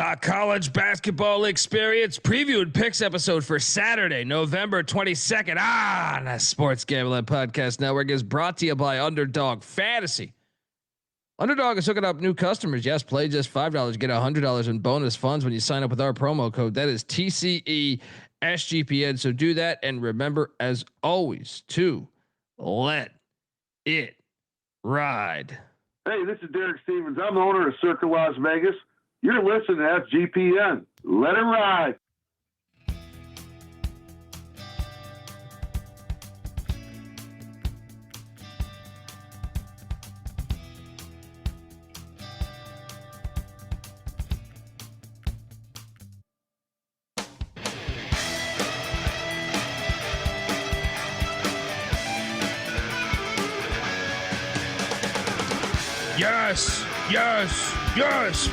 The college basketball experience preview and picks episode for Saturday, November 22nd. The Sports Gambling Podcast Network is brought to you by Underdog Fantasy. Underdog is hooking up new customers. Yes, play just $5. Get $100 in bonus funds when you sign up with our promo code. That is TCE SGPN. So do that. And remember, as always, to let it ride. Hey, this is Derek Stevens. I'm the owner of Circa Las Vegas. You're listening to SGPN. Let it ride. Yes, yes, yes.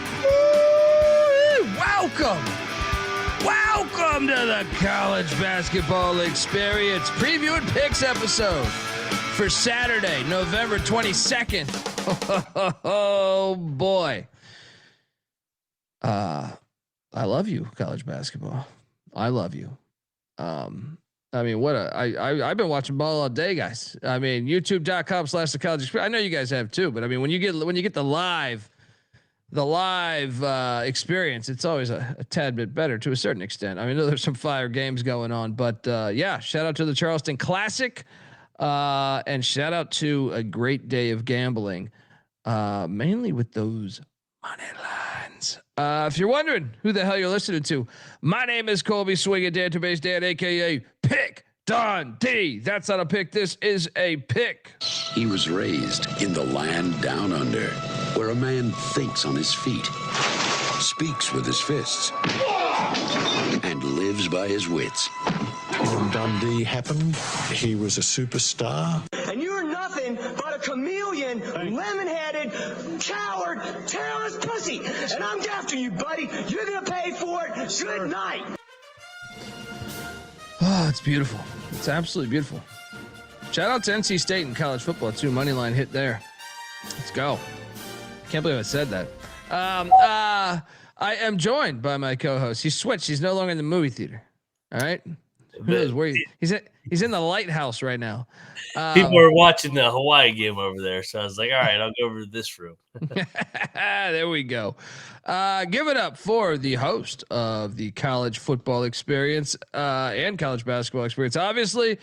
Welcome to the college basketball experience preview and picks episode for Saturday, November 22nd. Oh boy. I love you, college basketball. I love you. I've been watching ball all day, guys. I mean, youtube.com/the college experience. I know you guys have too, but I mean, when you get the live experience, it's always a tad bit better to a certain extent. I mean, there's some fire games going on, but yeah, shout out to the Charleston Classic, and shout out to a great day of gambling, mainly with those money lines. If you're wondering who the hell you're listening to, my name is Colby Dant, Dan, aka Pick Dundee. That's not a pick. This is a pick. He was raised in the land down under, where a man thinks on his feet, speaks with his fists, and lives by his wits. When Dundee happened, he was a superstar. And you're nothing but a chameleon, lemon-headed, coward, tailless pussy. And I'm after you, buddy. You're going to pay for it. Good night. Oh, it's beautiful. It's absolutely beautiful. Shout out to NC State and college football too. Money line hit there. Let's go. Can't believe I said that. I am joined by my co-host. He switched. He's no longer in the movie theater. All right. Who knows where he's in the lighthouse right now. People are watching the Hawaii game over there, so I was like, all right, I'll go over to this room. There we go. Give it up for the host of the college football experience and college basketball experience. Obviously,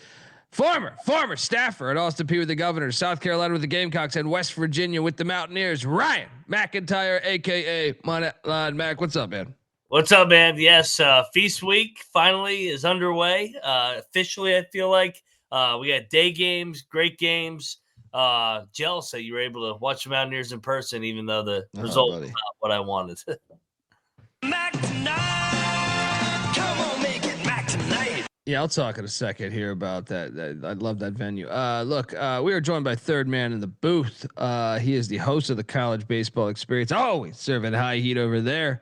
former staffer at Austin Peay with the Governors, South Carolina with the Gamecocks, and West Virginia with the Mountaineers, Ryan McIntyre, aka Moneyline Mac. What's up, man? What's up, man? Yes, Feast Week finally is underway. Officially, I feel like we got day games, great games. Jealous that you were able to watch the Mountaineers in person, even though the result was not what I wanted. Mac tonight. Come on, make it Mac tonight. Yeah, I'll talk in a second here about that. I love that venue. Look, we are joined by third man in the booth. He is the host of the college baseball experience, always serving high heat over there.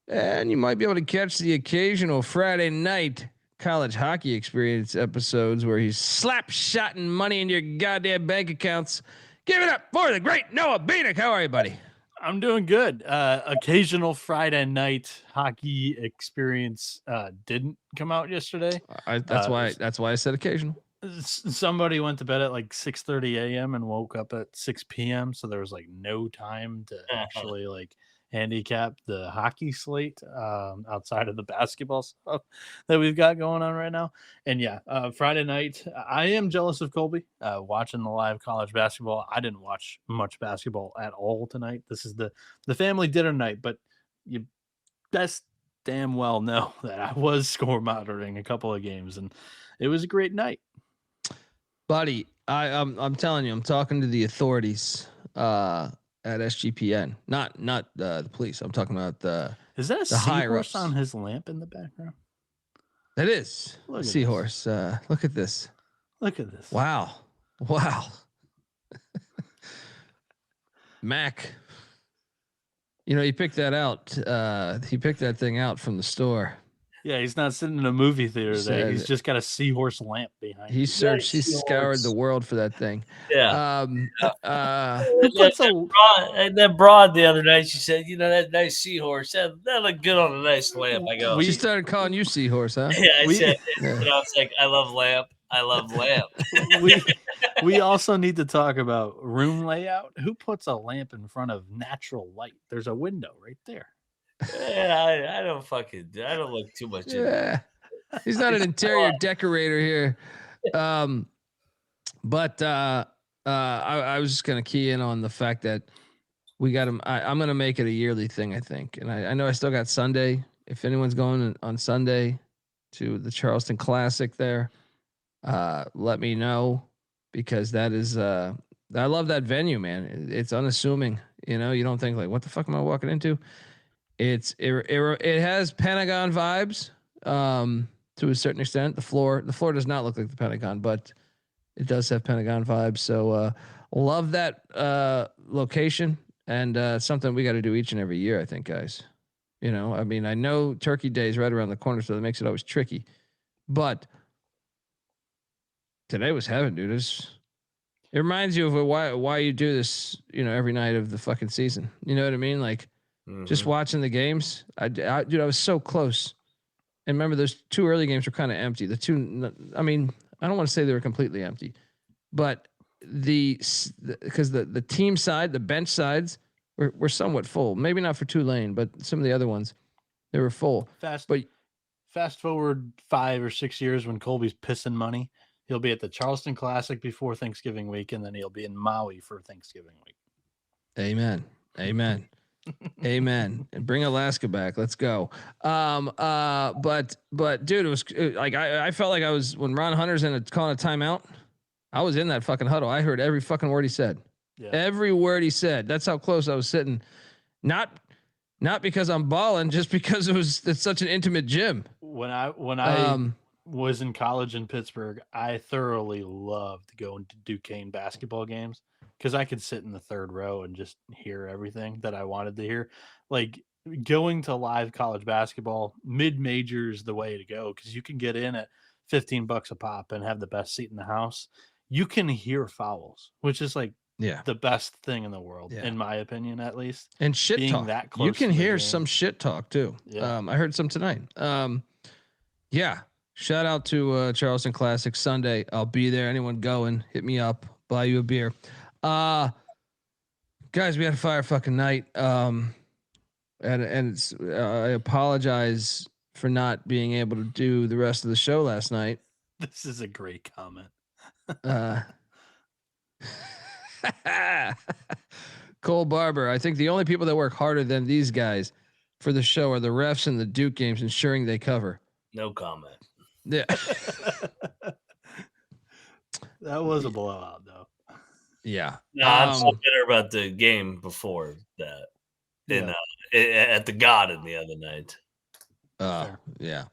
And you might be able to catch the occasional Friday night college hockey experience episodes where he's slap-shotting money in your goddamn bank accounts. Give it up for the great Noah Bieniek. How are you, buddy? I'm doing good. Occasional Friday night hockey experience didn't come out yesterday. That's why I said occasional. Somebody went to bed at like 6:30 a.m. and woke up at 6 p.m. So there was like no time to actually like handicap the hockey slate outside of the basketball stuff that we've got going on right now. And yeah, Friday night, I am jealous of Colby watching the live college basketball. I didn't watch much basketball at all tonight. This is the family dinner night, but you best damn well know that I was score monitoring a couple of games, and it was a great night. Buddy, I'm telling you, I'm talking to the authorities at SGPN, not the police. I'm talking about Is that a seahorse on his lamp in the background? That is a seahorse. Look at this. Look at this. Wow. Mac, you know, he picked that out. He picked that thing out from the store. Yeah, he's not sitting in a movie theater today. He's Said- just got a seahorse lamp behind him. He searched. He Nice scoured horse. the world for that thing. Yeah. Who puts that broad the other night, she said, that nice seahorse, that looked good on a nice lamp. I go, She started calling you Seahorse, huh? yeah, I said, Yeah. I was like, I love lamp. I love lamp. we also need to talk about room layout. Who puts a lamp in front of natural light? There's a window right there. Yeah, I don't look too much into it. Yeah. He's not an interior decorator here. But I was just gonna key in on the fact that we got him. I'm gonna make it a yearly thing, I think. And I know I still got Sunday. If anyone's going on Sunday to the Charleston Classic there, let me know, because that is I love that venue, man. It's unassuming. You don't think like, what the fuck am I walking into? It has Pentagon vibes to a certain extent. The floor does not look like the Pentagon, but it does have Pentagon vibes. So love that location, and something we got to do each and every year, I think, guys. I know Turkey Day is right around the corner, so that makes it always tricky. But today was heaven, dude. It reminds you of why you do this, every night of the fucking season. You know what I mean? Like, just watching the games. Dude, I was so close. And remember, those two early games were kind of empty. I don't want to say they were completely empty, but because the team side, the bench sides were somewhat full. Maybe not for Tulane, but some of the other ones, they were full. Fast forward 5 or 6 years when Colby's pissing money. He'll be at the Charleston Classic before Thanksgiving week, and then he'll be in Maui for Thanksgiving week. Amen. Amen. And bring Alaska back. Let's go. But dude, it was like, I felt like I was, when Ron Hunter's calling a timeout, I was in that fucking huddle. I heard every fucking word he said. Yeah. Every word he said. That's how close I was sitting. Not because I'm balling, just because it's such an intimate gym. When I was in college in Pittsburgh, I thoroughly loved going to Duquesne basketball games, because I could sit in the third row and just hear everything that I wanted to hear. Like, going to live college basketball, mid-major is the way to go, because you can get in at $15 a pop and have the best seat in the house. You can hear fouls, which is like the best thing in the world, in my opinion, at least. And shit being talk. That close you can hear game. some shit talk too. Yeah. I heard some tonight. Yeah. Shout out to Charleston Classic Sunday. I'll be there. Anyone going, hit me up, buy you a beer. Guys, we had a fire fucking night. And it's, I apologize for not being able to do the rest of the show last night. This is a great comment. Cole Barber. I think the only people that work harder than these guys for the show are the refs in the Duke games, ensuring they cover. No comment. Yeah. That was a blowout, though. Yeah. No, I'm so bitter about the game before that. At the Garden the other night. Yeah.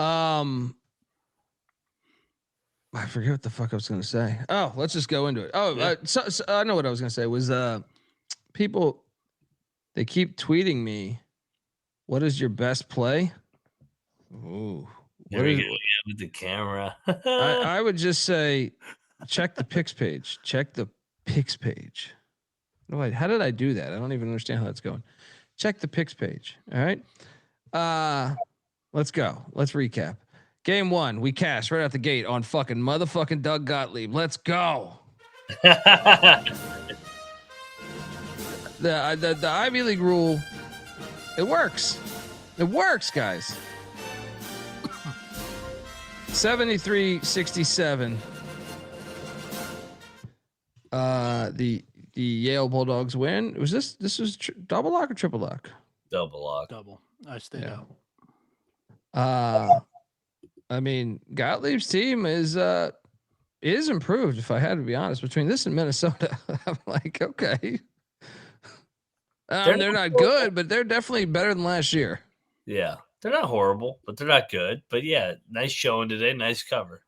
I forget what the fuck I was going to say. Oh, let's just go into it. Oh, so I know what I was going to say was people, they keep tweeting me, what is your best play? Ooh. With the camera. I would just say, check the picks page. Check the picks page. No, how did I do that? I don't even understand how that's going. Check the picks page. All right. Let's go. Let's recap. Game 1, we cashed right out the gate on fucking motherfucking Doug Gottlieb. Let's go. The Ivy League rule, it works. It works, guys. 73-67. The Yale Bulldogs win. Was this was double lock or triple lock? Double lock. Double. I stayed out. I mean, Gottlieb's team is improved, if I had to be honest. Between this and Minnesota, I'm like, okay. They're not good, but they're definitely better than last year. Yeah. They're not horrible, but they're not good. But yeah, nice showing today. Nice cover.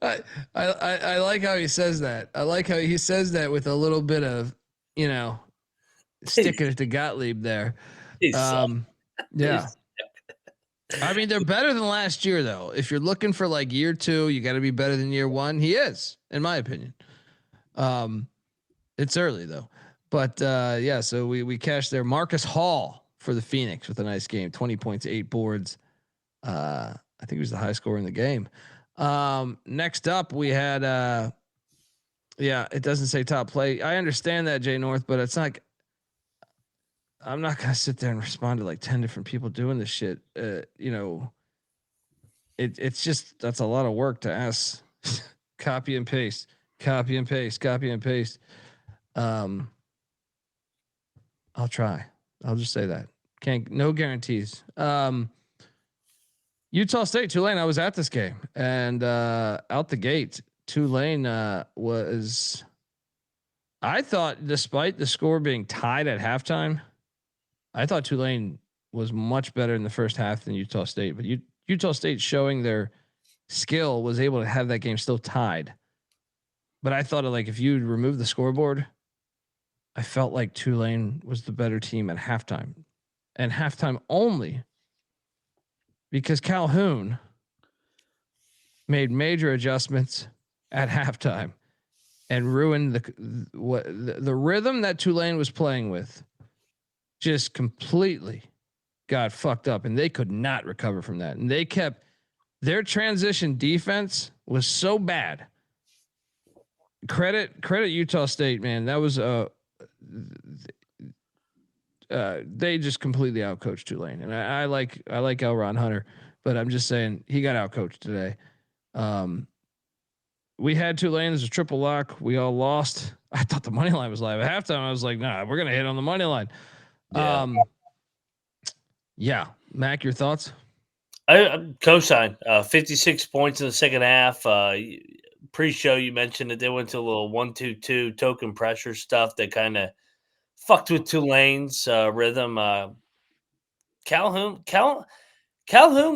I like how he says that. I like how he says that with a little bit of, sticking it to Gottlieb there. Yeah. I mean, they're better than last year, though. If you're looking for like year 2, you got to be better than year 1. He is, in my opinion. It's early though, but yeah. So we cashed there. Marcus Hall for the Phoenix with a nice game, 20 points, 8 boards. I think he was the high scorer in the game. Next up, we had yeah. It doesn't say top play. I understand that, Jay North, but it's like I'm not gonna sit there and respond to like 10 different people doing this shit. It's just that's a lot of work to ask. Copy and paste. Copy and paste. Copy and paste. I'll try. I'll just say that. No guarantees. Utah State, Tulane. I was at this game and out the gate, Tulane was. I thought, despite the score being tied at halftime, I thought Tulane was much better in the first half than Utah State. But Utah State, showing their skill, was able to have that game still tied. But I thought, like, if you remove the scoreboard, I felt like Tulane was the better team at halftime, and halftime only because Calhoun made major adjustments at halftime and ruined the rhythm that Tulane was playing with. Just completely got fucked up, and they could not recover from that. And they kept their transition defense was so bad. Credit Utah State, man. That was they just completely outcoached Tulane, and I like L. Ron Hunter, but I'm just saying he got outcoached today. We had Tulane as a triple lock. We all lost. I thought the money line was live at halftime. I was like, nah, we're gonna hit on the money line. Yeah. Mac, your thoughts? I co-sign 56 points in the second half. Pre-show, you mentioned that they went to a little 1-2-2 token pressure stuff that kind of fucked with Tulane's rhythm. Calhoun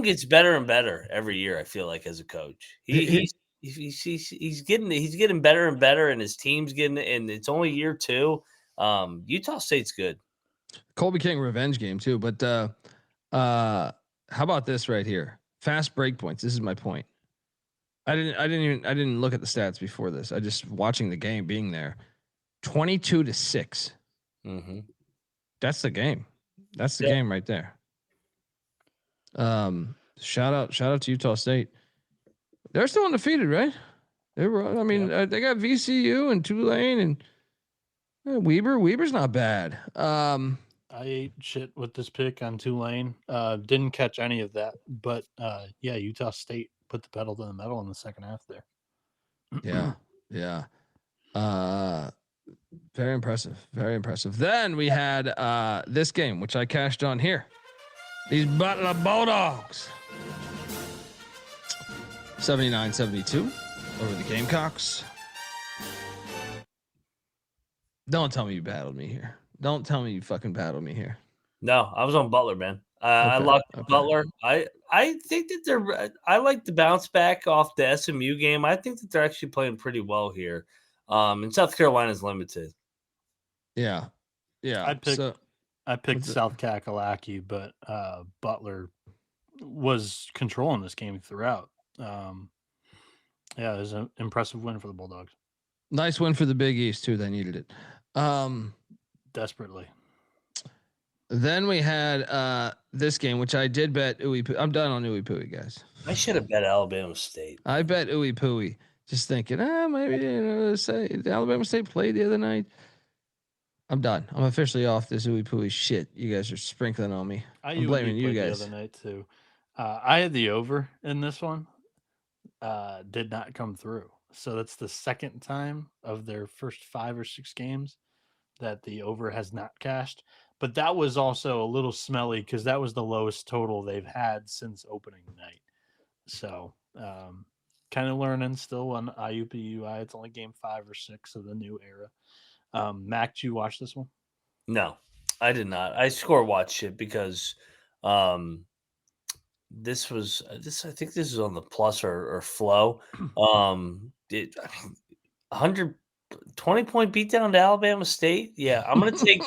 gets better and better every year. I feel like as a coach, he's getting better and better, and his team's getting. And it's only year 2. Utah State's good. Colby King revenge game too, but how about this right here? Fast break points. This is my point. I didn't look at the stats before this. I just watching the game, being there. 22-6. Mm-hmm. That's the game. That's the game right there. Shout out to Utah State. They're still undefeated, right? They were. I mean, they got VCU and Tulane and Weber's not bad. I ate shit with this pick on Tulane. Didn't catch any of that, but yeah, Utah State put the pedal to the metal in the second half there. Yeah. Very impressive. Very impressive. Then we had this game, which I cashed on here. These Butler Bulldogs. 79-72 over the Gamecocks. Don't tell me you battled me here. Don't tell me you fucking battled me here. No, I was on Butler, man. I love Butler. I think that I like the bounce back off the SMU game. I think that they're actually playing pretty well here. And South Carolina's limited. Yeah. I picked South Kakalaki, but Butler was controlling this game throughout. Yeah, it was an impressive win for the Bulldogs. Nice win for the Big East too. They needed it. Desperately. Then we had this game, which I did bet I'm done on Ooey Pooey, guys. I should have bet Alabama State. I bet Ooey Pooey. Just thinking, maybe say Alabama State played the other night. I'm done. I'm officially off this Ooey Pooey shit. You guys are sprinkling on me. I'm blaming you guys. The other night too. I had the over in this one. Did not come through. So that's the second time of their first 5 or 6 games that the over has not cashed. But that was also a little smelly because that was the lowest total they've had since opening night. So kind of learning still on IUPUI. It's only game 5 or 6 of the new era. Mac, did you watch this one? No, I did not. I score watched it because this was I think this is on the plus or flow. 100 20-point beatdown to Alabama State. Yeah, I'm gonna take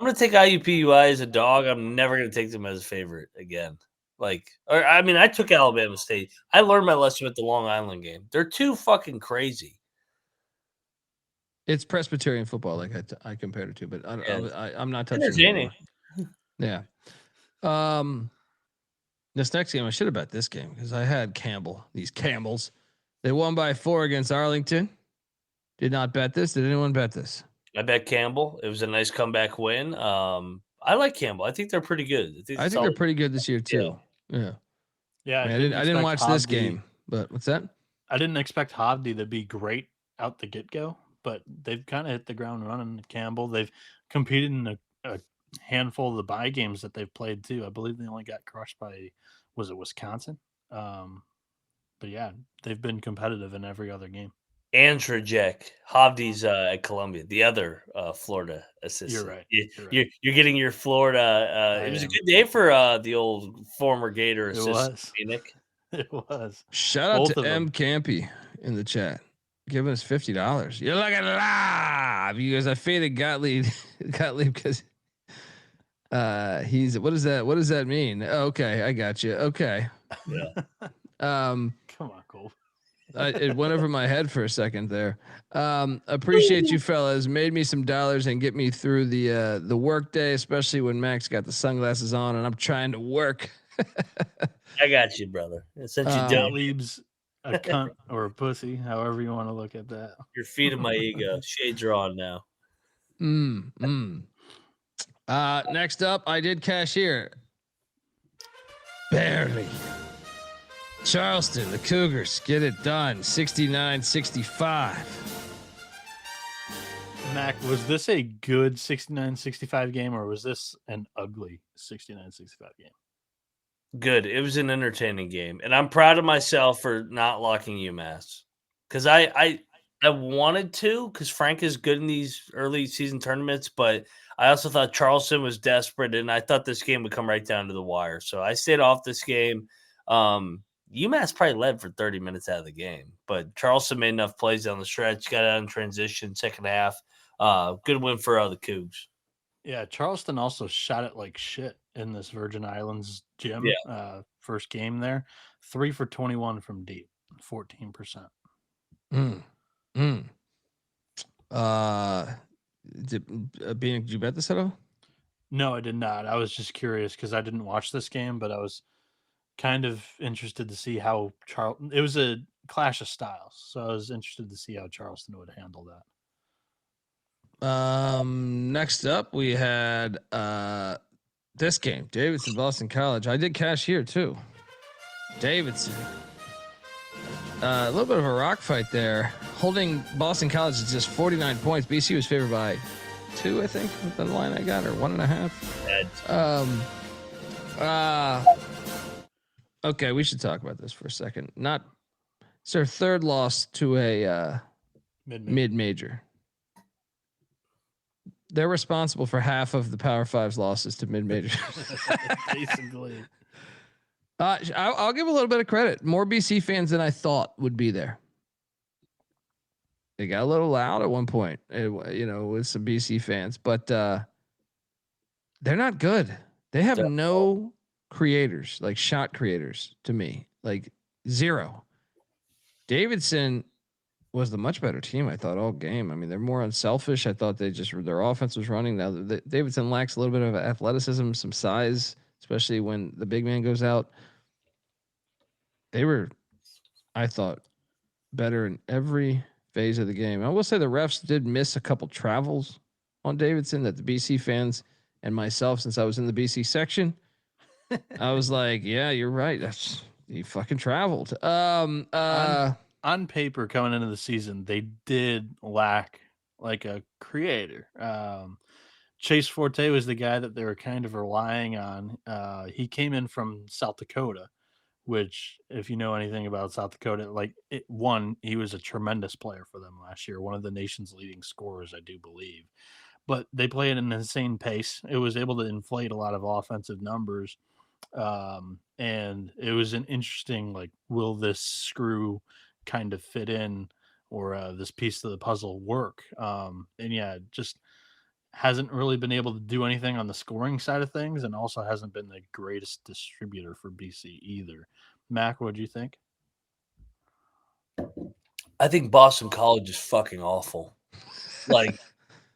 IUPUI as a dog. I'm never gonna take them as a favorite again. I took Alabama State. I learned my lesson with the Long Island game. They're too fucking crazy. It's Presbyterian football, like I compared it to, but I'm not touching it Entertaining. anymore. Yeah. This next game, I should have bet this game because I had Campbell. These Campbells, they won by 4 against Arlington. Did not bet this. Did anyone bet this? I bet Campbell. It was a nice comeback win. I like Campbell. I think they're pretty good. I think they're pretty good this year too. Yeah. Yeah. I didn't watch this game, but what's that? I didn't expect Hovde to be great out the get go, but they've kind of hit the ground running. Campbell, they've competed in a handful of the bye games that they've played too. I believe they only got crushed by, was it Wisconsin? But yeah, they've been competitive in every other game. And Trajek, Hovde's at Columbia, the other Florida assistant. You're right. You're getting your Florida. It was a good day for the old former Gator assistant. It was. Shout out to M. Campy in the chat, giving us $50. You're looking live, you guys. I faded Gottlieb because he's what is that? What does that mean? Okay, I got you. Okay. Yeah. Come on, Cole. It went over my head for a second there. Appreciate you fellas. Made me some dollars and get me through the work day, especially when Max got the sunglasses on and I'm trying to work. I got you, brother. Since you Gottlieb's a cunt or a pussy, however you want to look at that. You're feeding my ego. Shades are on now. Next up, I did cashier. Barely. Charleston, the Cougars get it done. 69-65. Mac, was this a good 69-65 game or was this an ugly 69-65 game? Good. It was an entertaining game. And I'm proud of myself for not locking UMass. Because I wanted to, because Frank is good in these early season tournaments, but I also thought Charleston was desperate, and I thought this game would come right down to the wire. So I stayed off this game. UMass probably led for 30 minutes out of the game, but Charleston made enough plays down the stretch, got out in transition, second half. Good win for the Cougs. Yeah, Charleston also shot it like shit in this Virgin Islands gym. Yeah. First game there, 3 for 21 from deep, 14%. Did you bet this at all? No, I did not. I was just curious because I didn't watch this game, but I was kind of interested to see how it was a clash of styles, so I was interested to see how Charleston would handle that. Next up we had this game, Davidson Boston College. I did cash here too. Davidson, a little bit of a rock fight there, holding Boston College is just 49 points. BC was favored by 2, I think, with the line I got, or 1.5. Okay, we should talk about this for a second. It's their third loss to a mid-major. They're responsible for half of the Power Five's losses to mid-majors. Basically. I'll give a little bit of credit. More BC fans than I thought would be there. They got a little loud at one point, with some BC fans, but they're not good. They have no creators, like shot creators to me, like zero. Davidson was the much better team, I thought, all game. I mean, they're more unselfish. I thought their offense was running. Now Davidson lacks a little bit of athleticism, some size, especially when the big man goes out. They were, I thought, better in every phase of the game. I will say the refs did miss a couple travels on Davidson that the BC fans and myself, since I was in the BC section, I was like, yeah, you're right. You fucking traveled. On paper, coming into the season, they did lack like a creator. Chase Forte was the guy that they were kind of relying on. He came in from South Dakota, which, if you know anything about South Dakota, he was a tremendous player for them last year, one of the nation's leading scorers, I do believe. But they play at an insane pace. It was able to inflate a lot of offensive numbers. And it was an interesting, will this screw kind of fit in this piece of the puzzle work. And yeah, just hasn't really been able to do anything on the scoring side of things, and also hasn't been the greatest distributor for BC either. Mac, what do you think? I think Boston College is fucking awful. Like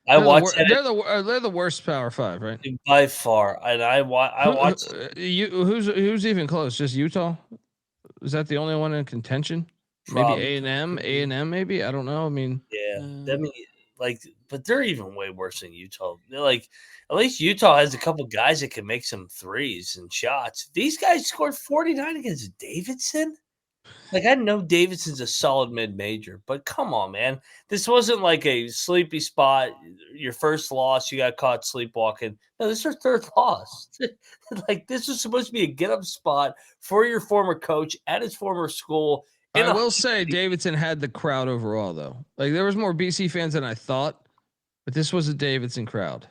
I They're the, watched wor- they're the they're the worst Power 5, right? that by far, and I watched. Who's even close? Just Utah? Is that the only one in contention? Maybe Probably. A&M, maybe. I don't know. I mean, Yeah, I mean, like, but they're even way worse than Utah. They're like, at least Utah has a couple guys that can make some threes and shots. These guys scored 49 against Davidson. Like, I know Davidson's a solid mid-major, but come on, man. This wasn't like a sleepy spot. Your first loss, you got caught sleepwalking. No, this is your third loss. Like, this was supposed to be a get-up spot for your former coach at his former school. I will say Davidson had the crowd overall, though. Like, there was more BC fans than I thought, but this was a Davidson crowd.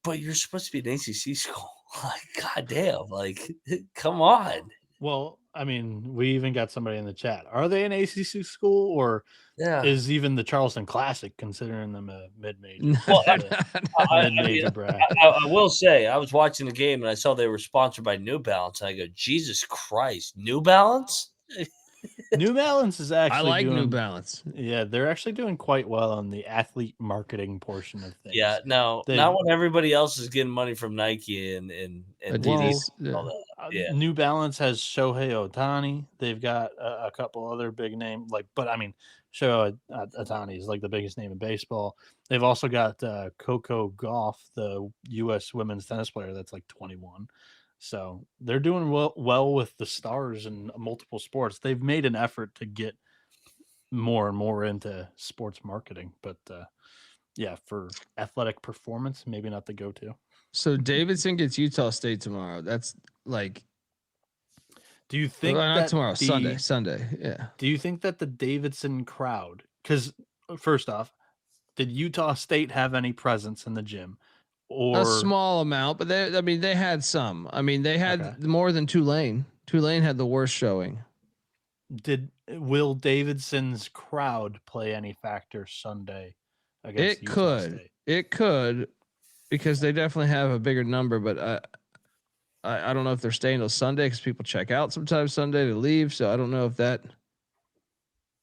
But you're supposed to be an ACC school. Like, goddamn. Like, come on. Well, I mean, we even got somebody in the chat. Are they an ACC school, or is even the Charleston Classic considering them a mid-major? Well, I I will say, I was watching the game and I saw they were sponsored by New Balance. And I go, Jesus Christ, New Balance? New Balance is actually I like doing, New Balance. Yeah, they're actually doing quite well on the athlete marketing portion of things. Yeah, no, not when everybody else is getting money from Nike and Adidas. all that. Yeah. New Balance has Shohei Ohtani. They've got a couple other big names, but I mean, Shohei Ohtani is like the biggest name in baseball. They've also got Coco Gauff, the U.S. women's tennis player that's like 21. So they're doing well with the stars in multiple sports. They've made an effort to get more and more into sports marketing, but yeah, for athletic performance, maybe not the go-to. So Davidson gets Utah State tomorrow. That's like, do you think not tomorrow? Sunday. Yeah. Do you think that the Davidson crowd? Because first off, did Utah State have any presence in the gym? Or a small amount, but they had some. I mean, they had more than Tulane. Tulane had the worst showing. Will Davidson's crowd play any factor Sunday against Utah State? It could, because they definitely have a bigger number, but I don't know if they're staying till Sunday because people check out sometimes Sunday to leave. So I don't know if that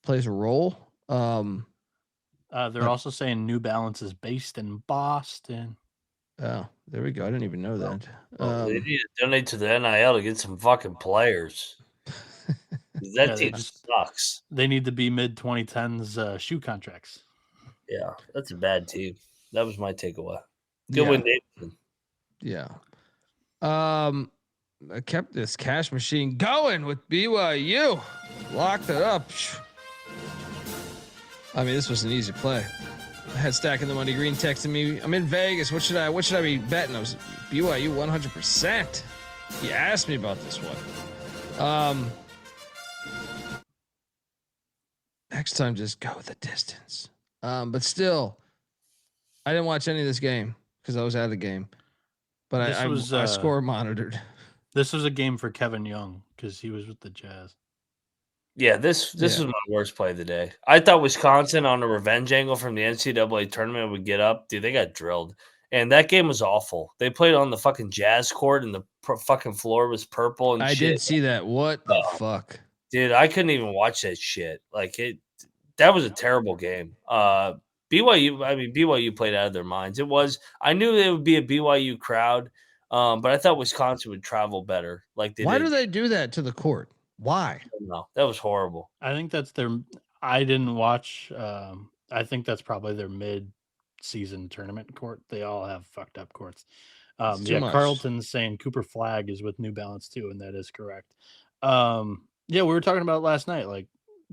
plays a role. They're also saying New Balance is based in Boston. Oh, there we go. I didn't even know that. They need to donate to the NIL to get some fucking players. That team sucks. They need to be mid-2010s shoe contracts. Yeah, that's a bad team. That was my takeaway. Good win, Davidson. Yeah. I kept this cash machine going with BYU. Locked it up. I mean, this was an easy play. I had Stacking the Money Green texting me, I'm in Vegas. What should I be betting? I was BYU 100%. He asked me about this one. Next time, just go the distance. But still, I didn't watch any of this game because I was at the game. But I score monitored. This was a game for Kevin Young because he was with the Jazz. Yeah, this was my worst play of the day. I thought Wisconsin on a revenge angle from the NCAA tournament would get up. Dude, they got drilled. And that game was awful. They played on the fucking Jazz court and the fucking floor was purple and shit. I did see that. What the fuck? Dude, I couldn't even watch that shit. That was a terrible game. BYU played out of their minds. I knew it would be a BYU crowd, but I thought Wisconsin would travel better. Why do they do that to the court? Why? No, that was horrible. I think that's I didn't watch. I think that's probably their mid-season tournament court. They all have fucked up courts. Carlton's saying Cooper Flagg is with New Balance too, and that is correct. We were talking about it last night. Like,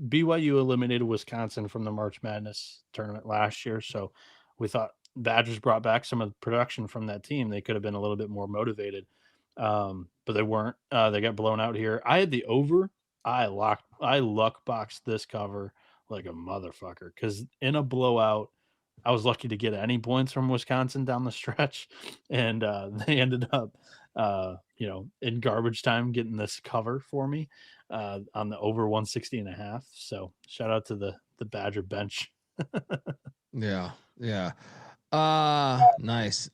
BYU eliminated Wisconsin from the March Madness tournament last year, so we thought Badgers brought back some of the production from that team. They could have been a little bit more motivated, but they weren't. They got blown out here. I had the over. I luck boxed this cover like a motherfucker because in a blowout, I was lucky to get any points from Wisconsin down the stretch, and they ended up, in garbage time getting this cover for me on the over 160.5. So shout out to the the Badger bench. Yeah. Nice.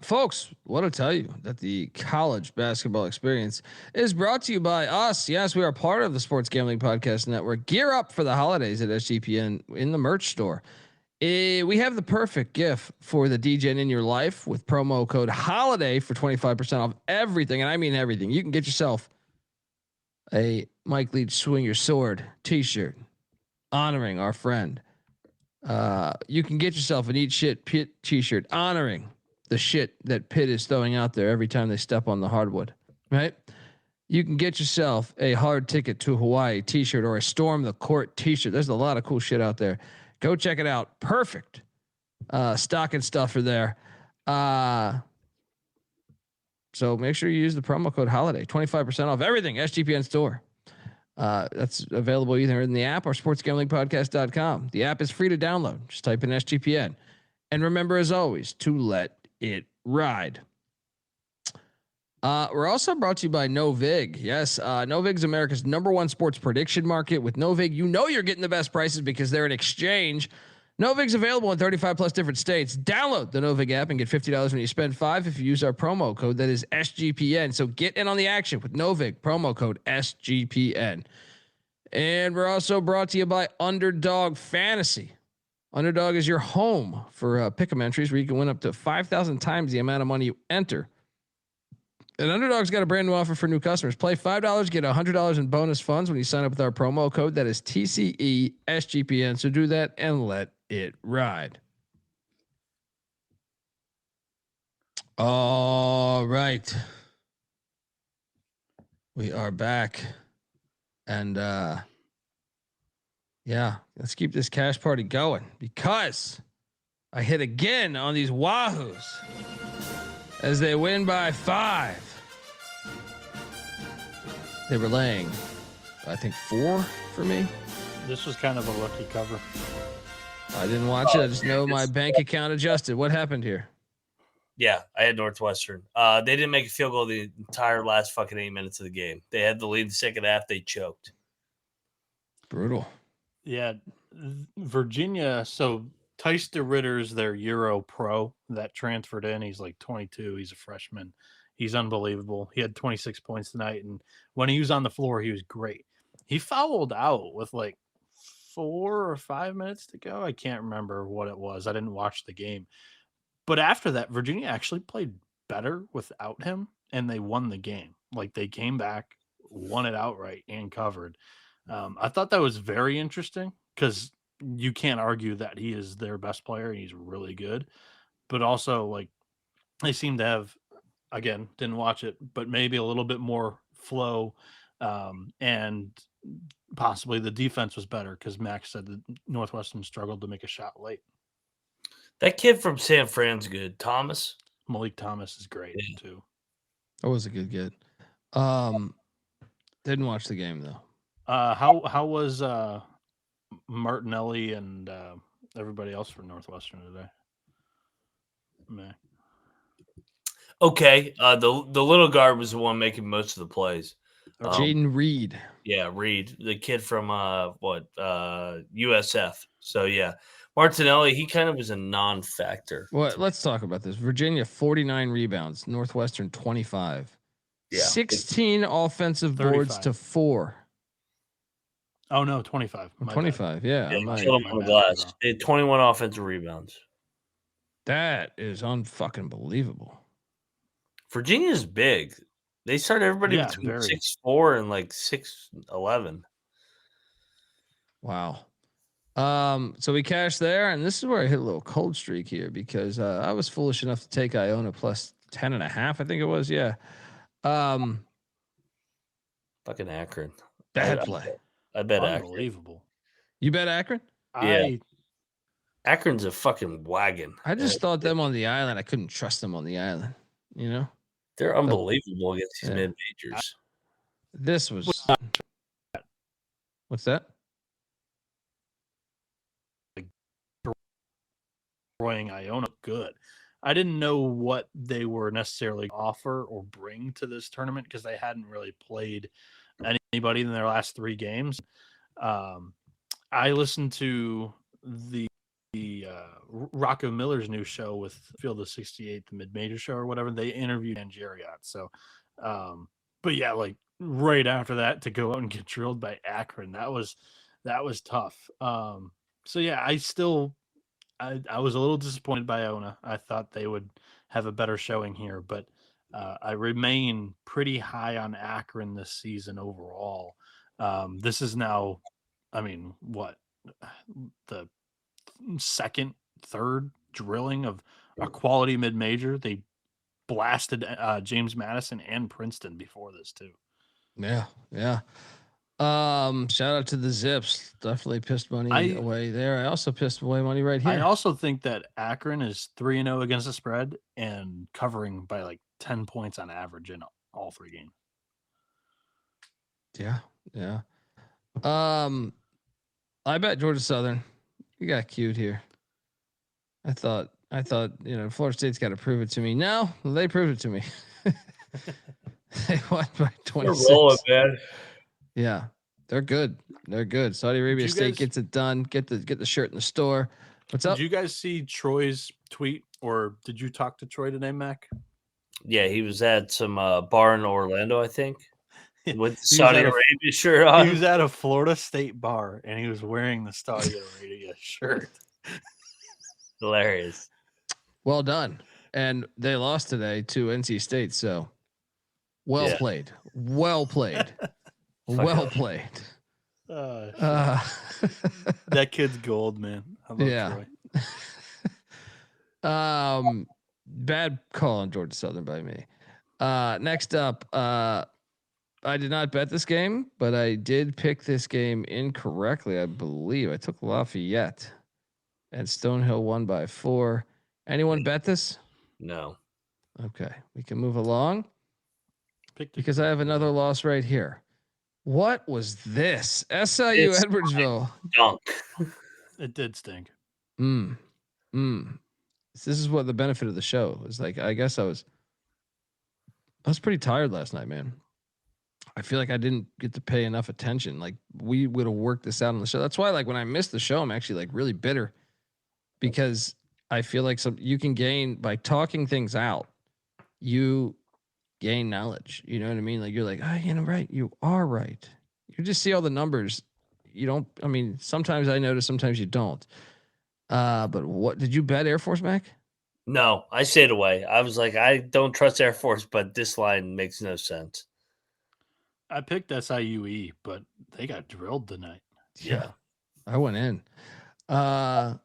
Folks, what to tell you that the college basketball experience is brought to you by us. Yes, we are part of the Sports Gambling Podcast Network. Gear up for the holidays at SGPN in the merch store. We have the perfect gift for the DJ in your life with promo code HOLIDAY for 25% off everything. And I mean everything. You can get yourself a Mike Leach Swing Your Sword t-shirt honoring our friend. You can get yourself an Eat Shit Pitt t-shirt honoring the shit that Pitt is throwing out there every time they step on the hardwood, right? You can get yourself a Hard Ticket to Hawaii t-shirt or a Storm the Court t-shirt. There's a lot of cool shit out there. Go check it out. Perfect. Stocking stuffer there. So make sure you use the promo code HOLIDAY, 25% off everything SGPN store. That's available either in the app or sportsgamblingpodcast.com. The app is free to download. Just type in SGPN. And remember, as always, to let it ride. We're also brought to you by Novig. Yes, Novig is America's #1 sports prediction market. With Novig, you know you're getting the best prices because they're an exchange. Novig's available in 35 plus different states. Download the Novig app and get $50 when you spend $5 if you use our promo code. That is SGPN. So get in on the action with Novig, promo code SGPN. And we're also brought to you by Underdog Fantasy. Underdog is your home for pick'em entries where you can win up to 5,000 times the amount of money you enter. And Underdog's got a brand new offer for new customers. Play $5, get $100 in bonus funds when you sign up with our promo code. That is TCE SGPN. So do that and let it ride. All right. We are back. And yeah, let's keep this cash party going because I hit again on these Wahoos as they win by 5. They were laying, I think, 4 for me. This was kind of a lucky cover. I didn't watch it. I just know my bank account adjusted. What happened here? Yeah, I had Northwestern. They didn't make a field goal the entire last fucking 8 minutes of the game. They had the lead in the second half. They choked. Brutal. Yeah, Virginia. So Tice DeRitter's their Euro pro that transferred in. He's like 22. He's a freshman. He's unbelievable. He had 26 points tonight, and when he was on the floor, he was great. He fouled out with like 4 or 5 minutes to go. I can't remember what it was. I didn't watch the game. But after that, Virginia actually played better without him, and they won the game. Like, they came back, won it outright, and covered. I thought that was very interesting because you can't argue that he is their best player and he's really good. But also, like, they seem to have, again, didn't watch it, but maybe a little bit more flow, and possibly the defense was better because Max said that Northwestern struggled to make a shot late. That kid from San Fran's good. Thomas. Malik Thomas is great too. That was a good get. Didn't watch the game though. How was Martinelli and everybody else for Northwestern today? Man. Okay. The little guard was the one making most of the plays. Jaden Reed. Yeah, Reed, the kid from USF. So yeah. Martinelli, he kind of was a non-factor. Well, let's talk about this. Virginia 49 rebounds, Northwestern 25. Yeah. 16 offensive 35. Boards to 4. Oh no, 25. 25. Yeah. Killed him on the glass. They had 21 offensive rebounds. That is unfucking believable. Virginia's big. They start everybody between 6'4" and like 6'11". Wow. So we cashed there, and this is where I hit a little cold streak here because I was foolish enough to take Iona plus 10.5. I think it was. Yeah. Fucking Akron. Bad play. I bet Unbelievable. Akron. You bet Akron? Yeah. Akron's a fucking wagon. I just thought them on the island. I couldn't trust them on the island. You know? They're unbelievable against these mid-majors. This was. What's that? Destroying Iona good. I didn't know what they were necessarily offer or bring to this tournament because they hadn't really played anybody in their last 3 games. I I listened to the Rocco Miller's new show with Field of 68, the mid-major show or whatever. They interviewed Dan Geriot. So, but yeah, like right after that to go out and get drilled by Akron, that was tough. So yeah, I was a little disappointed by Iona. I thought they would have a better showing here, but I remain pretty high on Akron this season overall. This is now, I mean, what, the second, third drilling of a quality mid-major. They blasted James Madison and Princeton before this too. Yeah. Shout out to the Zips. Definitely pissed money away there. I also pissed away money right here. I also think that Akron is 3-0 against the spread and covering by like 10 points on average in all 3 games. Yeah. I bet Georgia Southern. You got cute here. I thought, Florida State's got to prove it to me. No, they proved it to me. They won by 26. They're rolling, man. Yeah, they're good. Saudi Arabia State gets it done. Get the shirt in the store. What's up? Did you guys see Troy's tweet, or did you talk to Troy today, Mac? Yeah, he was at some bar in Orlando, I think, with the Saudi Arabia shirt on. He was at a Florida State bar, and he was wearing the Saudi Arabia shirt. Hilarious. Well done. And they lost today to NC State, so played. Well played. That kid's gold, man. I love Troy. Bad call on Georgia Southern by me. Next up, I did not bet this game, but I did pick this game incorrectly. I believe I took Lafayette, and Stonehill won by 4. Anyone bet this? No. Okay, we can move along because I have another loss right here. What was this? SIU Edwardsville. Dunk. It did stink. This is what the benefit of the show is. Like, I guess I was pretty tired last night, man. I feel like I didn't get to pay enough attention. Like, we would have worked this out on the show. That's why, like, when I missed the show, I'm actually like really bitter because I feel like you can gain by talking things out. You gain knowledge. You know what I mean? Like, you're like, right. You are right. You just see all the numbers. You don't, sometimes I notice, sometimes you don't. But what did you bet Air Force, Mac? No, I stayed away. I was like, I don't trust Air Force, but this line makes no sense. I picked SIUE, but they got drilled tonight. Yeah. I went in. I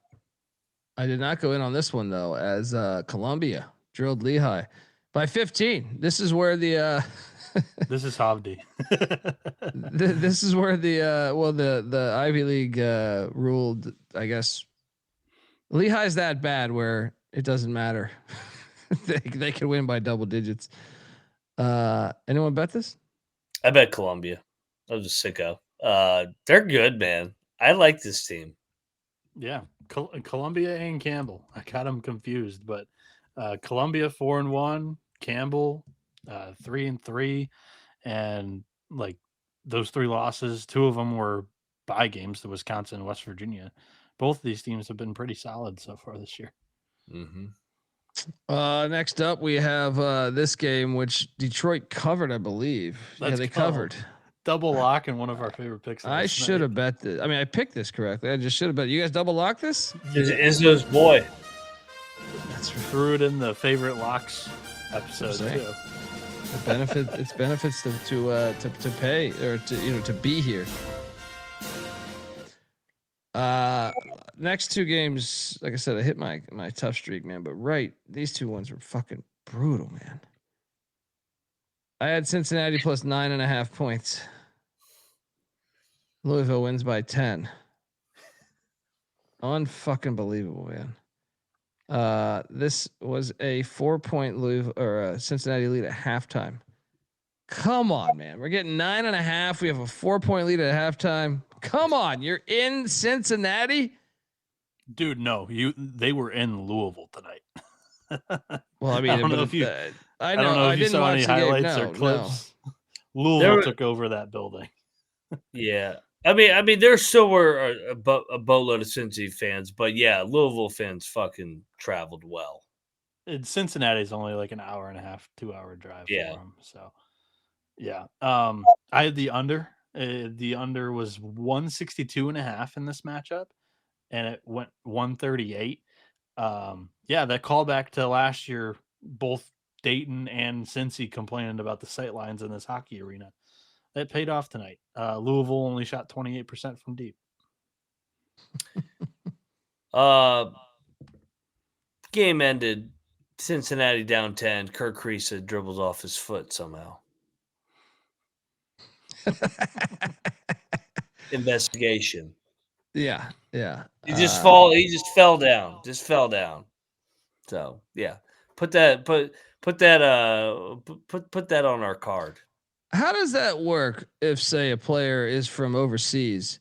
did not go in on this one though, as Columbia drilled Lehigh by 15. This is where the this is Hovde. This is where the Ivy League ruled, I guess. Lehigh's that bad where it doesn't matter. they could win by double digits. Anyone bet this? I bet Columbia. I was a sicko. They're good, man. I like this team. Yeah, Columbia and Campbell. I got them confused, but Columbia 4-1, Campbell 3-3, and like those 3 losses, 2 of them were bye games to Wisconsin and West Virginia. Both of these teams have been pretty solid so far this year. Mm-hmm. Next up, we have this game, which Detroit covered, I believe. They covered. Double lock in one of our favorite picks. I should have bet this. I picked this correctly. I just should have bet. You guys double lock this? Izzo's boy. That's threw it in the favorite locks episode too. It's benefits to pay or to be here. Next 2 games, like I said, I hit my tough streak, man. But these 2 ones were fucking brutal, man. I had Cincinnati plus 9.5 points. Louisville wins by 10. Unfucking believable, man. This was a 4-point Louisville or Cincinnati lead at halftime. Come on, man. We're getting 9.5. We have a 4-point lead at halftime. Come on, you're in Cincinnati, dude. No, they were in Louisville tonight. Well, I don't know if you. I don't know if you saw any highlights or clips. No. Louisville took over that building. Yeah, I mean, there still were a boatload of Cincy fans, but yeah, Louisville fans fucking traveled well. Cincinnati's only like an hour and a half, 2-hour drive Yeah. for them. So, yeah. I had the under. The under was 162.5 in this matchup, and it went 138. Yeah, that callback to last year, both Dayton and Cincy complaining about the sight lines in this hockey arena. That paid off tonight. Louisville only shot 28% from deep. Game ended. Cincinnati down 10. Kirk Kriisa dribbles off his foot somehow. Investigation. Yeah. He just fell down. Just fell down. So yeah, put that on our card. How does that work if, say, a player is from overseas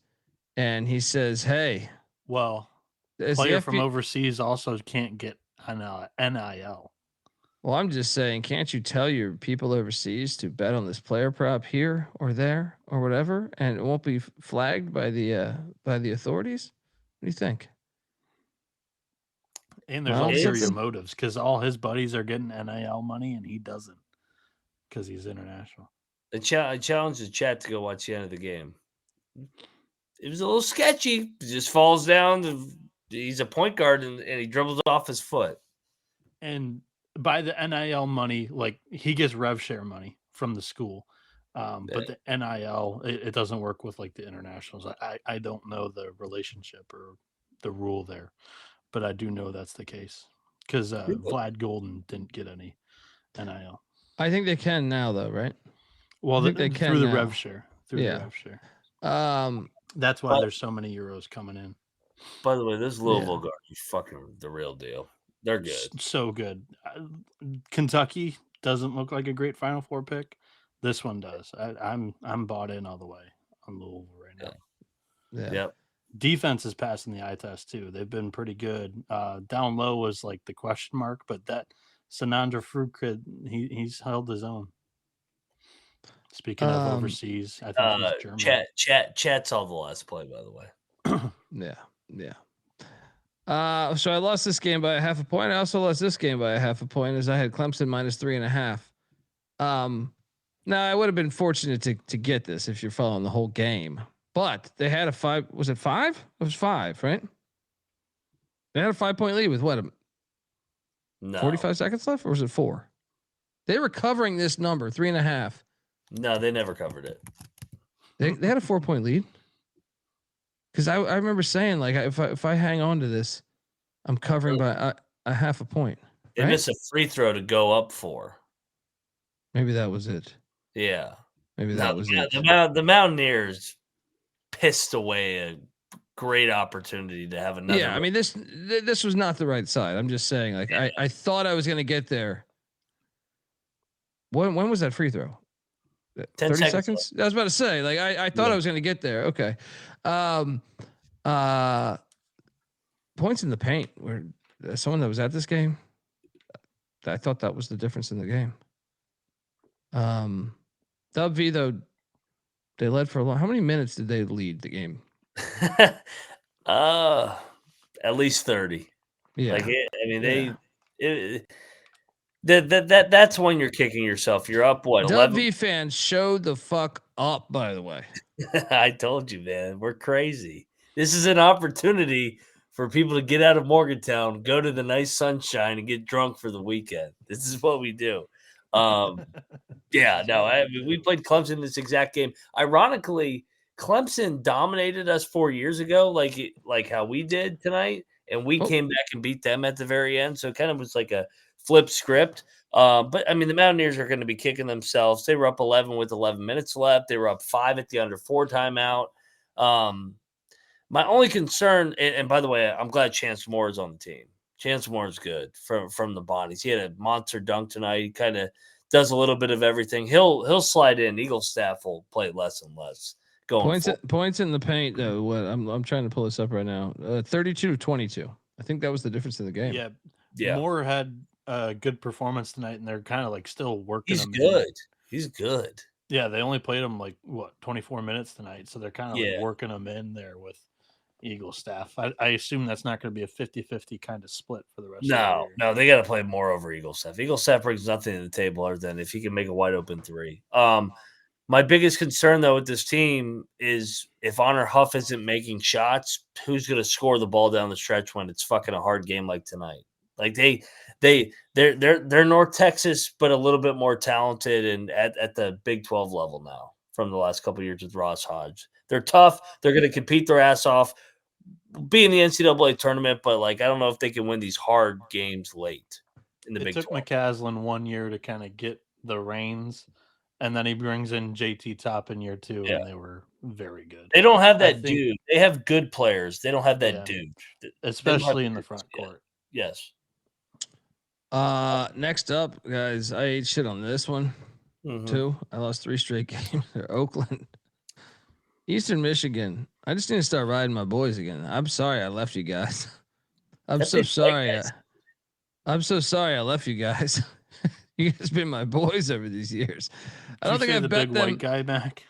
and he says, "Hey, Well, is player the from overseas also can't get an NIL. Well, I'm just saying, can't you tell your people overseas to bet on this player prop here or there or whatever, and it won't be flagged by the authorities? What do you think? And there's Well, ulterior something- motives because all his buddies are getting NIL money and he doesn't because he's international. I challenge the chat to go watch the end of the game. It was a little sketchy. He just falls down. He's a point guard and he dribbles off his foot. And by the NIL money, like he gets rev share money from the school. But the NIL, it doesn't work with like the internationals. I don't know the relationship or the rule there, but I do know that's the case because Vlad Golden didn't get any NIL. I think they can now, though, right? Well, they can through the now. rev share. Yeah. The rev share. That's why there's so many euros coming in. By the way, this Louisville guard is fucking the real deal. They're good. So good. Kentucky doesn't look like a great Final Four pick. This one does. I'm bought in all the way on Louisville right now. Yeah. Yep. Defense is passing the eye test too. They've been pretty good. Down low was like the question mark, but that Sanandra Fruit he's held his own. Speaking of overseas, I think he's German. Chat saw the last play, by the way. Yeah. So I lost this game by a half a point. I also lost this game by a half a point as I had Clemson minus 3.5. Now I would have been fortunate to get this if you're following the whole game, but they had a 5. Was it 5? It was 5, right? They had a 5-point lead with what? 45 seconds left, or was it 4? They were covering this number 3.5. No, they never covered it. They had a 4-point lead. Because I remember saying, like, if I hang on to this, I'm covering by a half a point. They missed a free throw to go up 4. Maybe that was it. Yeah. Maybe that was it. The Mountaineers pissed away a great opportunity to have another. Yeah, I mean this was not the right side. I'm just saying, like, I thought I was gonna get there. When was that free throw? 10 30 seconds. I was about to say, like, I thought I was gonna get there. Okay. Points in the paint where someone that was at this game, I thought that was the difference in the game. Dub V though, they led for a long. How many minutes did they lead the game? At least 30. Yeah. Like that's when you're kicking yourself. You're up what? Dub V fans showed the fuck up, by the way. I told you, man. We're crazy. This is an opportunity for people to get out of Morgantown, go to the nice sunshine, and get drunk for the weekend. This is what we do. Yeah, no, we played Clemson this exact game. Ironically, Clemson dominated us 4 years ago, like how we did tonight, and we came back and beat them at the very end. So it kind of was like a flip script. But I mean, the Mountaineers are going to be kicking themselves. They were up 11 with 11 minutes left. They were up 5 at the under 4 timeout. My only concern, and by the way, I'm glad Chance Moore is on the team. Chance Moore is good from the bodies. He had a monster dunk tonight. He kind of does a little bit of everything. He'll slide in. Eagle staff will play less and less. Points in the paint though. What I'm trying to pull this up right now. 32-22. I think that was the difference in the game. Yeah. Moore had a good performance tonight, and they're kind of like still working. He's good. He's good. Yeah, they only played them 24 minutes tonight, so they're kind of Yeah. working them in there with Eagle staff. I assume that's not going to be a 50-50 kind of split for the rest of the year. No, they got to play more over Eagle staff. Eagle staff brings nothing to the table other than if he can make a wide open three. My biggest concern though with this team is if Honor Huff isn't making shots, who's going to score the ball down the stretch when it's fucking a hard game like tonight? Like they're North Texas, but a little bit more talented and at the Big 12 level now from the last couple of years with Ross Hodge. They're tough. They're going to compete their ass off, be in the NCAA tournament, but I don't know if they can win these hard games late in the It Big took 12. McCaslin 1 year to kind of get the reins, and then he brings in JT Top in year 2, and they were very good. They don't have that dude. They have good players. They don't have that dude, especially in the front court. Yes. Next up, guys, I ate shit on this one too. I lost 3 straight games. Oakland, Eastern Michigan. I just need to start riding my boys again. I'm sorry I left you guys. I'm so sorry. I'm so sorry I left you guys. You guys been my boys over these years. I don't think I've bet them. White guy back.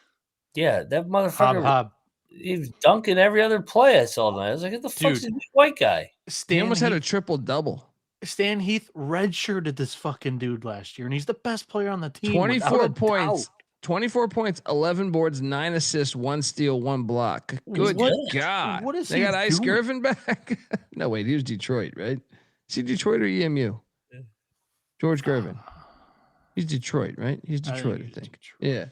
Yeah, that motherfucker. Hob. He was dunking every other play I saw tonight. I was like, "What the fuck's this white guy?" He almost had a triple double. Stan Heath redshirted this fucking dude last year, and he's the best player on the team. 24 points. 24 points, 11 boards, 9 assists, 1 steal, 1 block. Good God. What is they got Ice Gervin back? No, wait, he was Detroit, right? Is he Detroit or EMU? George Gervin. He's Detroit, right? He's Detroit, I think. Yeah.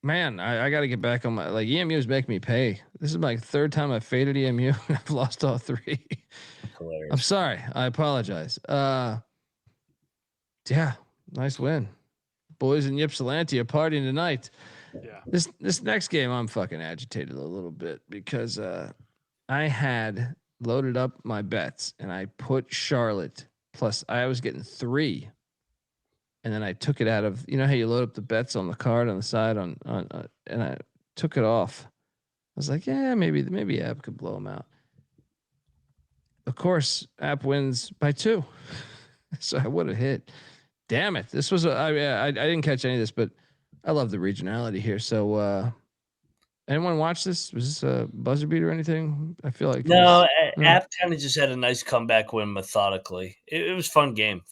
Man, I got to get back on my EMU is making me pay. This is my 3rd time I faded EMU and I've lost all 3. Hilarious. I'm sorry. I apologize. Yeah, nice win. Boys in Ypsilanti are partying tonight. Yeah. This next game, I'm fucking agitated a little bit because I had loaded up my bets and I put Charlotte plus I was getting 3. And then I took it out of, how you load up the bets on the card on the side and I took it off. I was like, yeah, maybe App could blow them out. Of course, App wins by 2. So I would have hit. Damn it. This was, I didn't catch any of this, but I love the regionality here. So, anyone watch this? Was this a buzzer beat or anything? I feel like no. App kind of just had a nice comeback win methodically. It was fun game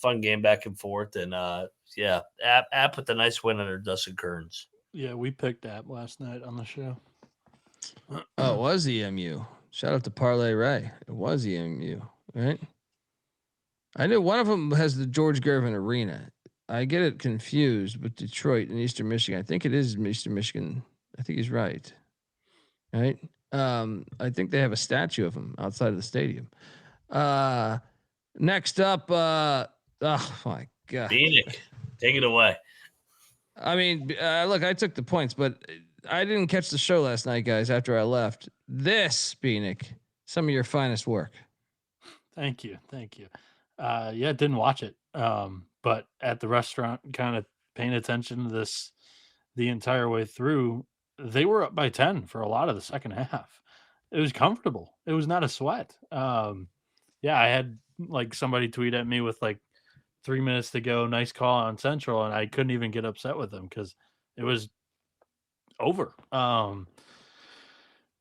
back and forth, and App with a nice win under Dustin Kearns. Yeah, we picked App last night on the show. Oh, it was EMU. Shout out to Parlay Ray. It was EMU, right? I knew one of them has the George Gervin Arena. I get it confused with Detroit and Eastern Michigan. I think it is Eastern Michigan. I think he's right. Right. I think they have a statue of him outside of the stadium. Next up, oh my God. Bieniek, take it away. I mean, look, I took the points, but I didn't catch the show last night, guys, after I left. This, Bieniek, some of your finest work. Thank you. Didn't watch it. But at the restaurant, kind of paying attention to this the entire way through, they were up by 10 for a lot of the second half. It was comfortable. It was not a sweat. I had somebody tweet at me with 3 minutes to go. Nice call on Central. And I couldn't even get upset with them because it was over.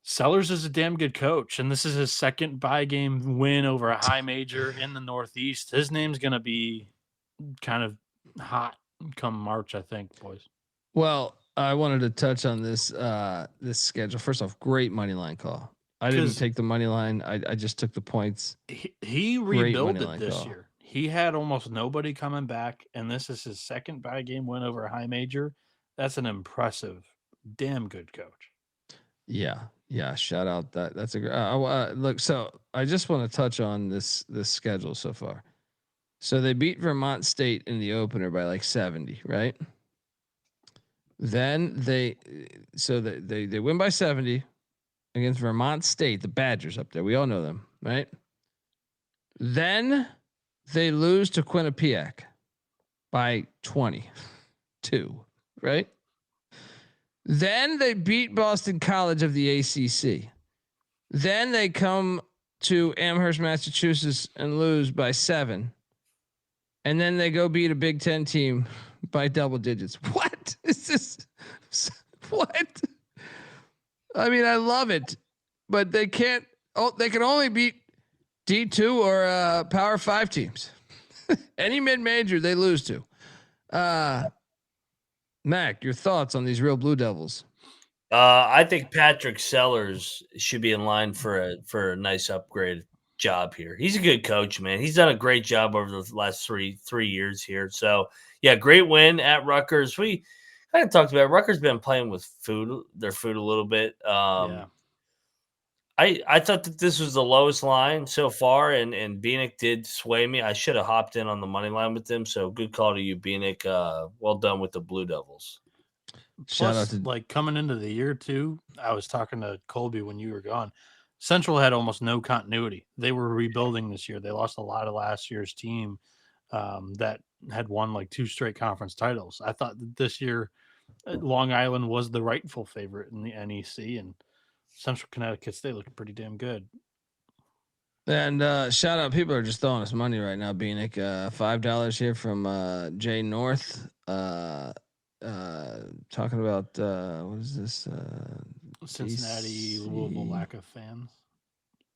Sellers is a damn good coach, and this is his 2nd bye game win over a high major in the Northeast. His name's going to be kind of hot come March, I think, boys. Well, I wanted to touch on this this schedule. First off, great money line call. I didn't take the money line. I just took the points. He rebuilt it this year. He had almost nobody coming back, and this is his 2nd bye game win over a high major. That's an impressive, damn good coach. Yeah. Shout out that's a great look. So I just want to touch on this schedule so far. So they beat Vermont State in the opener by 70, right? Then they win by 70 against Vermont State, the Badgers up there. We all know them, right? Then they lose to Quinnipiac by 22, right? Then they beat Boston College of the ACC. Then they come to Amherst, Massachusetts and lose by 7. And then they go beat a Big Ten team by double digits. What is this? What? I mean, I love it, but they can't. Oh, they can only beat D2 or Power 5 teams. Any mid-major they lose to. Mac, your thoughts on these real Blue Devils? I think Patrick Sellers should be in line for a nice upgrade job here. He's a good coach, man. He's done a great job over the last three years here. So yeah, great win at Rutgers. We kind of talked about Rutgers been playing with their food a little bit. Yeah. I thought that this was the lowest line so far, and Bieniek did sway me. I should have hopped in on the money line with them. So good call to you, Bieniek. Well done with the Blue Devils. Shout Plus, out to like coming into the year too, I was talking to Colby when you were gone. Central had almost no continuity. They were rebuilding this year. They lost a lot of last year's team that had won like 2 straight conference titles. I thought that this year Long Island was the rightful favorite in the NEC, and Central Connecticut State looked pretty damn good. And shout out, people are just throwing us money right now. Bieniek, $5 here from Jay North. Talking about what is this? Cincinnati, BC. Louisville lack of fans.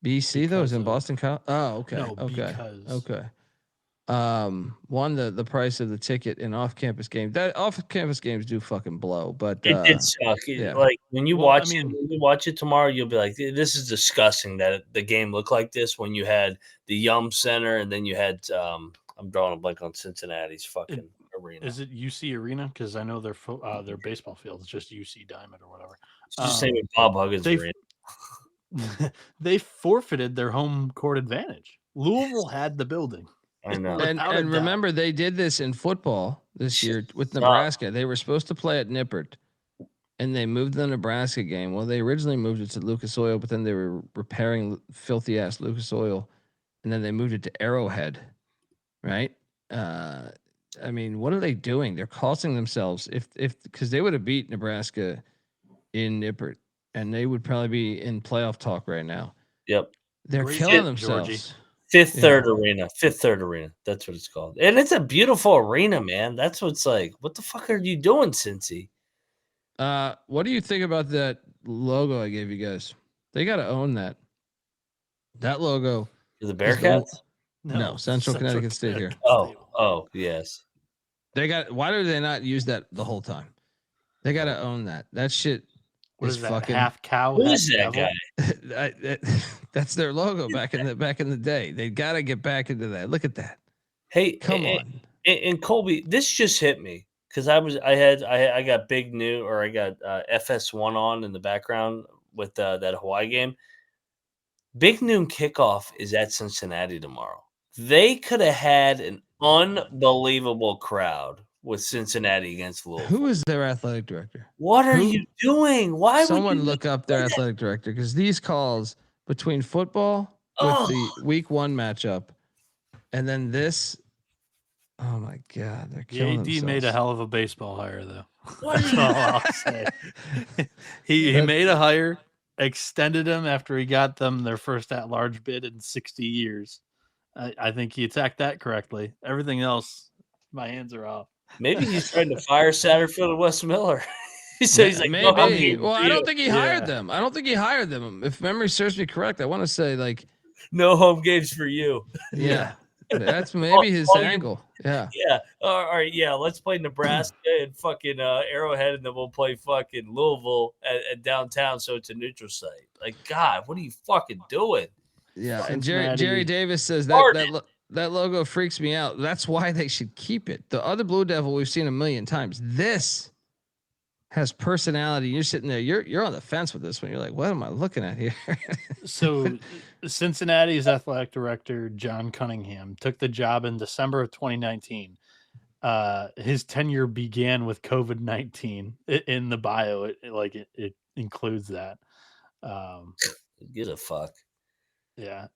BC though is in of- Boston College. Oh, okay. No, okay. because Okay. One, the price of the ticket in off-campus games. That off-campus games do fucking blow, but It did suck. yeah. Like when you Well, watch I mean- it, when you watch it tomorrow, you'll be like, "This is disgusting." That the game looked like this when you had the Yum Center, and then you had I'm drawing a blank on Cincinnati's fucking arena. Is it UC Arena? Because I know their baseball field is just UC Diamond or whatever. It's just saying with Bob Huggins they- arena. They forfeited their home court advantage. Louisville had the building. I know. And Without a doubt. remember, they did this in football this year with Stop. Nebraska. They were supposed to play at Nippert, and they moved the Nebraska game. Well, they originally moved it to Lucas Oil, but then they were repairing filthy ass Lucas Oil, and then they moved it to Arrowhead. Right? I mean, what are they doing? They're costing themselves if because they would have beat Nebraska in Nippert, and they would probably be in playoff talk right now. Yep. They're Great killing shit, themselves. Georgie. Fifth Yeah. Third Arena. That's what it's called. And it's a beautiful arena, man. That's what's like. What the fuck are you doing, Cincy? What do you think about that logo I gave you guys? They got to own that. That logo. For the is the- Bearcats? No, Central Connecticut State here. Oh, yes. They got. Why do they not use that the whole time? They got to own that. That shit What is is that? fucking. Half cow. Who half is that devil? guy? That's their logo back in the day. They got to get back into that. Look at that. Hey, Come on. And Colby, this just hit me because I got Big New or I got FS1 on in the background with that Hawaii game. Big Noon kickoff is at Cincinnati tomorrow. They could have had an unbelievable crowd with Cincinnati against Louisville. Who is their athletic director? What are who- you doing? Why Someone would you look up their athletic director, because these calls between football with the week 1 matchup and then this. Oh my God, they're The killing AD themselves. made a hell of a baseball hire, though. What are That's you- all I'll say. he made a hire, extended him after he got them their first at-large bid in 60 years. I think he attacked that correctly. Everything else, my hands are off. Maybe he's trying to fire Satterfield and Wes Miller. He's like, maybe. "No, I'm here Well, for I you." don't think he hired Yeah. them. I don't think he hired them. If memory serves me correct, I want to say like, No home games for you. yeah, that's maybe his all you- angle. Yeah. Yeah. All right. Yeah. Let's play Nebraska and fucking Arrowhead, and then we'll play fucking Louisville at downtown. So it's a neutral site. Like, God, what are you fucking doing? Yeah, and Cincinnati. Jerry Davis says Pardon. that logo freaks me out. That's why they should keep it. The other Blue Devil we've seen a million times. This has personality. You're sitting there. You're on the fence with this one. You're like, what am I looking at here? So Cincinnati's athletic director, John Cunningham, took the job in December of 2019. His tenure began with COVID-19 in the bio. It includes that. Give a fuck. Yeah.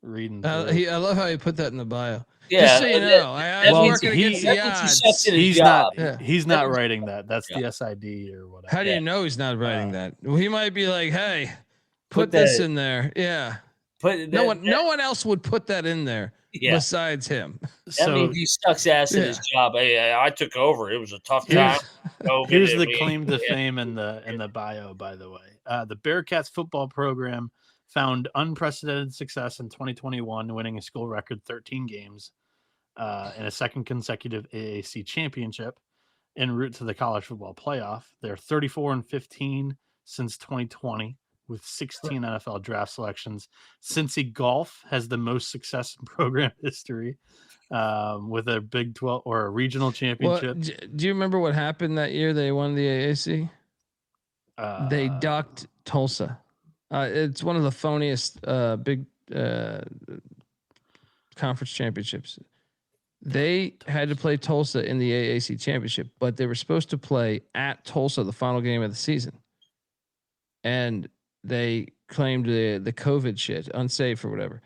Reading. I love how he put that in the bio. Yeah. Just so you know, I was means working he- against that the means he odds. sucks at his he's job. not. Yeah. He's That not means- writing that. That's Yeah. the SID or whatever. How do you know he's not writing that? Well, he might be like, hey, Put put this that- in there. Yeah. But No one else would put that in there. besides him. That means he sucks ass at his job. Hey, I took over. It was a tough time. Here's the claim to fame in the bio, by the way. The Bearcats football program found unprecedented success in 2021, winning a school record 13 games in a second consecutive AAC championship en route to the college football playoff. They're 34-15 since 2020 with 16 NFL draft selections. Cincy Golf has the most success in program history with a Big 12 or a regional championship. Well, do you remember what happened that year they won the AAC? They ducked Tulsa. It's one of the phoniest big conference championships. They had to play Tulsa in the AAC championship, but they were supposed to play at Tulsa the final game of the season. And they claimed the COVID shit, unsafe or whatever.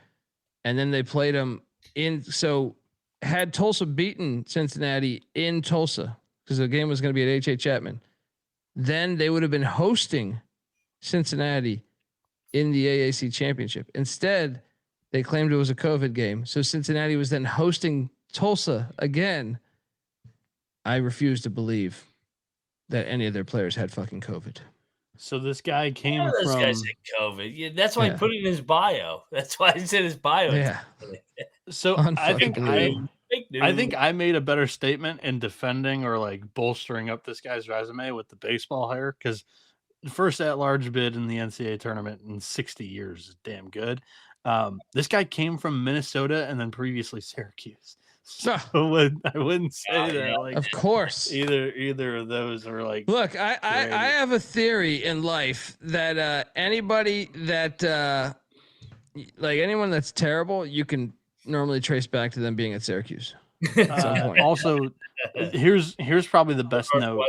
And then they played them in. So had Tulsa beaten Cincinnati in Tulsa, because the game was going to be at H.H. Chapman, then they would have been hosting Cincinnati in the AAC championship. Instead, they claimed it was a COVID game. So Cincinnati was then hosting Tulsa again. I refuse to believe that any of their players had fucking COVID. So this guy came from. This guy's had COVID. Yeah, that's why he put it in his bio. That's why he said his bio. Yeah. So I think I made a better statement in defending or like bolstering up this guy's resume with the baseball hire, because the first at-large bid in the NCAA tournament in 60 years is damn good. This guy came from Minnesota and then previously Syracuse. So I wouldn't say that. Like, of course, either of those are like. Look, I have a theory in life that anybody that like anyone that's terrible, you can normally trace back to them being at Syracuse. At some point. Also, here's probably the best note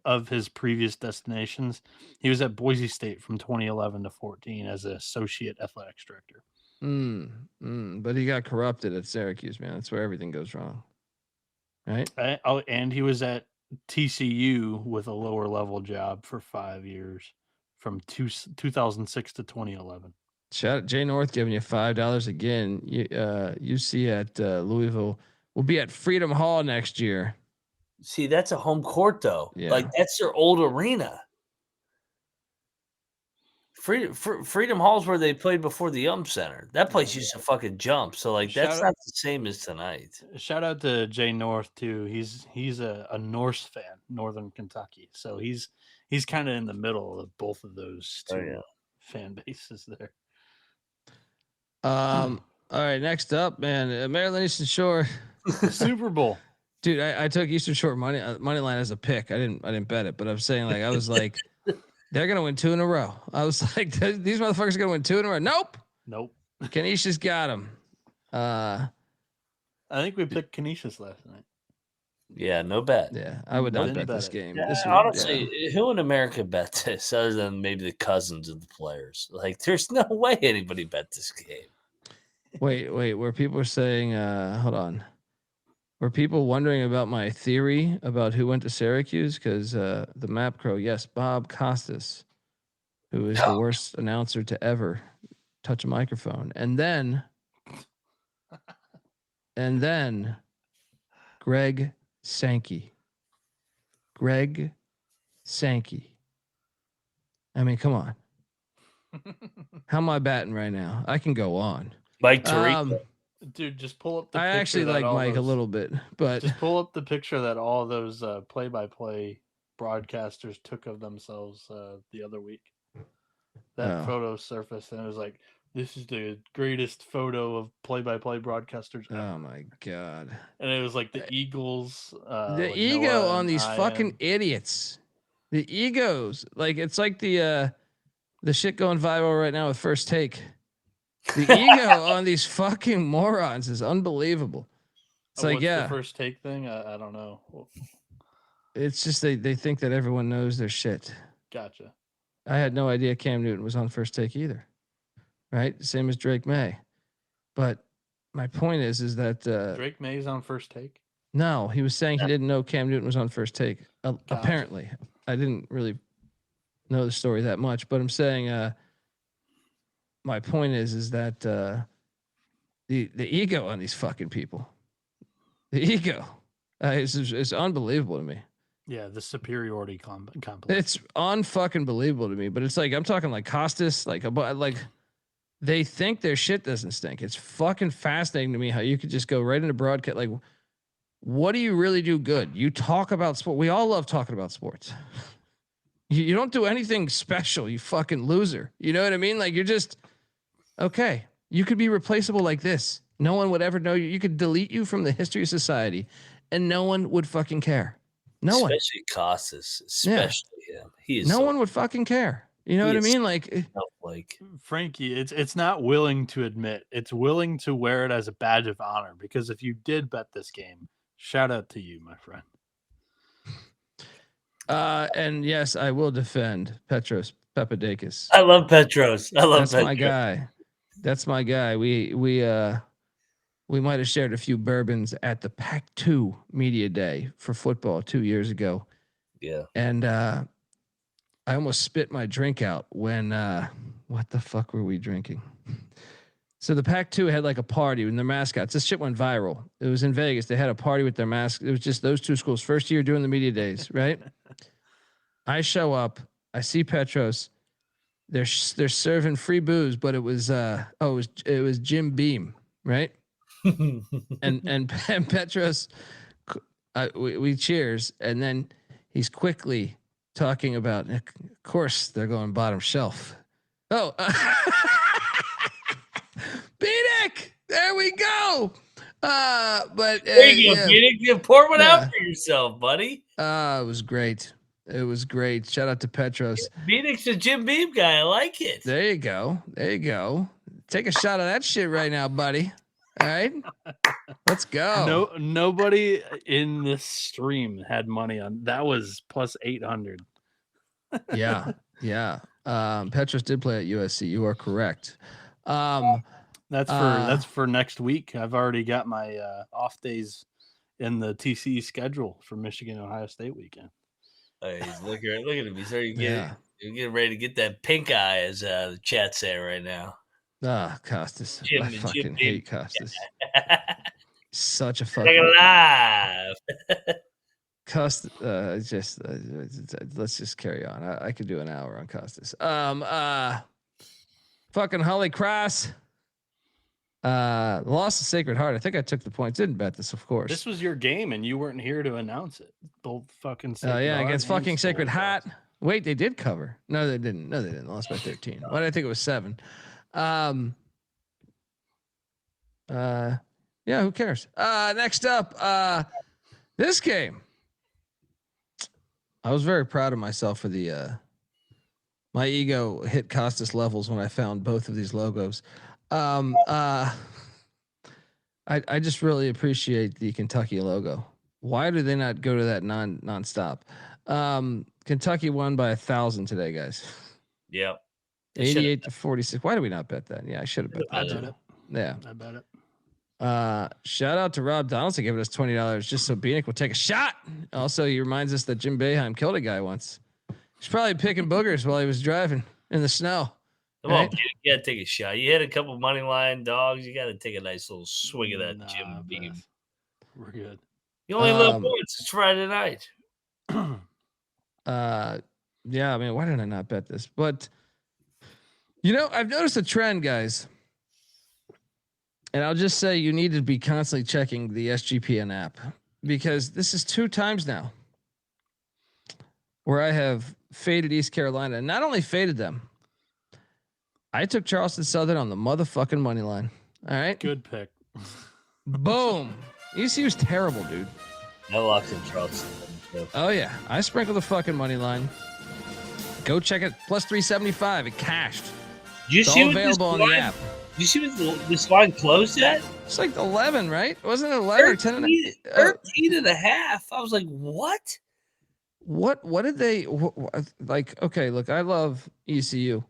of his previous destinations. He was at Boise State from 2011 to 14 as an associate athletics director. But he got corrupted at Syracuse, man. That's where everything goes wrong. Right? And he was at TCU with a lower level job for 5 years from 2006 to 2011. Shout out Jay North giving you $5 again. UC at Louisville will be at Freedom Hall next year. See, that's a home court though. Yeah. Like that's their old arena. Freedom Hall's where they played before the Center. That place used to fucking jump. So like that's not the same as tonight. Shout out to Jay North too. He's a Norse fan, Northern Kentucky. So he's kind of in the middle of both of those two fan bases there. All right, next up, man, Maryland Eastern Shore Super Bowl. Dude, I took Eastern Shore money line as a pick. I didn't bet it, but I'm saying like I was like they're gonna win 2 in a row. I was like, these motherfuckers are gonna win 2 in a row. Nope. Canisius got them. I think we picked Canisius last night. Yeah, no bet. Yeah, I would not bet this game. Yeah, honestly, who in America bet this other than maybe the cousins of the players? Like, there's no way anybody bet this game. Wait. Where people are saying, hold on. Were people wondering about my theory about who went to Syracuse? Because the Map Crow, yes, Bob Costas, who is the worst announcer to ever touch a microphone. And then Greg Sankey. I mean, come on. How am I batting right now? I can go on. Mike Tirico. Dude, just pull up the I picture. Actually like Mike a little bit, but just pull up the picture that all those play-by-play broadcasters took of themselves the other week. That photo surfaced, and it was like, this is the greatest photo of play-by-play broadcasters ever. Oh my god! And it was like the Eagles. The like ego Noah on these fucking idiots. The egos, like it's like the shit going viral right now with First Take. The ego on these fucking morons is unbelievable. It's like, the First Take thing. I don't know. It's just they think that everyone knows their shit. Gotcha. I had no idea Cam Newton was on First Take either. Right, same as Drake May. But my point is that Drake May's on First Take. No, he was saying he didn't know Cam Newton was on First Take. Apparently, I didn't really know the story that much, but I'm saying my point is that the ego on these fucking people. The ego is unbelievable to me. Yeah, the superiority complex. It's unfucking believable to me. But it's like I'm talking like Costas, like they think their shit doesn't stink. It's fucking fascinating to me how you could just go right into broadcast. Like, what do you really do good? You talk about sport. We all love talking about sports. You don't do anything special, you fucking loser. You know what I mean? Like you're just okay. You could be replaceable like this. No one would ever know you. You could delete you from the history of society, and no one would fucking care. No one. Especially Costas. Especially him. He is no one would fucking care. You know what I mean? Like Frankie, it's not willing to admit. It's willing to wear it as a badge of honor. Because if you did bet this game, shout out to you, my friend. And yes, I will defend Petros Papadakis. I love Petros. That's my guy. That's my guy. We might have shared a few bourbons at the Pac-2 Media Day for football 2 years ago. Yeah. And I almost spit my drink out when what the fuck were we drinking? So the Pac-2 had like a party with their mascots. This shit went viral. It was in Vegas. They had a party with their mascots. It was just those two schools. First year doing the media days, right? I show up. I see Petros. They're serving free booze, but it was it was Jim Beam, right? and Petros, we cheers, and then he's quickly talking about. Of course, they're going bottom shelf. Oh. Bieniek, there we go. But there you go, Bieniek. You pour one out for yourself, buddy. It was great. It was great. Shout out to Petros. Bieniek's a Jim Beam guy. I like it. There you go. There you go. Take a shot of that shit right now, buddy. All right, let's go. Nobody in this stream had money on that. Was plus 800. Yeah. Petros did play at USC. You are correct. That's for next week. I've already got my off days in the TC schedule for Michigan Ohio State weekend. He's look at him. He's already getting ready to get that pink eye, as the chat say right now. Costas. Jim, I fucking hate Costas. Such a like fucking alive. Costas. Let's just carry on. I could do an hour on Costas. Fucking Holy Cross. Lost to Sacred Heart. I think I took the points. Didn't bet this, of course. This was your game, and you weren't here to announce it. Both fucking. Against fucking Sacred Heart. Wait, they did cover. No, they didn't. Lost by 13. Why did I think it was 7? Yeah, who cares? Next up, this game. I was very proud of myself for the my ego hit Costas levels when I found both of these logos. I just really appreciate the Kentucky logo. Why do they not go to that nonstop? Kentucky won by 1,000 today, guys. Yep. 88 to 46. Why do we not bet that? Yeah, I should have bet that. Yeah, I bet it. Shout out to Rob Donaldson giving us $20 just so Bieniek will take a shot. Also, he reminds us that Jim Boeheim killed a guy once. He's probably picking boogers while he was driving in the snow. Come on, you gotta take a shot. You hit a couple money line dogs. You gotta take a nice little swig of that Jim Beam. We're good. You only live once. It's Friday night. Yeah, I mean, why did I not bet this? But I've noticed a trend, guys. And I'll just say you need to be constantly checking the SGPN app, because this is 2 times now where I have faded East Carolina, and not only faded them, I took Charleston Southern on the motherfucking money line. All right. Good pick. Boom. ECU's terrible, dude. I locked in Charleston. Oh yeah. I sprinkled the fucking money line. Go check it. Plus 375. It cashed. It's all available on the app. Did you see what this line closed at? It's like 11, right? Wasn't it 11 or 10 and a 13 and a half? I was like, what? What did they like? Okay, look, I love ECU.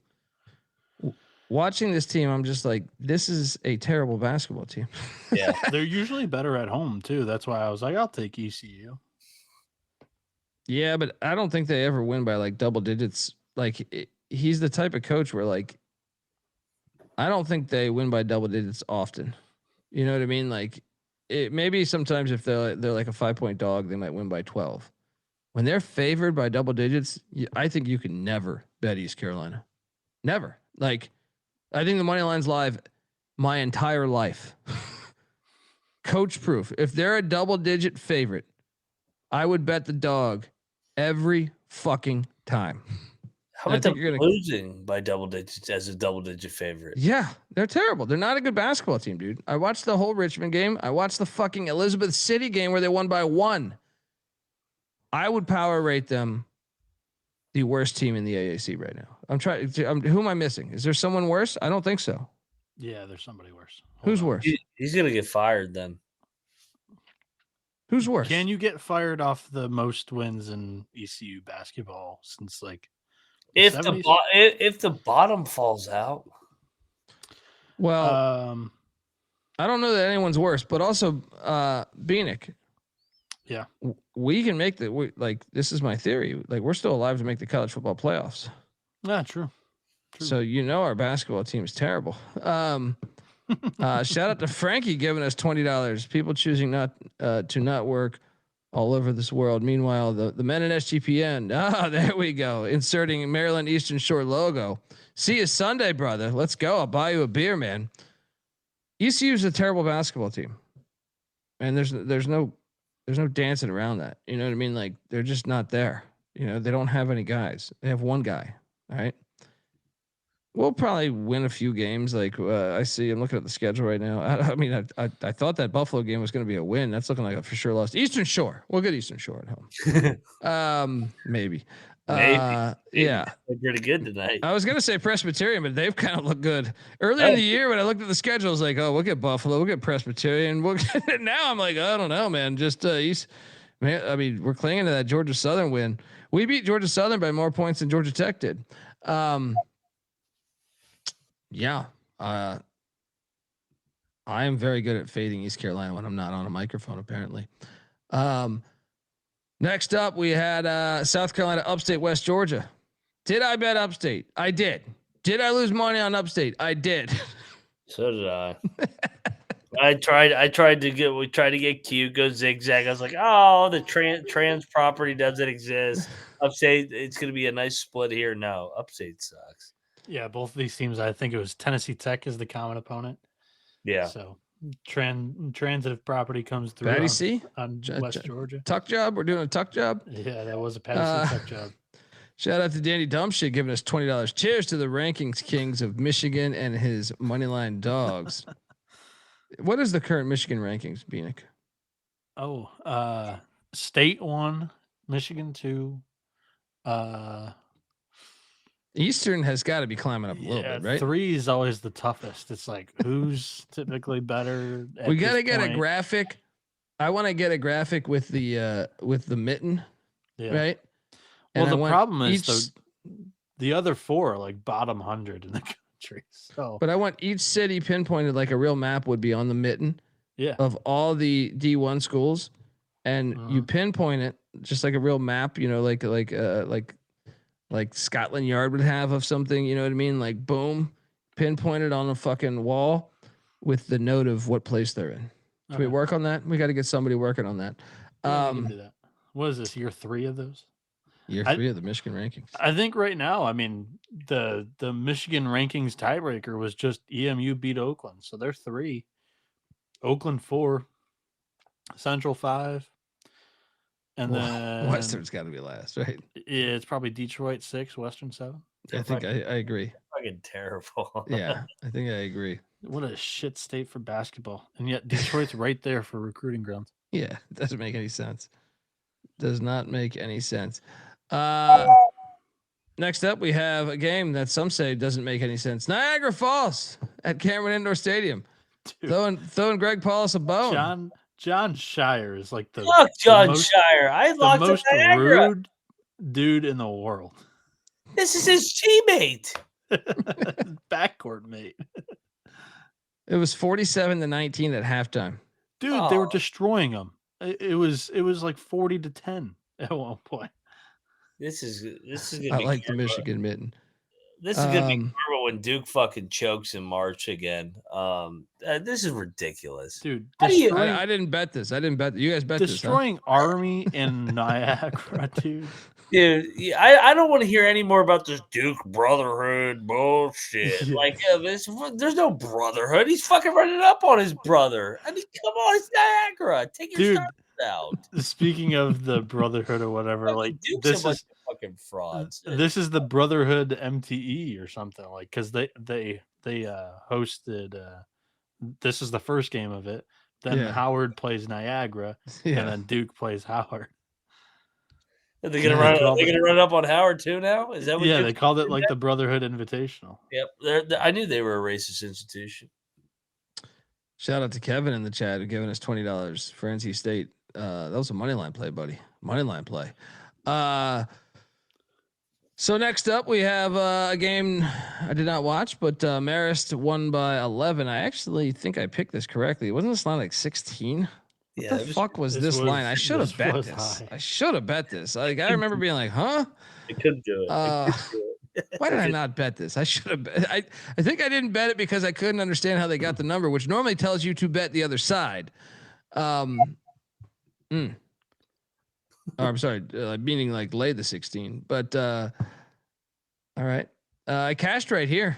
Watching this team, I'm just like, this is a terrible basketball team. Yeah, they're usually better at home too. That's why I was like, I'll take ECU. Yeah, but I don't think they ever win by like double digits. Like he's the type of coach where like, I don't think they win by double digits often. You know what I mean? Like it maybe sometimes if they're like a 5-point dog, they might win by 12. When they're favored by double digits, I think you can never bet East Carolina. Never. Like I think the money line's live my entire life. Coach proof. If they're a double digit favorite, I would bet the dog every fucking time. How about them losing by double digits as a double digit favorite? Yeah, they're terrible. They're not a good basketball team, dude. I watched the whole Richmond game. I watched the fucking Elizabeth City game where they won by 1. I would power rate them the worst team in the AAC right now. I'm trying. Who am I missing? Is there someone worse? I don't think so. Yeah, there's somebody worse. Who's worse? He's gonna get fired then. Who's worse? Can you get fired off the most wins in ECU basketball since like if the bottom falls out? Well, I don't know that anyone's worse, but also Bieniek. Yeah, we can make this is my theory. Like we're still alive to make the college football playoffs. Yeah, true. So our basketball team is terrible. Shout out to Frankie giving us $20. People choosing not to not work all over this world. Meanwhile, the men at SGPN. There we go. Inserting Maryland Eastern Shore logo. See you Sunday, brother. Let's go. I'll buy you a beer, man. ECU is a terrible basketball team, and there's no dancing around that. You know what I mean? Like they're just not there. They don't have any guys. They have one guy. All right. We'll probably win a few games. Like I'm looking at the schedule right now. I thought that Buffalo game was going to be a win. That's looking like a for sure loss. Eastern Shore. We'll get Eastern Shore at home. Maybe. Yeah. They're pretty good tonight. I was going to say Presbyterian, but they've kind of looked good earlier in the year. When I looked at the schedule, I was like, oh, we'll get Buffalo. We'll get Presbyterian. Now I'm like, I don't know, man. Just East. Man, we're clinging to that Georgia Southern win. We beat Georgia Southern by more points than Georgia Tech did. Yeah. I am very good at fading East Carolina when I'm not on a microphone, apparently. Next up, we had South Carolina, Upstate, West Georgia. Did I bet Upstate? I did. Did I lose money on Upstate? I did. So did I. We tried to get Q, go zigzag. I was like, oh, the trans property doesn't exist. Upstate, it's going to be a nice split here. No, Upstate sucks. Yeah, both of these teams, I think it was Tennessee Tech is the common opponent. Yeah. So transitive property comes through on West Georgia. Tuck job? We're doing a tuck job? Yeah, that was a Patty C tuck job. Shout out to Danny Dumpshit giving us $20. Cheers to the rankings kings of Michigan and his moneyline dogs. What is the current Michigan rankings, Bieniek? State 1, Michigan 2. Eastern has got to be climbing up a little bit, right? 3 is always the toughest. It's like who's typically better. We got to get a graphic. I want to get a graphic with the mitten, right? Well, and the problem is the other 4 are like bottom 100 in the country. So, but I want each city pinpointed like a real map would be on the mitten. Yeah. Of all the D1 schools, and you pinpoint it just like a real map. Like Scotland Yard would have of something, you know what I mean? Like boom, pinpointed on a fucking wall with the note of what place they're in. Can we work on that? We got to get somebody working on that. Yeah, we can do that. What is this, year 3 of those? Year 3 of the Michigan rankings. I think right now, the Michigan rankings tiebreaker was just EMU beat Oakland. So they're 3. Oakland 4. Central 5. And then Western's got to be last, right? Yeah, it's probably Detroit 6, Western 7. I think I agree. Fucking terrible. Yeah, I think I agree. What a shit state for basketball. And yet Detroit's right there for recruiting grounds. Yeah, it doesn't make any sense. Does not make any sense. Next up, we have a game that some say doesn't make any sense. Niagara Falls at Cameron Indoor Stadium. Throwing Greg Paulus a bone. John Shire is like the Shire. I locked the most rude dude in the world. This is his teammate. Backcourt mate. It was 47-19 at halftime. Dude, they were destroying him. It was like 40-10 at one point. This is I like the Michigan mitten. This is gonna be karma when Duke fucking chokes in March again. This is ridiculous, dude. I didn't bet this. I didn't bet. You guys bet destroying this, huh? Army in Niagara, dude. Dude, I don't want to hear any more about this Duke brotherhood bullshit. Yeah. Like, there's no brotherhood. He's fucking running up on his brother. I mean, come on, it's Niagara. Take your shots out. Speaking of the brotherhood or whatever, like Duke's a bunch of fucking frauds. This is the Brotherhood MTE or something, like, because they hosted. This is the first game of it. Then Howard plays Niagara, and then Duke plays Howard. Are they gonna run? Are they gonna run up on Howard too now? Is that what? Yeah, they called it like the Brotherhood Invitational. Yep, I knew they were a racist institution. Shout out to Kevin in the chat who giving us $20 for NC State. That was a money line play, buddy. Money line play. So next up we have a game I did not watch, but Marist won by 11. I actually think I picked this correctly. Wasn't this line like 16? What the fuck was this line? I should have bet this. I should have bet this. Like, I remember being like, huh? I couldn't do it. Why did I not bet this? I should have bet. I think I didn't bet it because I couldn't understand how they got the number, which normally tells you to bet the other side. I'm sorry, meaning like lay the 16. But all right. I cashed right here.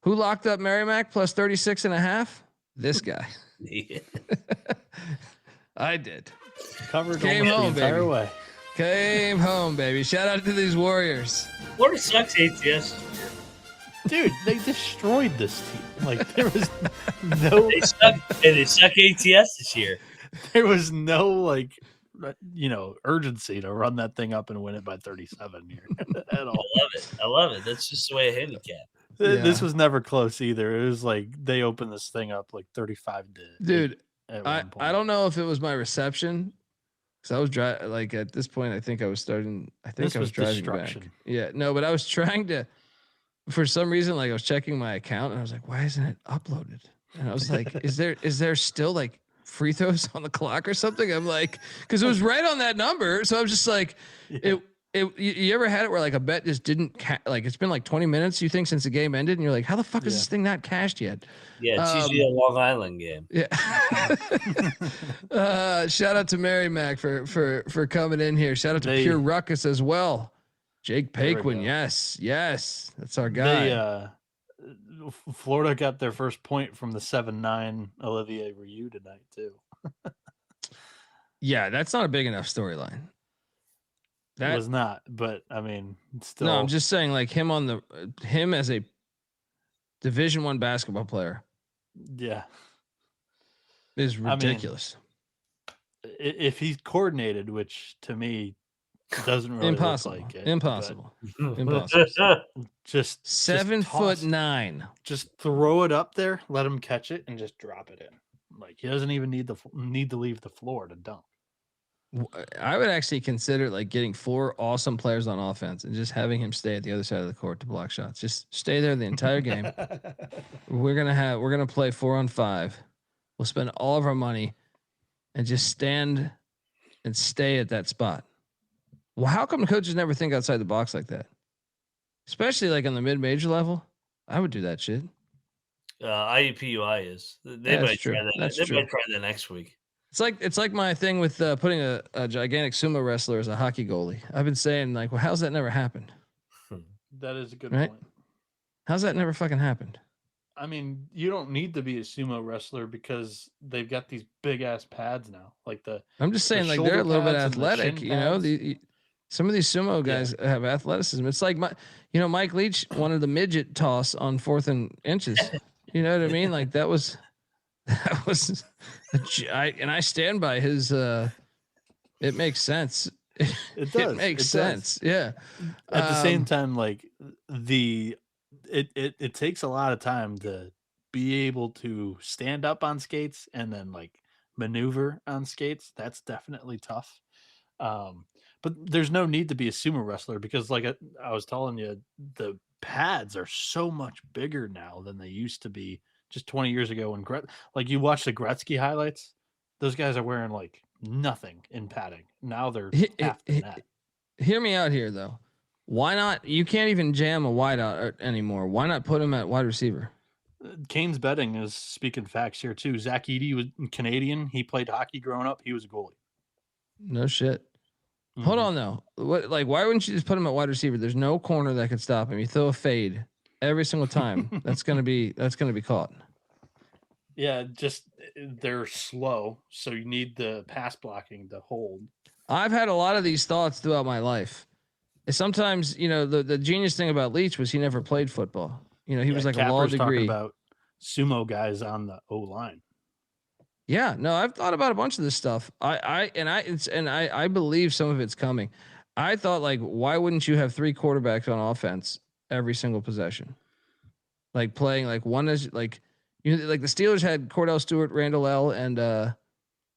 Who locked up Merrimack plus 36.5? This guy. I did. Covered Came home, the entire baby. way. Came home, baby. Shout out to these Warriors. Florida sucks ATS. Dude, they destroyed this team. Like, there was no. They suck ATS this year. There was no, like, urgency to run that thing up and win it by 37 here at all. I love it. That's just the way I handicap. This was never close either. It was like they opened this thing up like 35 to. Dude, I don't know if it was my reception. So I was driving. Like at this point, I think I was starting. I think I was driving back. Yeah, no, but I was trying to. For some reason, like I was checking my account, and I was like, "Why isn't it uploaded?" And I was like, "Is there still like free throws on the clock or something?" I'm like, because it was right on that number. So I was just like, You ever had it where like a bet just didn't like it's been like 20 minutes you think since the game ended and you're like, how the fuck is this thing not cashed yet? Yeah, it's usually a Long Island game. Yeah. Shout out to Mary Mac for coming in here. Shout out to Pure Ruckus as well. Jake Paquin, yes, that's our guy. Florida got their first point from the 7-9 Olivier Ryu tonight too. Yeah, that's not a big enough storyline. That was not, but I mean, still. No, I'm just saying, like him as a Division I basketball player. Yeah, is ridiculous. I mean, if he's coordinated, which to me doesn't really look like it. Impossible. Just 7'9". Just throw it up there, let him catch it, and just drop it in. Like he doesn't even need to leave the floor to dunk. I would actually consider like getting 4 awesome players on offense and just having him stay at the other side of the court to block shots. Just stay there the entire game. We're gonna play 4-on-5. We'll spend all of our money and just stand and stay at that spot. Well, how come coaches never think outside the box like that? Especially like on the mid-major level. I would do that shit. IUPUI is. They might try that. Might try that next week. It's like my thing with putting a gigantic sumo wrestler as a hockey goalie. I've been saying like, well, how's that never happened? That is a good point. How's that never fucking happened? I mean, you don't need to be a sumo wrestler because they've got these big ass pads now. Like I'm just saying, like they're a little bit athletic. You know, some of these sumo guys have athleticism. It's like Mike Leach wanted the midget toss on 4th and inches. You know what I mean? Like that was. I stand by his. It makes sense. It does. It makes sense. Yeah. At the same time, like it takes a lot of time to be able to stand up on skates and then like maneuver on skates. That's definitely tough. But there's no need to be a sumo wrestler because, like I was telling you, the pads are so much bigger now than they used to be. Just 20 years ago when like you watch the Gretzky highlights, those guys are wearing like nothing in padding. Now they're half the net. Hear me out here though. Why not? You can't even jam a wideout anymore. Why not put him at wide receiver? Kane's betting is speaking facts here too. Zach Edey was Canadian. He played hockey growing up. He was a goalie. No shit. Hold on though. What? Like, why wouldn't you just put him at wide receiver? There's no corner that could stop him. You throw a fade every single time. that's gonna be caught. Yeah, just they're slow, so you need the pass blocking to hold. I've had a lot of these thoughts throughout my life. Sometimes, the genius thing about Leach was he never played football. He was like a law degree. Talking about sumo guys on the O line. Yeah, no, I've thought about a bunch of this stuff. I believe some of it's coming. I thought, like, why wouldn't you have 3 quarterbacks on offense every single possession? Like playing like one is like, like the Steelers had Cordell Stewart, Randall L, and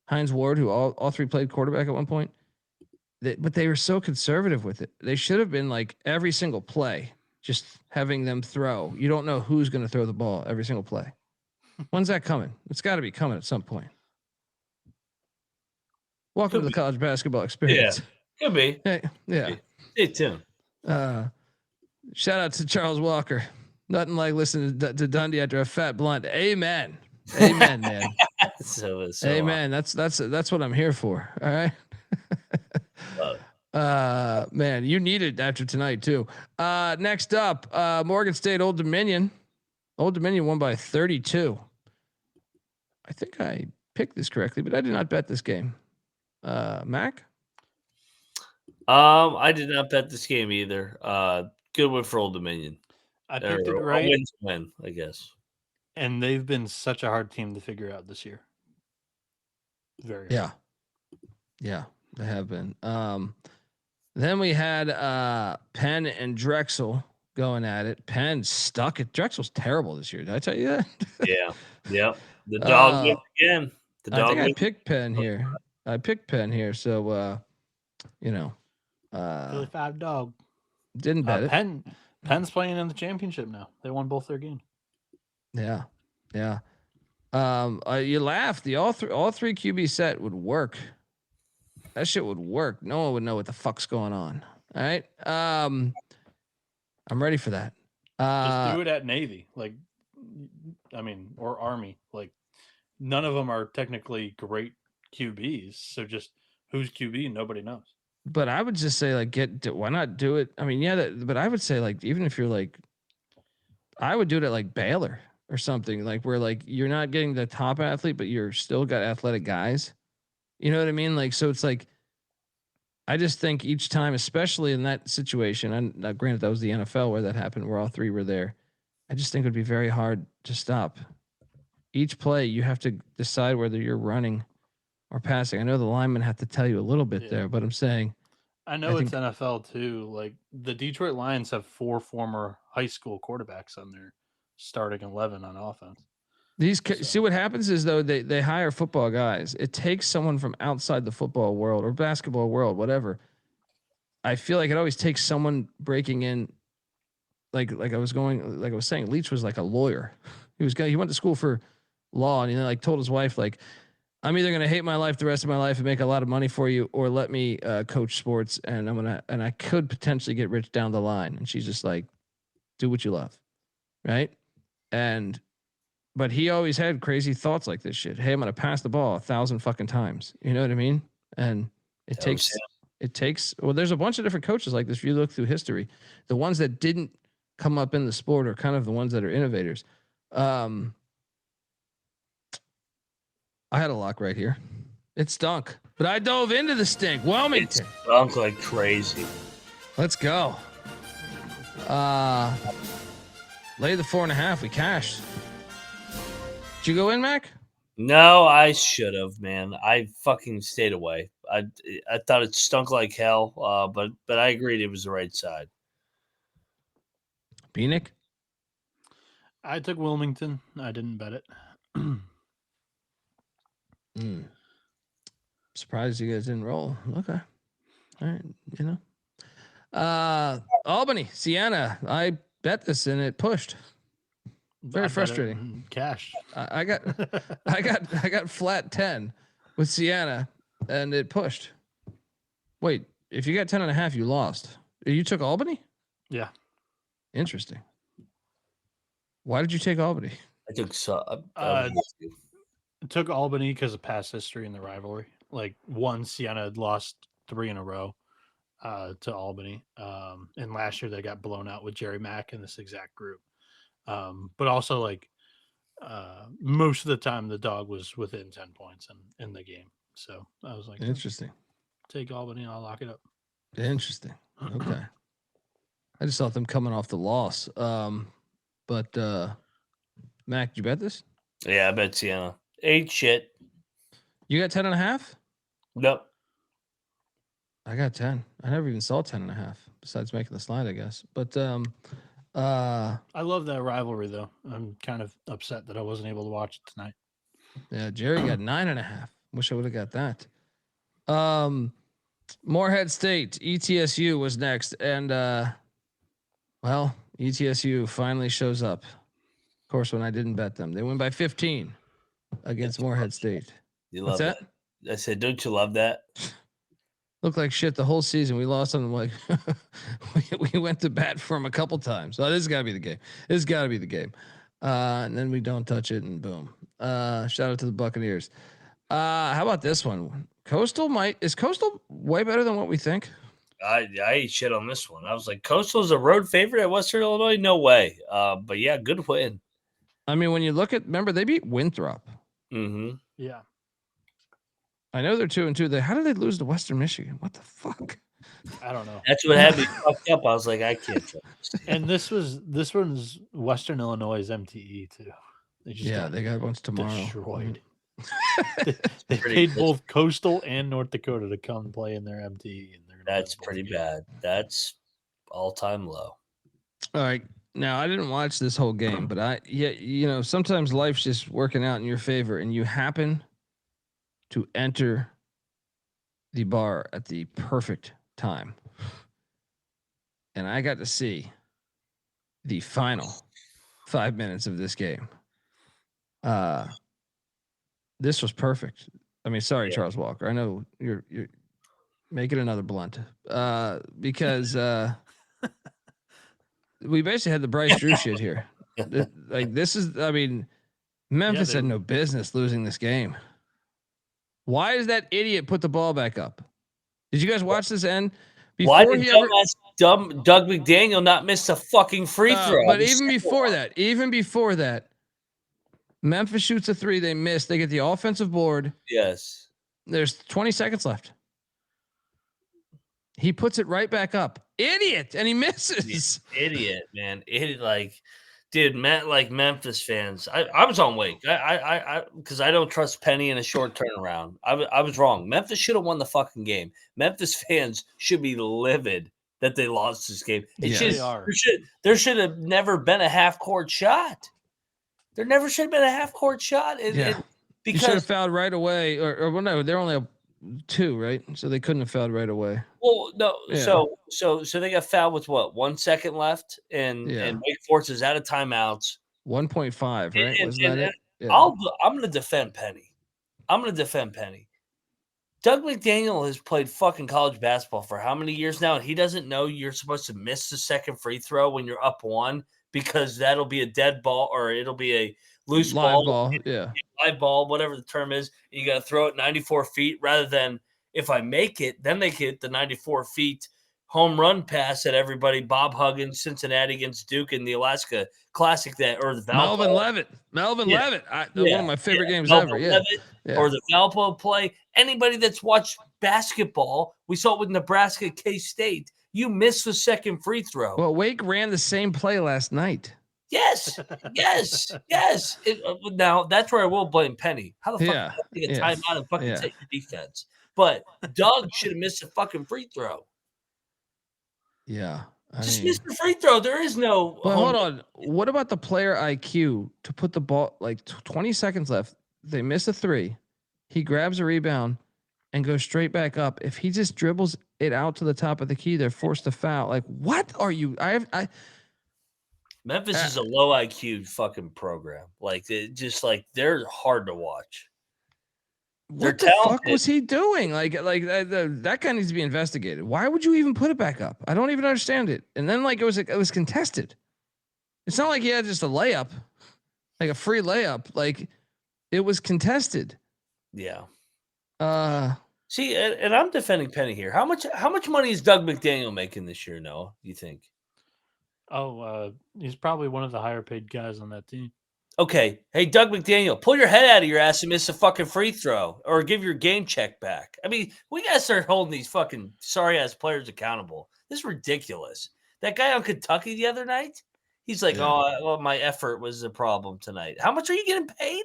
Hines Ward, who all 3 played quarterback at one point. But they were so conservative with it. They should have been like every single play, just having them throw. You don't know who's going to throw the ball every single play. When's that coming? It's got to be coming at some point. Welcome to the college basketball experience. Yeah, could be. Hey, yeah. Stay tuned. Shout out to Charles Walker. Nothing like listening to Dundee after a fat blunt. Amen. Amen, man. so Amen. That's what I'm here for. All right. Man, you need it after tonight too. Next up, Morgan State Old Dominion. Old Dominion won by 32. I think I picked this correctly, but I did not bet this game. Mac? I did not bet this game either. Good win for Old Dominion. I picked it right. Win, I guess. And they've been such a hard team to figure out this year. Very hard. Yeah, they have been. Then we had Penn and Drexel going at it. Penn stuck it. Drexel's terrible this year. Did I tell you that? Yeah. The dog wins again. I think I picked Penn here. So Philly 5 dog. Didn't bet it. Penn's playing in the championship now. They won both their games. Yeah. You laughed. The all three QB set would work. That shit would work. No one would know what the fuck's going on. All right. I'm ready for that. Just do it at Navy, or Army. Like, none of them are technically great QBs. So just who's QB, nobody knows. But I would just say, like, why not do it? I mean, yeah, but I would say, like, even if you're like, I would do it at like Baylor or something, like where like you're not getting the top athlete, but you're still got athletic guys. You know what I mean? Like, so it's like, I just think each time, especially in that situation, and granted that was the NFL where that happened, where all 3 were there. I just think it would be very hard to stop. Each play, you have to decide whether you're running or passing. I know the linemen have to tell you a little bit there, but I'm saying. I think it's NFL too. Like the Detroit Lions have 4 former high school quarterbacks on their starting 11 on offense. See what happens is though they hire football guys. It takes someone from outside the football world or basketball world, whatever. I feel like it always takes someone breaking in. Like I was saying, Leach was like a lawyer. He went to school for law, and he like told his wife, like, I'm either gonna hate my life the rest of my life and make a lot of money for you, or let me coach sports, and I could potentially get rich down the line. And she's just like, do what you love, right? But he always had crazy thoughts like this shit. Hey, I'm gonna pass the ball 1,000 fucking times. You know what I mean? And it takes. Well, there's a bunch of different coaches like this. If you look through history, the ones that didn't come up in the sport are kind of the ones that are innovators. I had a lock right here. It stunk, but I dove into the stink. Wilmington. It stunk like crazy. Let's go. Lay the 4.5. We cashed. Did you go in, Mac? No, I should have, man. I fucking stayed away. I thought it stunk like hell, but I agreed it was the right side. Bieniek? I took Wilmington. I didn't bet it. Surprised you guys didn't roll. Okay. All right. Albany, Siena. I bet this and it pushed. Very frustrating. Cash. I got flat 10 with Siena and it pushed. Wait, if you got 10.5, you lost. You took Albany? Yeah. Interesting. Why did you take Albany? I took I took Albany because of past history in the rivalry. Like one, Siena had lost 3 in a row to Albany. And last year they got blown out with Jerry Mack in this exact group. But also like most of the time the dog was within 10 points in the game. So I was like, Interesting. Take Albany and I'll lock it up. Interesting. Okay. I just thought them coming off the loss. But Mac, did you bet this? Yeah, I bet Siena. 8 shit. You got 10.5? Nope. I got 10. I never even saw 10.5 besides making the slide, I guess. But I love that rivalry though. I'm kind of upset that I wasn't able to watch it tonight. yeah, Jerry got 9.5. Wish I would have got that. Morehead State, ETSU was next, and well, ETSU finally shows up. Of course, when I didn't bet them, they win by 15 against Morehead State. You love What's that? I said, don't you love that? Looked like shit the whole season. We lost on them like we went to bat for them a couple times. So this has got to be the game. This has got to be the game. And then we don't touch it, and boom. Shout out to the Buccaneers. How about this one? Is Coastal way better than what we think? I ate shit on this one. I was like, Coastal's a road favorite at Western Illinois? No way. But yeah, good win. I mean, when you look at, remember they beat Winthrop. Mm-hmm. Yeah. I know they're 2-2. How did they lose to Western Michigan? What the fuck? I don't know. That's what had me fucked up. I was like, I can't trust this. And this one's Western Illinois' MTE too. They just They got once tomorrow. Destroyed. They paid both Coastal and North Dakota to come play in their MTE, and that's pretty bad. That's all-time low. All right. Now I didn't watch this whole game, but sometimes life's just working out in your favor, and you happen to enter the bar at the perfect time. And I got to see the final 5 minutes of this game. This was perfect. I mean, sorry, Charles Walker. I know you're making another blunt. Because we basically had the Bryce Drew shit here. Memphis had no business losing this game. Why does that idiot put the ball back up? Did you guys watch this end? Why did Doug McDaniel not miss a fucking free throw? But even before that, Memphis shoots a 3. They miss. They get the offensive board. Yes. There's 20 seconds left. He puts it right back up. Idiot. And he misses. Idiot, man. Idiot. Dude, Memphis fans. I was on Wake. I because I don't trust Penny in a short turnaround. I was wrong. Memphis should have won the fucking game. Memphis fans should be livid that they lost this game. There should have never been a half court shot. There never should have been a half court shot. Because you should have fouled right away, or no, they're only up 2, right? So they couldn't have fouled right away. Well, no. Yeah. So they got fouled with what? 1 second left, and Wake Forest is out of timeouts. 1.5, right? Wasn't that it? Yeah. I'm going to defend Penny. Doug McDaniel has played fucking college basketball for how many years now, and he doesn't know you're supposed to miss the second free throw when you're up 1 because that'll be a dead ball or it'll be a loose ball. Live ball, whatever the term is. You got to throw it 94 feet rather than if I make it, then they get the 94 feet home run pass at everybody. Bob Huggins, Cincinnati against Duke in the Alaska Classic or the Melvin Leavitt. One of my favorite games ever. Or the Valpo play. Anybody that's watched basketball, we saw it with Nebraska, K-State. You miss the second free throw. Well, Wake ran the same play last night. Yes. Now that's where I will blame Penny. How the fuck did you take a timeout and fucking take your defense? But Doug should have missed a fucking free throw. Yeah. Miss the free throw. There is no. But hold on. What about the player IQ to put the ball 20 seconds left? They miss a 3. He grabs a rebound and goes straight back up. If he just dribbles it out to the top of the key, they're forced to foul. What are you? Memphis is a low IQ fucking program. They're hard to watch. what the fuck was he doing? Like that guy needs to be investigated. Why would you even put it back up? I don't even understand it. And then like it was contested. It's not like he had just a layup, like a free layup. Like it was contested. Yeah. See, and I'm defending Penny here. How much money is Doug McDaniel making this year, Noah? You think? Oh, he's probably one of the higher paid guys on that team. Okay. Hey, Doug McDaniel, pull your head out of your ass and miss a fucking free throw or give your game check back. I mean, we got to start holding these fucking sorry-ass players accountable. This is ridiculous. That guy on Kentucky the other night, he's like, well, my effort was the problem tonight. How much are you getting paid?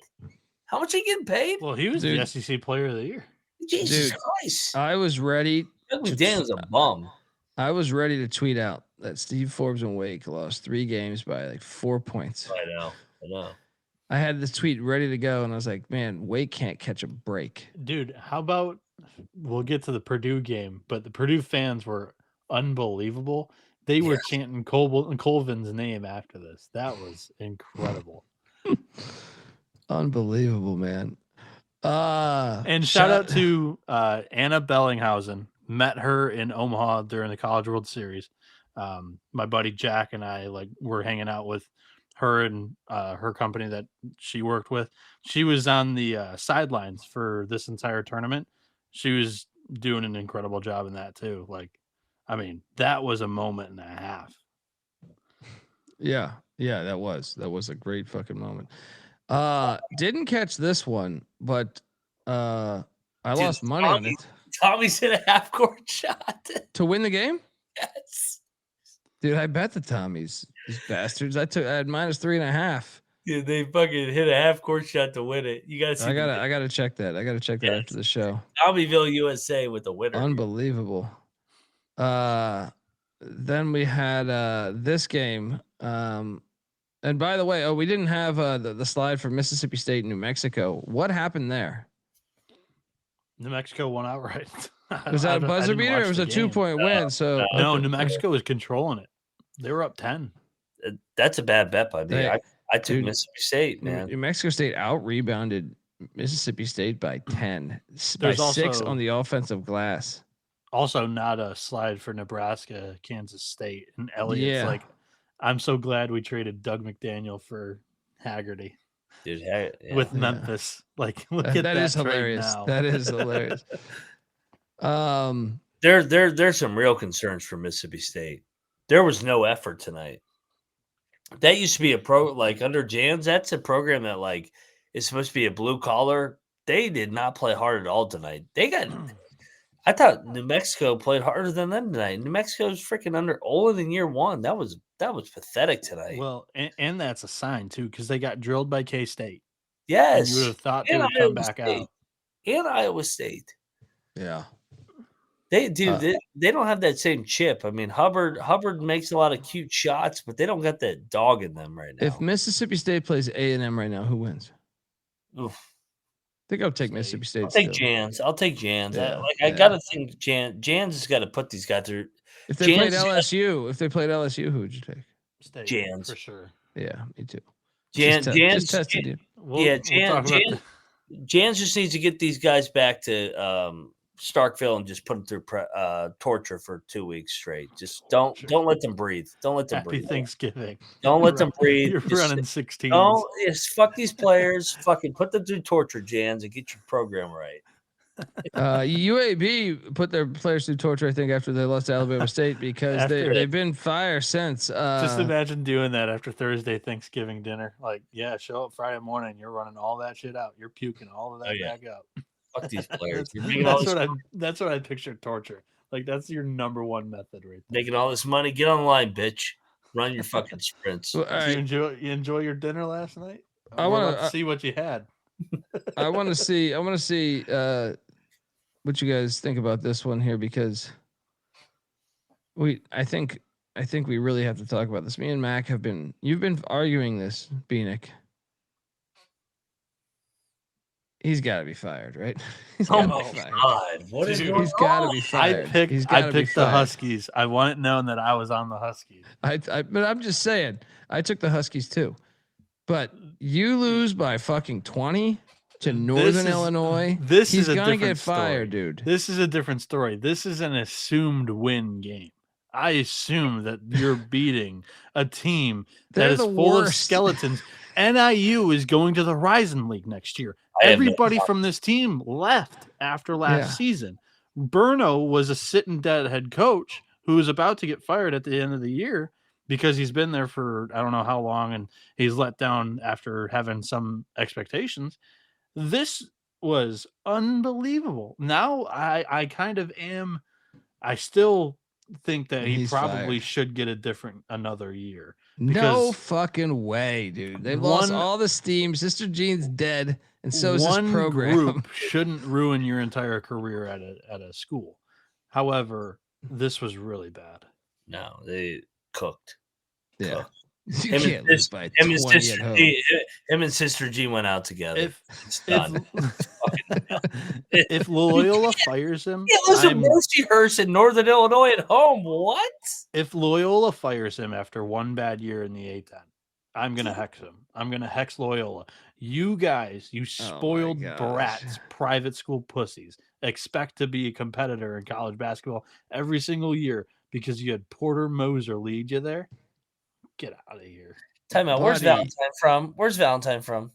How much are you getting paid? Well, he was the SEC Player of the Year. Jesus Christ. I was ready. Doug McDaniel's a bum. I was ready to tweet out that Steve Forbes and Wake lost 3 games by like 4 points. I know. I had this tweet ready to go, and I was like, man, Wake can't catch a break. Dude, how about we'll get to the Purdue game, but the Purdue fans were unbelievable. They were chanting Colvin's name after this. That was incredible. Unbelievable, man. And shout out to Anna Bellinghausen. Met her in Omaha during the College World Series. My buddy Jack and I were hanging out with her and her company that she worked with. She was on the sidelines for this entire tournament. She was doing an incredible job in that too. That was a moment and a half. Yeah, that was a great fucking moment. Didn't catch this one, but I lost money on it. Tommy's hit a half court shot to win the game. Yes, dude, I bet the Tommies, these bastards. I had -3.5. Dude, they fucking hit a half court shot to win it. You gotta see. I gotta check that. After the show. Tommyville, USA, with the winner. Unbelievable. Then we had this game. And by the way, we didn't have the slide for Mississippi State and New Mexico. What happened there? New Mexico won outright. Was that a buzzer beater? It was a 2-point win. So no, New Mexico was controlling it. They were up 10. That's a bad bet by me. I took Mississippi State, man. New Mexico State out rebounded Mississippi State by 10. By 6 on the offensive glass. Also, not a slide for Nebraska, Kansas State, and Elliott's I'm so glad we traded Doug McDaniel for Haggerty. Dude, with Memphis. Look at that. That is hilarious. Now. That is hilarious. There's some real concerns for Mississippi State. There was no effort tonight. That used to be a under Jans, that's a program that is supposed to be a blue collar. They did not play hard at all tonight. I thought New Mexico played harder than them tonight. New Mexico's freaking under Olin in year 1. That was pathetic tonight. Well, and that's a sign too, because they got drilled by K-State. Yes, and you would have thought they would come back out. And Iowa State. Yeah, they don't have that same chip. I mean, Hubbard makes a lot of cute shots, but they don't got that dog in them right now. If Mississippi State plays A&M right now, who wins? Oof. I think I'll take Mississippi State. I'll take Jans. Yeah, I gotta think Jans has got to put these guys through. If they played LSU, who would you take? State, Jans for sure. Yeah, me too. Jans tested you. Jans just needs to get these guys back to Starkville and just put them through torture for 2 weeks straight. Just don't let them breathe. Don't let them breathe. Happy Thanksgiving. Don't let them breathe. You're running 16. Fuck these players. Fucking put them through torture, Jans, and get your program right. UAB put their players through torture, I think, after they lost to Alabama State because they've been fire since. Just imagine doing that after Thursday Thanksgiving dinner. Show up Friday morning. You're running all that shit out. You're puking all of that back up. Fuck these players. That's what I pictured torture. That's your number one method, right there. Making all this money. Get online, bitch. Run your fucking sprints. Well, Did you enjoy your dinner last night? I want to see what you had. I want to see what you guys think about this one here, because I think we really have to talk about this. Me and Mac you've been arguing this, Bieniek. He's got to be fired, right? Oh my God! What is going on? He's got to be fired. I picked the Huskies. I want it known that I was on the Huskies. But I'm just saying, I took the Huskies too. But you lose by fucking 20 to Northern Illinois. He's gonna get fired, dude. This is a different story. This is an assumed win game. I assume that you're beating a team that is full of skeletons. NIU is going to the Horizon League next year. Everybody from this team left after last season. Burno was a sitting dead head coach who was about to get fired at the end of the year because he's been there for I don't know how long, and he's let down after having some expectations. This was unbelievable. Now I kind of am. I still think that he probably should get another year. No fucking way, dude. They've lost all the steam. Sister Jean's dead, and so is this program. Group shouldn't ruin your entire career at a school. However, this was really bad. No, they cooked. Yeah. Cooked. You can't lose by 20 at home. Him and Sister G went out together. If Loyola fires him, listen, Mercyhurst in Northern Illinois at home. What? If Loyola fires him after one bad year in the A-10, I'm gonna hex him. I'm gonna hex Loyola. You guys, you spoiled brats, private school pussies, expect to be a competitor in college basketball every single year because you had Porter Moser lead you there. Get out of here. Time out. Where's Valentine from? Where's Valentine from?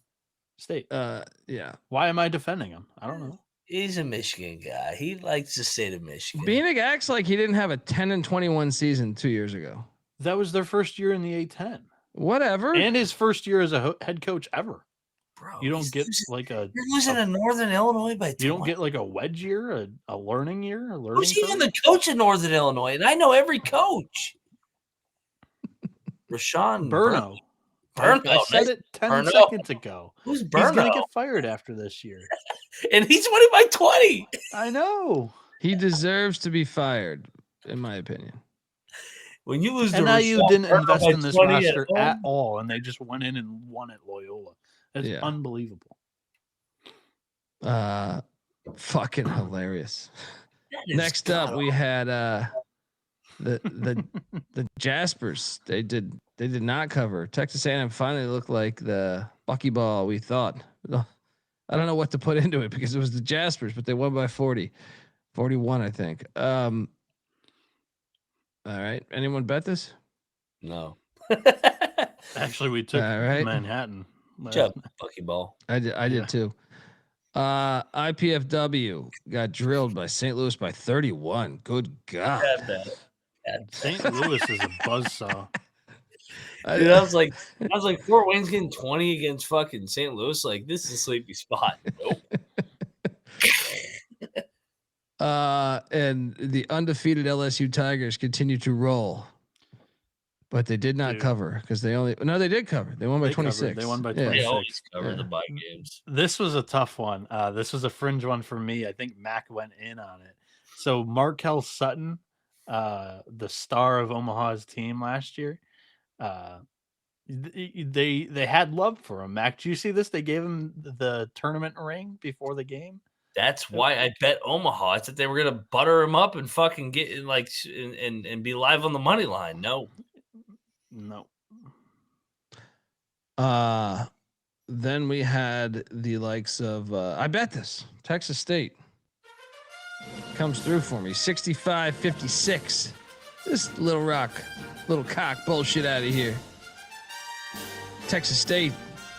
State. Yeah. Why am I defending him? I don't know. He's a Michigan guy. He likes the state of Michigan. Bieniek acts like he didn't have a 10-21 season 2 years ago. That was their first year in the A-10. Whatever. And his first year as a head coach ever. Bro, you don't get like you're losing to Northern Illinois by 20. You don't get like a wedge year, a learning year, a learning. Who's even the coach in Northern Illinois? And I know every coach. Rashawn Burno. I said it 10 seconds ago. Who's Burno? He's going to get fired after this year. And he's winning by 20. I know. He deserves to be fired, in my opinion. When you lose to NIU didn't invest in this roster at all, and they just went in and won at Loyola. That's unbelievable. Fucking hilarious. Next up, we had the Jaspers. They did not cover. Texas A&M finally looked like the buckyball we thought. I don't know what to put into it because it was the Jaspers, but they won by 41, I think. All right. Anyone bet this? No. Actually, we took Manhattan. Buckyball. I did too. IPFW got drilled by St. Louis by 31. Good God. St. Louis is a buzzsaw. Dude, I was like, Fort Wayne's getting 20 against fucking St. Louis. Like, this is a sleepy spot. Nope. And the undefeated LSU Tigers continue to roll, but they did not cover because they did cover. They won by 26. They won by 26. They always cover the bye games. This was a tough one. This was a fringe one for me. I think Mac went in on it. So Markel Sutton, the star of Omaha's team last year, they had love for him. Mac, do you see this? They gave him the tournament ring before the game. That's why I bet Omaha. I thought they were gonna butter him up and fucking get and be live on the money line. No. Then we had the likes of I bet this Texas State comes through for me 65-56. This Little Rock, little cock bullshit out of here. Texas State,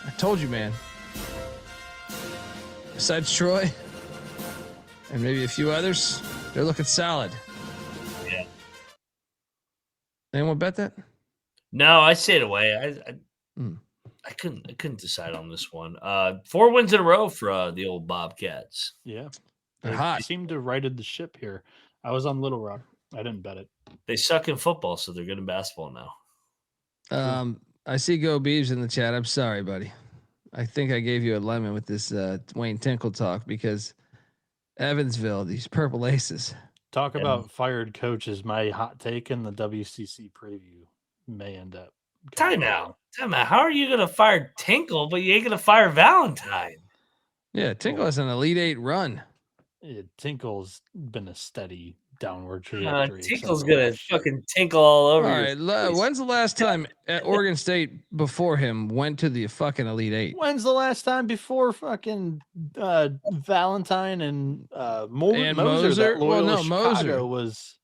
I told you, man. Besides Troy and maybe a few others, they're looking solid. Yeah. Anyone bet that? No, I stayed away. I couldn't decide on this one. 4 wins in a row for the old Bobcats. Yeah. They're hot. They seemed to righted the ship here. I was on Little Rock. I didn't bet it. They suck in football, so they're good in basketball now. I see Go Beeves in the chat. I'm sorry, buddy. I think I gave you a lemon with this Wayne Tinkle talk because Evansville, these purple aces. Talk about fired coaches. My hot take in the WCC preview may end up. Time out. How are you going to fire Tinkle, but you ain't going to fire Valentine? Yeah, Tinkle has an Elite 8 run. Tinkle's been a steady downward trajectory. Tinkle's gonna fucking tinkle all over. All right, when's the last time at Oregon State before him went to the fucking Elite Eight? When's the last time before fucking Valentine and Moser? That Loyola Chicago was.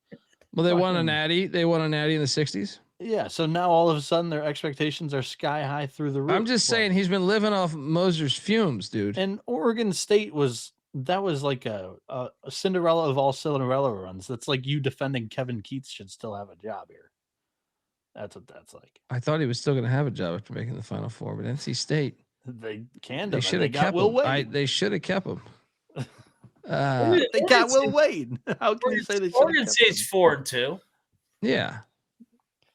Well, they won a natty. They won a natty in the 60s. Yeah, so now all of a sudden their expectations are sky high through the roof. I'm just saying he's been living off Moser's fumes, dude. And Oregon State was like a Cinderella of all Cinderella runs. That's like you defending Kevin Keats should still have a job here. That's what that's like. I thought he was still going to have a job after making the Final Four, but NC State, they canned they him. should have kept him. They should have kept him. They got Will Wade. How can you say they should? Oregon State's 4-2. Yeah.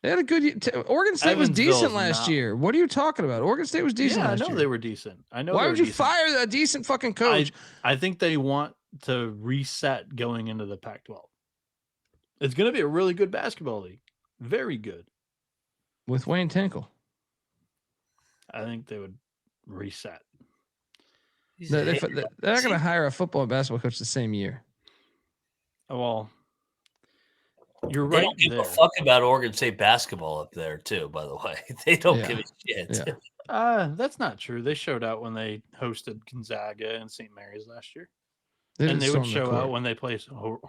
They had a good year. Oregon State was decent last year. What are you talking about? Oregon State was decent last year. I know they were decent. I know. Why would you fire a decent fucking coach? I think they want to reset going into the Pac-12. It's going to be a really good basketball league. Very good. With Wayne Tinkle. I think they would reset. They're not going to hire a football and basketball coach the same year. Well, you're right. They don't give a fuck about Oregon State basketball up there, too, by the way. They don't give a shit. Yeah. That's not true. They showed out when they hosted Gonzaga and St. Mary's last year. And they would show out when they play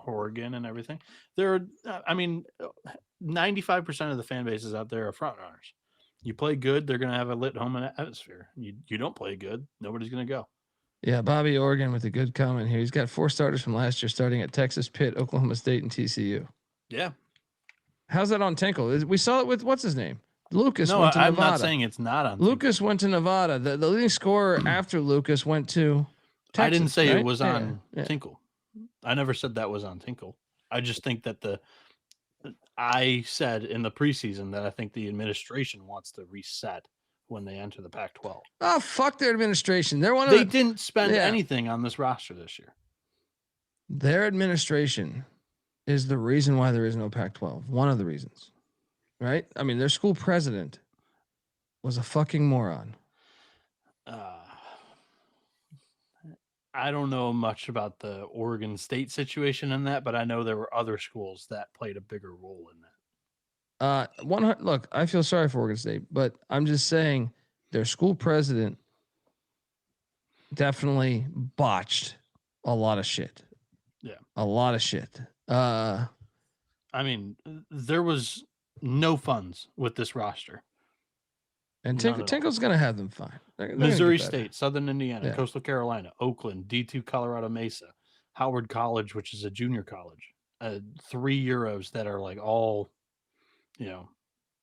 Oregon and everything. 95% of the fan bases out there are front runners. You play good, they're going to have a lit home atmosphere. You don't play good, nobody's going to go. Yeah, Bobby Oregon with a good comment here. He's got 4 starters from last year, starting at Texas, Pitt, Oklahoma State, and TCU. Yeah. How's that on Tinkle? We saw it with what's his name? Lucas. No, went to I'm Nevada. not saying it's not on. Lucas Tinkle. Went to Nevada. The leading scorer after Lucas went to Texas. I didn't say right? it was on Tinkle. I never said that was on Tinkle. I just think that I said in the preseason that I think the administration wants to reset when they enter the Pac-12. Oh, fuck their administration. They didn't spend anything on this roster this year. Their administration is the reason why there is no Pac-12. One of the reasons, right? I mean, their school president was a fucking moron. I don't know much about the Oregon State situation in that, but I know there were other schools that played a bigger role in that. Look, I feel sorry for Oregon State, but I'm just saying their school president definitely botched a lot of shit. Yeah. A lot of shit. I mean, there was no funds with this roster. And Tinkle's going to have them fine. They're Missouri State, Southern Indiana, Coastal Carolina, Oakland, D2 Colorado Mesa, Howard College, which is a junior college, 3 Euros that are like all,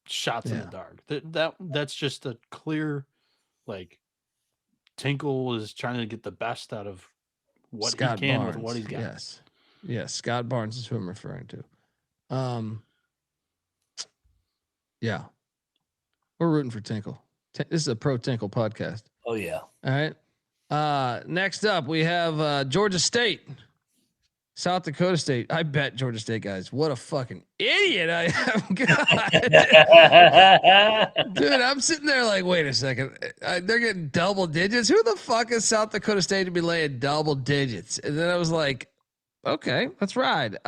shots in the dark. That's just a clear, like, Tinkle is trying to get the best out of what Scott he can Barnes, with what he's got. Yes. Scott Barnes is who I'm referring to. Yeah. We're rooting for Tinkle. This is a pro Tinkle podcast. Oh, yeah. All right. Next up, we have Georgia State, South Dakota State. I bet Georgia State, guys. What a fucking idiot I am. Dude, I'm sitting there like, wait a second. They're getting double digits. Who the fuck is South Dakota State to be laying double digits? And then I was like, okay, let's ride.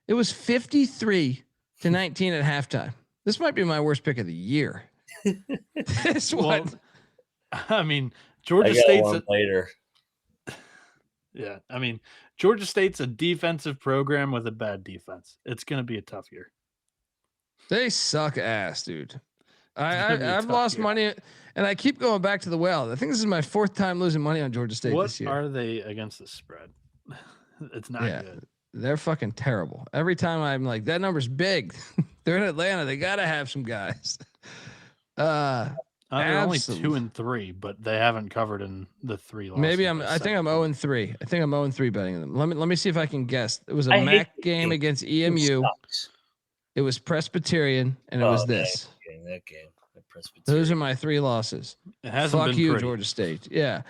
It was 53-19 at halftime. This might be my worst pick of the year. This one. I mean, Georgia State's later. Yeah, I mean, Georgia State's a defensive program with a bad defense. It's going to be a tough year. They suck ass, dude. I've lost money, and I keep going back to the well. I think this is my 4th time losing money on Georgia State this year. What are they against the spread? It's not good. They're fucking terrible. Every time I'm like, that number's big. They're in Atlanta. They got to have some guys. They're only 2-3, but they haven't covered in the 3 losses. Maybe I think I'm 0-3. I think I'm 0-3 betting them. Let me see if I can guess. It was a MAC game against EMU. It was Presbyterian, and it was this. That game. Those are my 3 losses. It hasn't Fuck been you, pretty. Georgia State. Yeah.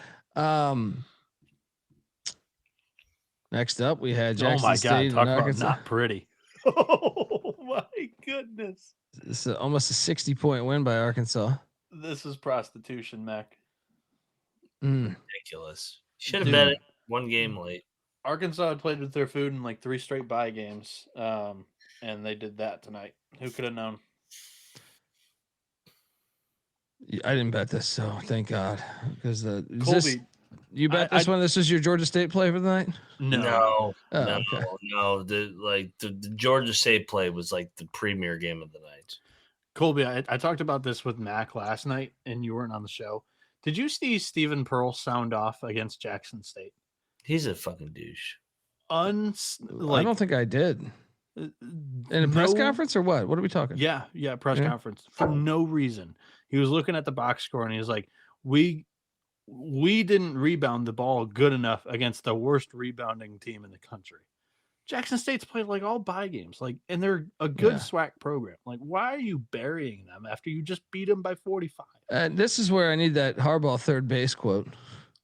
Next up, we had Jackson State. Talk about not pretty. Oh my goodness! It's almost a 60-point win by Arkansas. This is prostitution, Mac. Ridiculous. Should have bet it 1 game late. Arkansas had played with their food in like 3 straight bye games, and they did that tonight. Who could have known? I didn't bet this, so thank God. Because Colby, you bet this one? This is your Georgia State play for the night? No. Okay. No. The Georgia State play was like the premier game of the night. Colby, I talked about this with Mac last night, and you weren't on the show. Did you see Stephen Pearl sound off against Jackson State? He's a fucking douche. I don't think I did. In a press conference or what? What are we talking? Yeah, press conference for no reason. He was looking at the box score and he was like, "We didn't rebound the ball good enough against the worst rebounding team in the country." Jackson State's played like all bye games, like, and they're a good SWAC program. Like, why are you burying them after you just beat them by 45? And this is where I need that Harbaugh third base quote.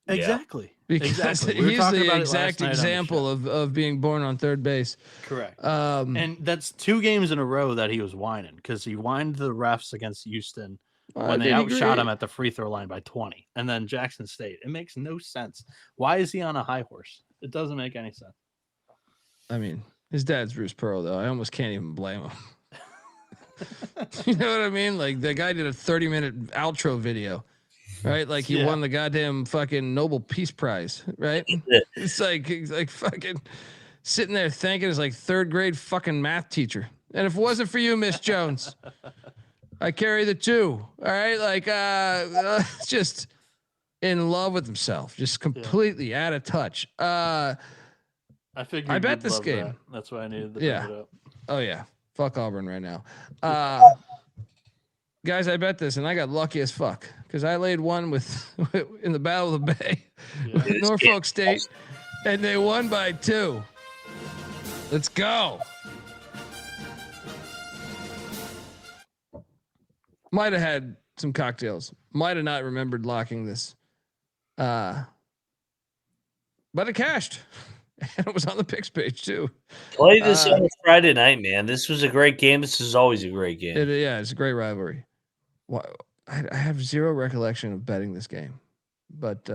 Exactly. Because exactly. he's the exact example of being born on third base. Correct. And that's 2 games in a row that he was whining, because he whined the refs against Houston when they outshot him at the free throw line by 20. And then Jackson State. It makes no sense. Why is he on a high horse? It doesn't make any sense. I mean, his dad's Bruce Pearl, though. I almost can't even blame him. You know what I mean? Like, the guy did a 30-minute outro video, right? Like, he won the goddamn fucking Nobel Peace Prize, right? It's like, he's like fucking sitting there thanking his like 3rd grade fucking math teacher. And if it wasn't for you, Miss Jones, I carry the 2. All right, like, just in love with himself, just completely out of touch. I figured. I bet this game. That's why I needed to bring it up. Oh yeah, fuck Auburn right now. Guys, I bet this, and I got lucky as fuck because I laid one with in the Battle of the Bay with Norfolk State, and they won by 2. Let's go. Might have had some cocktails. Might have not remembered locking this. But it cashed. And it was on the picks page too. Play this on Friday night, man. This was a great game. This is always a great game. It's a great rivalry. I have zero recollection of betting this game, but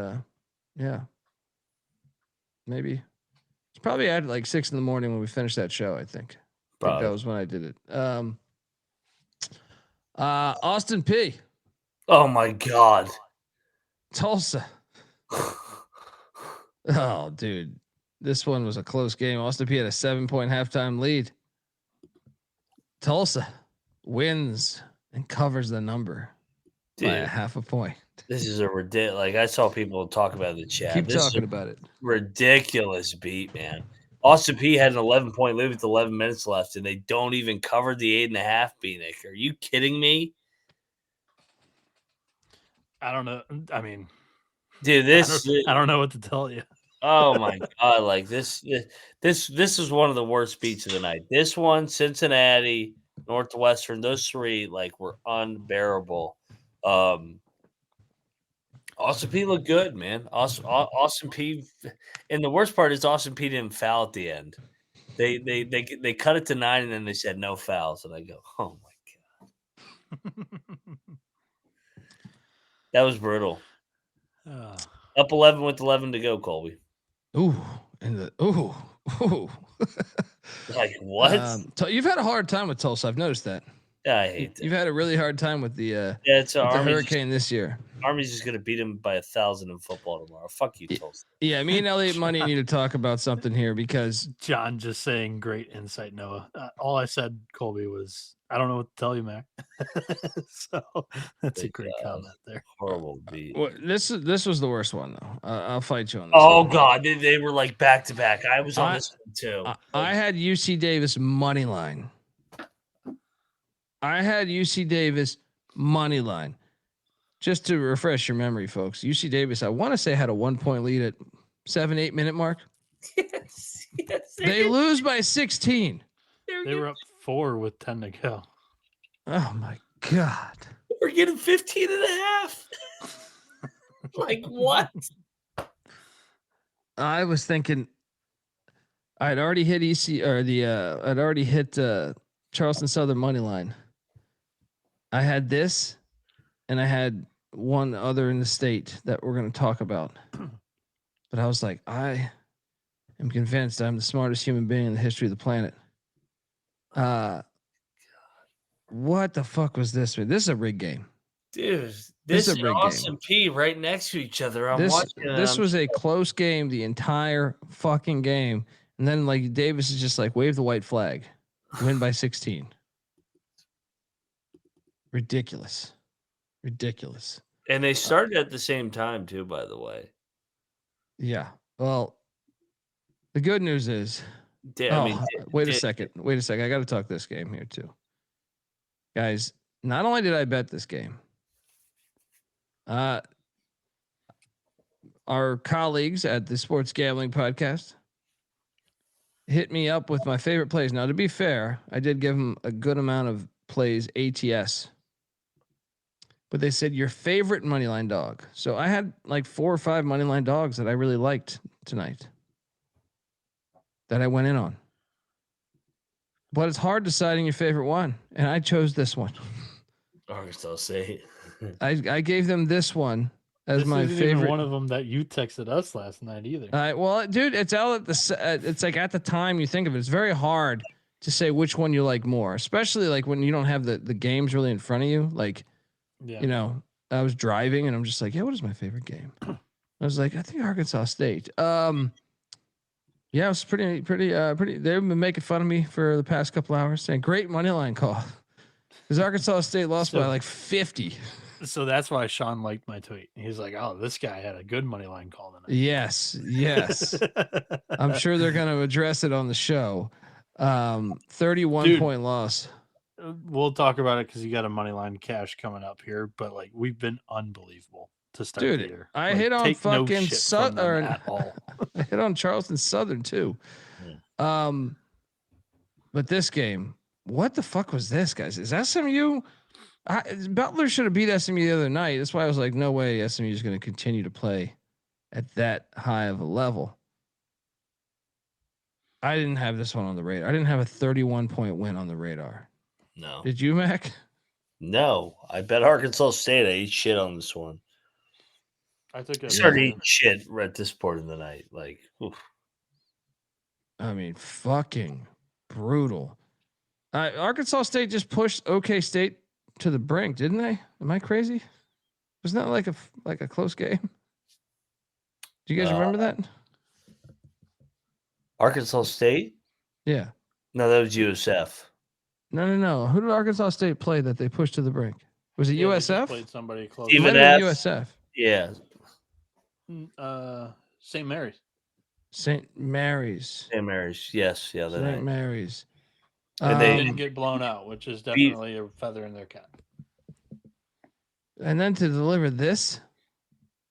maybe it's probably at like 6 a.m. when we finished that show. I think that was when I did it. Austin P. Oh my God. Tulsa. Oh, dude. This one was a close game. Austin P had a 7-point halftime lead. Tulsa wins and covers the number by a half a point. This is a ridiculous. Like, I saw people talk about it in the chat. Keep talking about it. Ridiculous beat, man. Austin P had an 11-point lead with 11 minutes left, and they don't even cover the 8.5. Bieniek, are you kidding me? I don't know. I mean, dude, I don't know what to tell you. Oh my God! Like this is one of the worst beats of the night. This one, Cincinnati, Northwestern, those 3 like were unbearable. Austin P looked good, man. Austin P, and the worst part is Austin P didn't foul at the end. They cut it to 9, and then they said no fouls, and I go, oh my God, that was brutal. Up 11 with 11 to go, Colby. Ooh. Like what? You've had a hard time with Tulsa. I've noticed that. Yeah, I hate that. You've had a really hard time with the the Hurricane this year. Army's just gonna beat him by 1,000 in football tomorrow. Fuck you, Tulsa. Yeah, me and Elliot Money need to talk about something here because John just saying great insight, Noah. All I said, Colby, was I don't know what to tell you, Mac. So that's a great comment there. Horrible beat. Well, this was the worst one though. I'll fight you on this. Oh God, they were like back to back. I was on this one too. I had UC Davis money line. Just to refresh your memory, folks, UC Davis, I want to say had a 1-point lead at 7-8 minute mark. Yes. They lose by 16. They were up 4 with 10 to go. Oh my God. We're getting 15 and a half. Like what? I was thinking I'd already hit I'd already hit Charleston Southern money line. I had this and I had one other in the state that we're going to talk about. But I was like, I am convinced I'm the smartest human being in the history of the planet. What the fuck was this? This is a rigged game. Dude, this is a and rigged Austin game. P right next to each other. I'm watching it. This was a close game the entire fucking game. And then like Davis is just like wave the white flag. Win by 16. Ridiculous. And they started at the same time too, by the way. Yeah. Well, the good news is wait a second. I got to talk this game here too. Guys, not only did I bet this game, our colleagues at the Sports Gambling Podcast hit me up with my favorite plays. Now, to be fair, I did give them a good amount of plays ATS, but they said your favorite moneyline dog. So I had like 4 or 5 moneyline dogs that I really liked tonight that I went in on. But it's hard deciding your favorite one, and I chose this one. Arkansas State. I gave them this one as this my isn't favorite. Even one of them that you texted us last night either. Well, dude, it's out at the. It's like at the time you think of it, it's very hard to say which one you like more, especially like when you don't have the games really in front of you. Like, you know, I was driving and I'm just like, yeah, what is my favorite game? I was like, I think Arkansas State. Yeah, it was pretty. They've been making fun of me for the past couple hours, saying great money line call. Because Arkansas State lost by like 50. So that's why Sean liked my tweet. He's like, "Oh, this guy had a good money line call tonight." Yes. I'm sure they're going to address it on the show. 31 point loss. We'll talk about it because you got a money line cash coming up here. But like, we've been unbelievable to start the year. I like, hit on fucking Southern at all. I hit on Charleston Southern too. But this game, what the fuck was this, guys? Is SMU? Butler should have beat SMU the other night. That's why I was like, no way SMU is going to continue to play at that high of a level. I didn't have this one on the radar. I didn't have a 31 point win on the radar. No. Did you, Mac? No. I bet Arkansas State. I ate shit on this one. I started eating shit right at this point in the night. Like, oof. I mean, fucking brutal. Arkansas State just pushed OK State to the brink, didn't they? Am I crazy? Wasn't that like a close game? Do you guys remember that? Arkansas State? Yeah. No, that was USF. No. Who did Arkansas State play that they pushed to the brink? Was it USF? Played somebody close. Even USF. Yeah. St. Mary's. St. Mary's. St. Mary's. Yes. Yeah. St. Mary's. And they didn't get blown out, which is definitely a feather in their cap. And then to deliver this.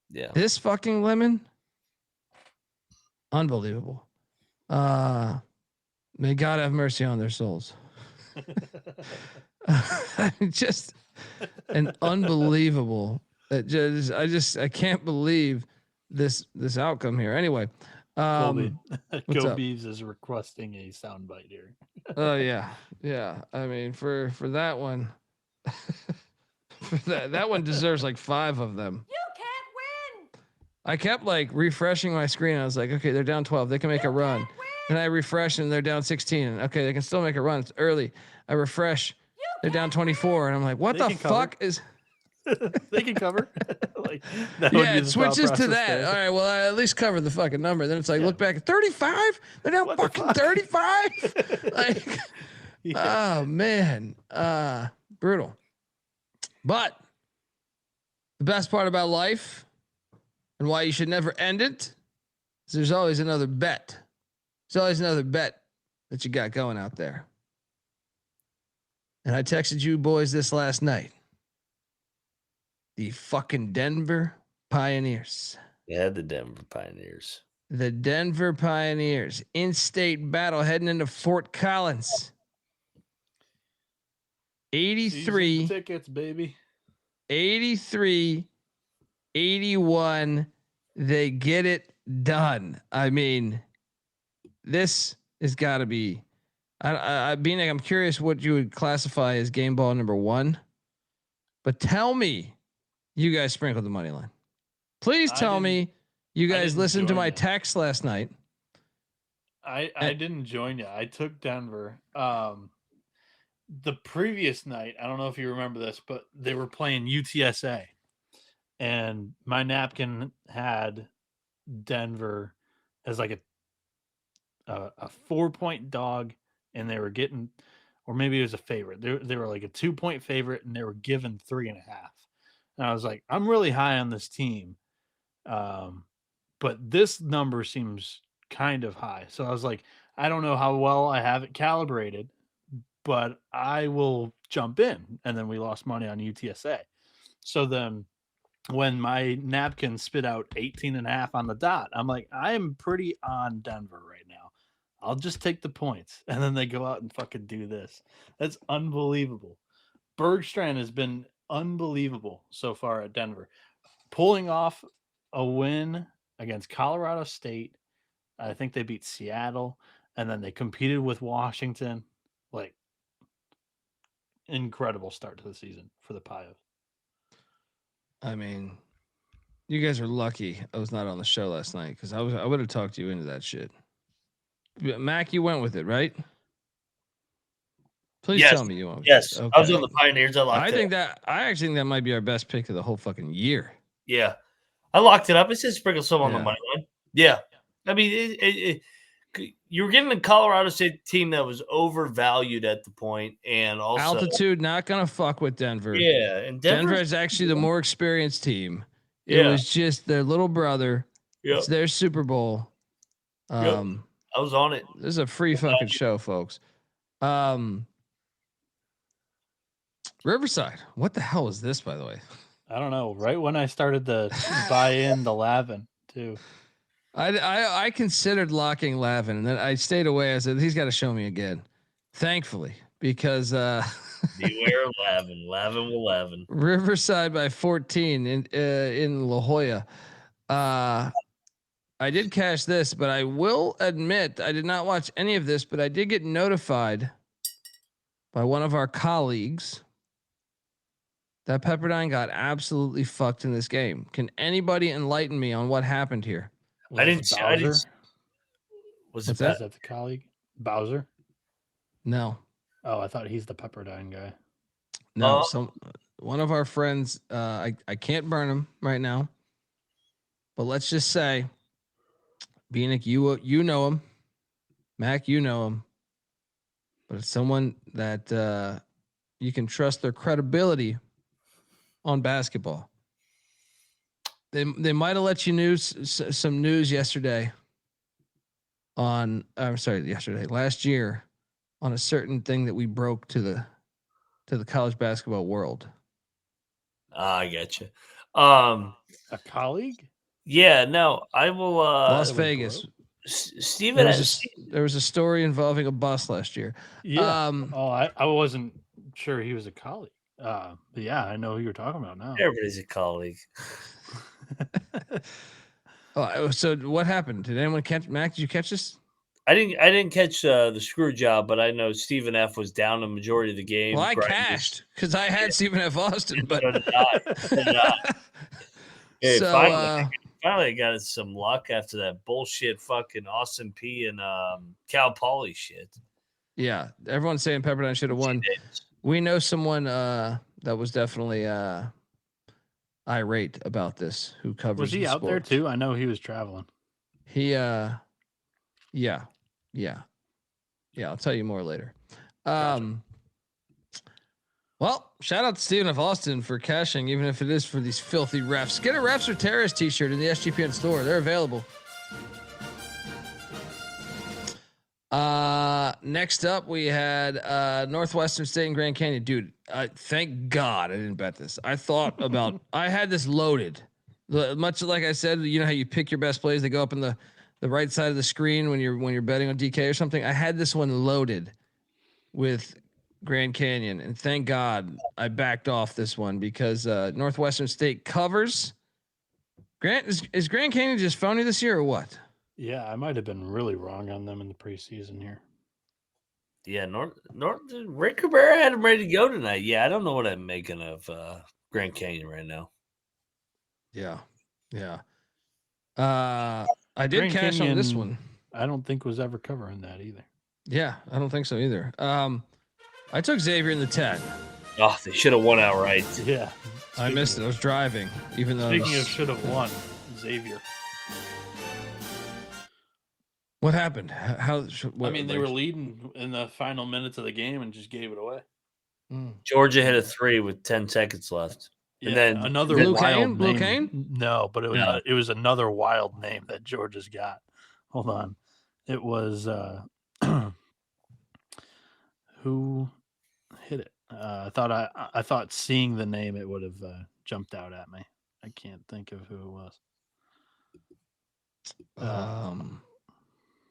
Yeah. This fucking lemon. Unbelievable. May God have mercy on their souls. Just an unbelievable. I can't believe this outcome here. Anyway, Kobe's is requesting a soundbite here. Oh yeah. I mean, for that one, that one deserves like 5 of them. You can't win. I kept like refreshing my screen. I was like, okay, they're down 12. They can make a run. And I refresh and they're down 16. Okay, they can still make a run. It's early. I refresh. They're down 24. And I'm like, what the fuck is... They can cover. It switches to that. There. All right, well, I at least covered the fucking number. Then it's like, look back at 35. They're down fucking 35. Like, oh man, brutal. But the best part about life and why you should never end it is there's always another bet. There's always another bet that you got going out there. And I texted you boys this last night. The fucking Denver Pioneers. Yeah, the Denver Pioneers. The Denver Pioneers. In-state battle heading into Fort Collins. 83 season tickets, baby. 83 81. They get it done. I mean, this has got to be. Bieniek, I'm curious what you would classify as game ball number 1. But tell me, you guys sprinkled the money line. Please tell me you guys listened to my text last night I didn't join you. I took Denver. The previous night, I don't know if you remember this, but they were playing UTSA, and my napkin had Denver as like a 4-point dog, and they were getting, or maybe it was a favorite. They were like a 2-point favorite, and they were given 3.5. And I was like, I'm really high on this team, but this number seems kind of high. So I was like, I don't know how well I have it calibrated, but I will jump in. And then we lost money on UTSA. So then when my napkin spit out 18.5 on the dot, I'm like, I am pretty on Denver right now. I'll just take the points. And then they go out and fucking do this. That's unbelievable. Bergstrand has been unbelievable so far at Denver. Pulling off a win against Colorado State. I think they beat Seattle. And then they competed with Washington. Like, incredible start to the season for the Pios. I mean, you guys are lucky I was not on the show last night because I would have talked you into that shit. Mac, you went with it, right? Please tell me you went with it. Okay. I was on the Pioneers. I actually think that might be our best pick of the whole fucking year. Yeah. I locked it up. It said sprinkle some on the Yeah. money line. Yeah. I mean, you were getting a Colorado State team that was overvalued at the point, and also altitude not gonna fuck with Denver. Yeah, and Denver is actually the more experienced team. It Yeah. was just their little brother. Yep. It's their Super Bowl. I was on it. This is a free fucking show, folks. Riverside. What the hell is this, by the way? I don't know. Right when I started to buy in the Lavin too. I considered locking Lavin, and then I stayed away. I said he's got to show me again. Thankfully, because beware of Lavin. Lavin will Lavin. Riverside by 14 in La Jolla. I did cash this, but I will admit I did not watch any of this, but I did get notified by one of our colleagues that Pepperdine got absolutely fucked in this game. Can anybody enlighten me on what happened here? I didn't. Was that the colleague Bowser? No. Oh, I thought he's the Pepperdine guy. No, one of our friends. I can't burn him right now, but let's just say, Bieniek, you know him, Mac, you know him, but it's someone that you can trust their credibility on basketball. They might have let you some news yesterday last year on a certain thing that we broke to the college basketball world. I get you. A colleague? Yeah, no, I will. Las Vegas. Steven, there was a story involving a bus last year. Yeah. I wasn't sure he was a colleague. But yeah, I know who you're talking about now. Everybody's a colleague. So what happened? Did anyone catch Mac? Did you catch this? I didn't catch the screw job, but I know Stephen F was down the majority of the game. Well, I cashed because I had Stephen F. Austin, but hey, so finally I got some luck after that bullshit fucking Austin P and Cal Poly shit. Yeah, everyone's saying Pepperdine should have won. We know someone that was definitely irate about this. Who covers? Was he out there too? I know he was traveling. Yeah. I'll tell you more later. Gotcha. Well, shout out to Stephen F. Austin for cashing, even if it is for these filthy refs. Get a Refs or Terrorists t-shirt in the SGPN store. They're available. Next up, we had Northwestern State and Grand Canyon. Dude, thank God I didn't bet this. I thought about I had this loaded. Much like I said, you know how you pick your best plays, they go up in the right side of the screen when you're betting on DK or something. I had this one loaded with Grand Canyon, and thank God I backed off this one because Northwestern State covers. Is Grand Canyon just phony this year or what? Yeah, I might have been really wrong on them in the preseason here. Yeah, Rick Cabrera had him ready to go tonight. Yeah, I don't know what I'm making of Grand Canyon right now. Yeah. I did cash on this one. I don't think was ever covering that either. Yeah, I don't think so either. I took Xavier in the 10. Oh, they should have won outright. Yeah. I missed it. I was driving, even though. Speaking of should have won, Xavier. What happened? How? They were leading in the final minutes of the game and just gave it away. Georgia hit a 3 with 10 seconds left. Yeah, And then another Blue wild Cane? name. Blue Cane? No, but No. it was another wild name that Georgia's got. Hold on. It was who hit it? I thought seeing the name it would have jumped out at me. I can't think of who it was.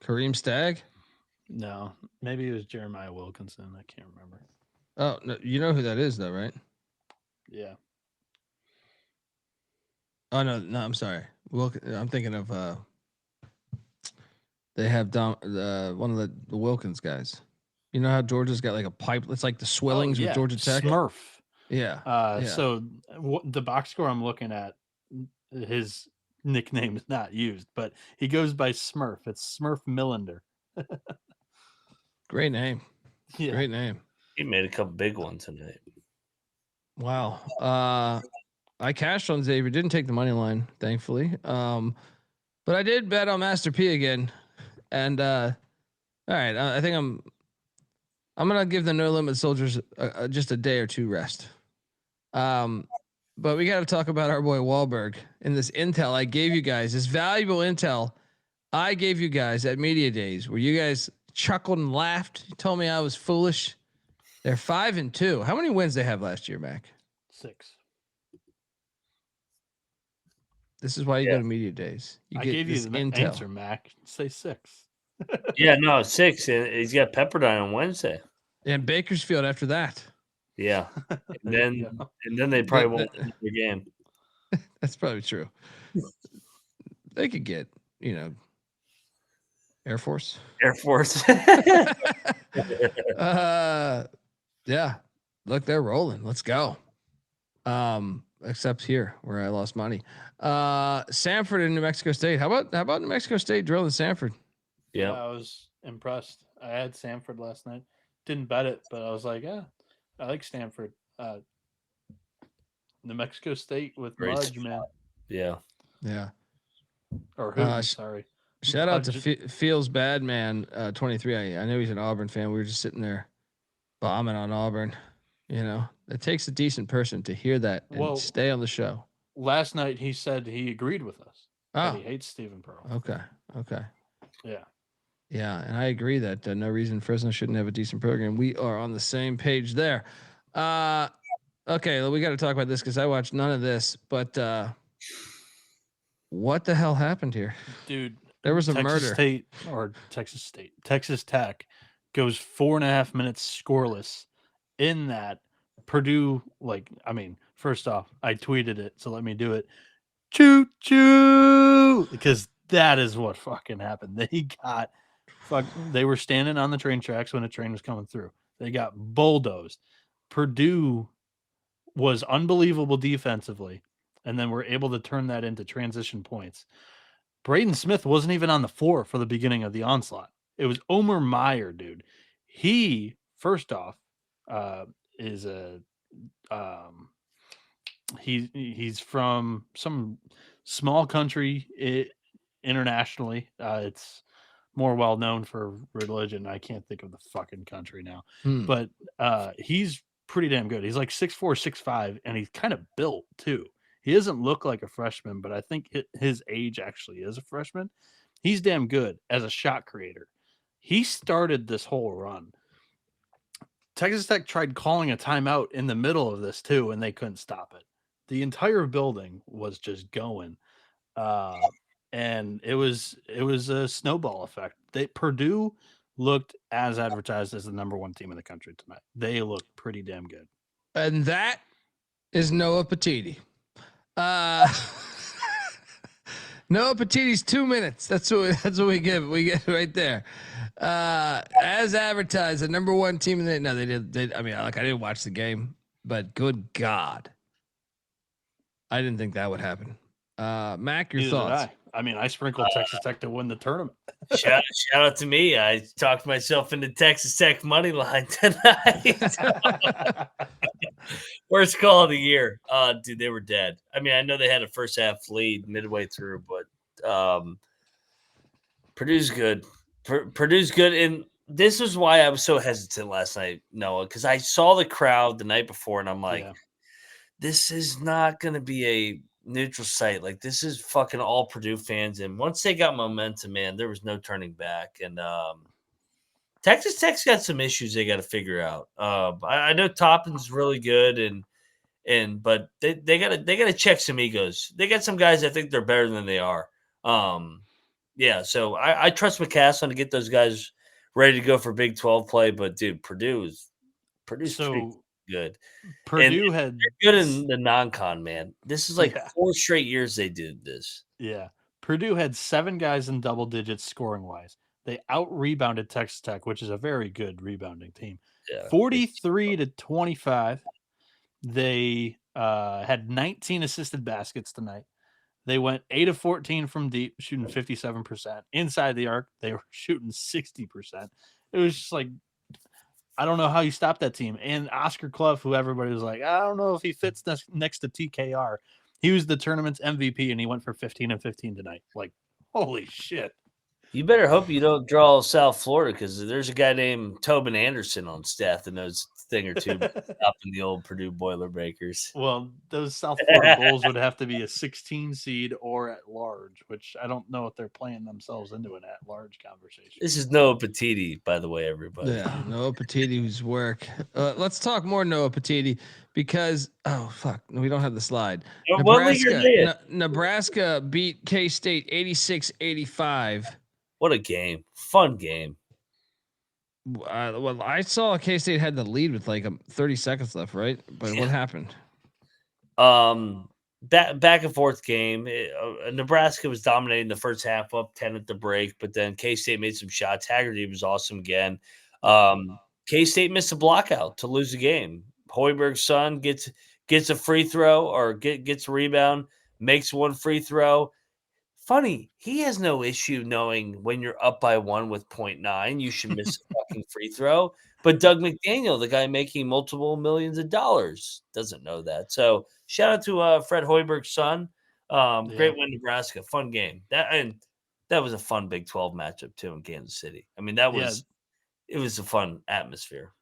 Kareem Stagg? No, maybe it was Jeremiah Wilkinson. I can't remember. Oh, no, you know who that is, though, right? Yeah. Oh no, I'm sorry. I'm thinking of they have one of the Wilkins guys. You know how Georgia's got like a pipe? It's like the Swillings with Georgia Tech. Smurf. Yeah. So the box score I'm looking at, his nickname is not used, but he goes by Smurf. It's Smurf Millender. Great name. Yeah. Great name. he made a couple big ones tonight. Wow. I cashed on Xavier. Didn't take the money line, thankfully. But I did bet on Master P again. And all right, I think I'm gonna give the No Limit Soldiers just a day or two rest. But we got to talk about our boy Wahlberg and this intel I gave you guys, this valuable intel I gave you guys at Media Days, where you guys chuckled and laughed. You told me I was foolish. They're 5-2. How many wins they have last year, Mac? 6. This is why you go to Media Days. I gave you the answer, Mac. Say 6. Yeah, no, 6. And he's got Pepperdine on Wednesday. And Bakersfield after that. Yeah. And then they probably won't win the game. That's probably true. They could get, Air Force. Yeah. Look, they're rolling. Let's go. Except here where I lost money. Sanford and New Mexico State. How about New Mexico State drilling Sanford? Yeah. I was impressed. I had Sanford last night. Didn't bet it, but I was like, yeah, I like Stanford. New Mexico State with Mudge, man. Yeah. Yeah. Or who? Sorry. Shout out to Feels Bad Man 23. I know he's an Auburn fan. We were just sitting there bombing on Auburn. It takes a decent person to hear that and stay on the show. Last night he said he agreed with us. Oh, he hates Stephen Pearl. Okay. Yeah. Yeah, and I agree that no reason Fresno shouldn't have a decent program. We are on the same page there. Okay, well, we got to talk about this because I watched none of this. But what the hell happened here, dude? There was a murder. Texas Tech goes 4.5 minutes scoreless. In that, Purdue, first off, I tweeted it, so let me do it. Choo choo, because that is what fucking happened. They were standing on the train tracks when a train was coming through. They got bulldozed. Purdue was unbelievable defensively, and then were able to turn that into transition points. Braden Smith wasn't even on the floor for the beginning of the onslaught. It was Omer Meyer, dude. He, first off, is he's from some small country internationally. It's more well known for religion. I can't think of the fucking country now, but he's pretty damn good. He's like 6'4", 6'5", and he's kind of built too. He doesn't look like a freshman, but I think his age actually is a freshman. He's damn good as a shot creator. He started this whole run. Texas Tech tried calling a timeout in the middle of this too, and they couldn't stop it. The entire building was just going, and it was a snowball effect. Purdue looked as advertised as the number 1 team in the country tonight. They looked pretty damn good. And that is Noah Petiti. Noah Petiti's 2 minutes. That's what we give. We get right there. As advertised, the number 1 team in the they did. I didn't watch the game, but good God, I didn't think that would happen. Mac, your Neither thoughts? did I mean, I sprinkled Texas Tech to win the tournament. Shout out to me. I talked myself into Texas Tech money line tonight. Worst call of the year. Dude, they were dead. I mean, I know they had a first half lead midway through, but Purdue's good. Purdue's good. And this is why I was so hesitant last night, Noah, because I saw the crowd the night before, and I'm like, this is not going to be a neutral site. Like, this is fucking all Purdue fans. And once they got momentum, man, there was no turning back. And Texas Tech's got some issues they got to figure out. I know Toppin's really good, but they gotta check some egos. They got some guys I think they're better than they are. Yeah, so I trust McCaslin to get those guys ready to go for Big 12 play. But dude, Purdue's pretty good. Purdue and had good in the non-con, man. This is like 4 straight years they did this. Yeah. Purdue had 7 guys in double digits scoring wise. They out-rebounded Texas Tech, which is a very good rebounding team. Yeah. 43-25. They had 19 assisted baskets tonight. They went 8 of 14 from deep, shooting 57%. Inside the arc, they were shooting 60%. It was just like, I don't know how you stop that team. And Oscar Clough, who everybody was like, I don't know if he fits next to TKR. He was the tournament's MVP, and he went for 15 and 15 tonight. Like, holy shit. You better hope you don't draw South Florida, because there's a guy named Tobin Anderson on staff that knows a thing or two up in the old Purdue Boilermakers. Well, those South Florida Bulls would have to be a 16 seed or at large, which I don't know if they're playing themselves into an at-large conversation. This is Noah Petiti, by the way, everybody. Yeah, Noah Petiti's work. Let's talk more Noah Petiti because we don't have the slide. Nebraska beat K-State 86-85. What a game. Fun game. Well, I saw K-State had the lead with like 30 seconds left, right? But what happened? Back and forth game. Nebraska was dominating the first half, up 10 at the break, but then K-State made some shots. Haggerty was awesome again. K-State missed a blockout to lose the game. Hoiberg's son gets a free throw or gets a rebound, makes one free throw. Funny, he has no issue knowing when you're up by 1 with 0.9, you should miss a fucking free throw. But Doug McDaniel, the guy making multiple millions of dollars, doesn't know that. So shout out to Fred Hoiberg's son. Great win, Nebraska. Fun game. That was a fun Big 12 matchup too in Kansas City. I mean, it was a fun atmosphere.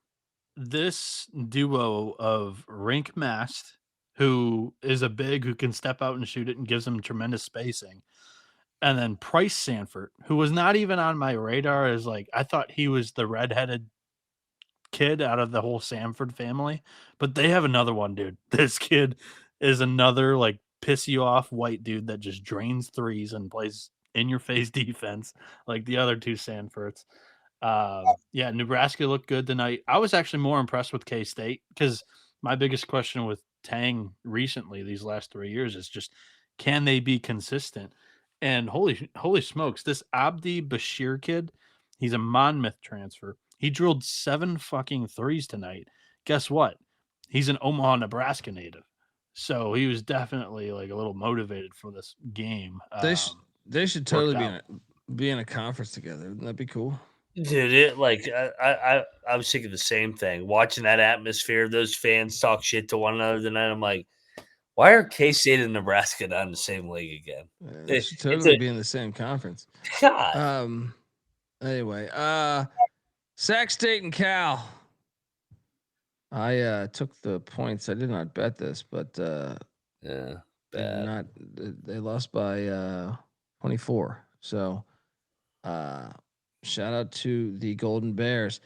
This duo of Rink Mast, who is a big who can step out and shoot it and gives them tremendous spacing. And then Price Sanford, who was not even on my radar, is like, I thought he was the redheaded kid out of the whole Sanford family, but they have another one, dude. This kid is another like piss you off white dude that just drains threes and plays in your face defense like the other two Sanfords. Nebraska looked good tonight. I was actually more impressed with K-State because my biggest question with Tang recently, these last 3 years, is just, can they be consistent? And holy smokes, this Abdi Bashir kid, he's a Monmouth transfer. He drilled 7 fucking threes tonight. Guess what? He's an Omaha, Nebraska native. So he was definitely like a little motivated for this game. They should totally be in a conference together. Wouldn't that be cool? Dude, I was thinking the same thing. Watching that atmosphere, those fans talk shit to one another tonight. I'm like, why are K-State and Nebraska not in the same league again? They should totally be in the same conference. God. Anyway, Sac State and Cal. I took the points. I did not bet this, but they lost by 24. So shout out to the Golden Bears.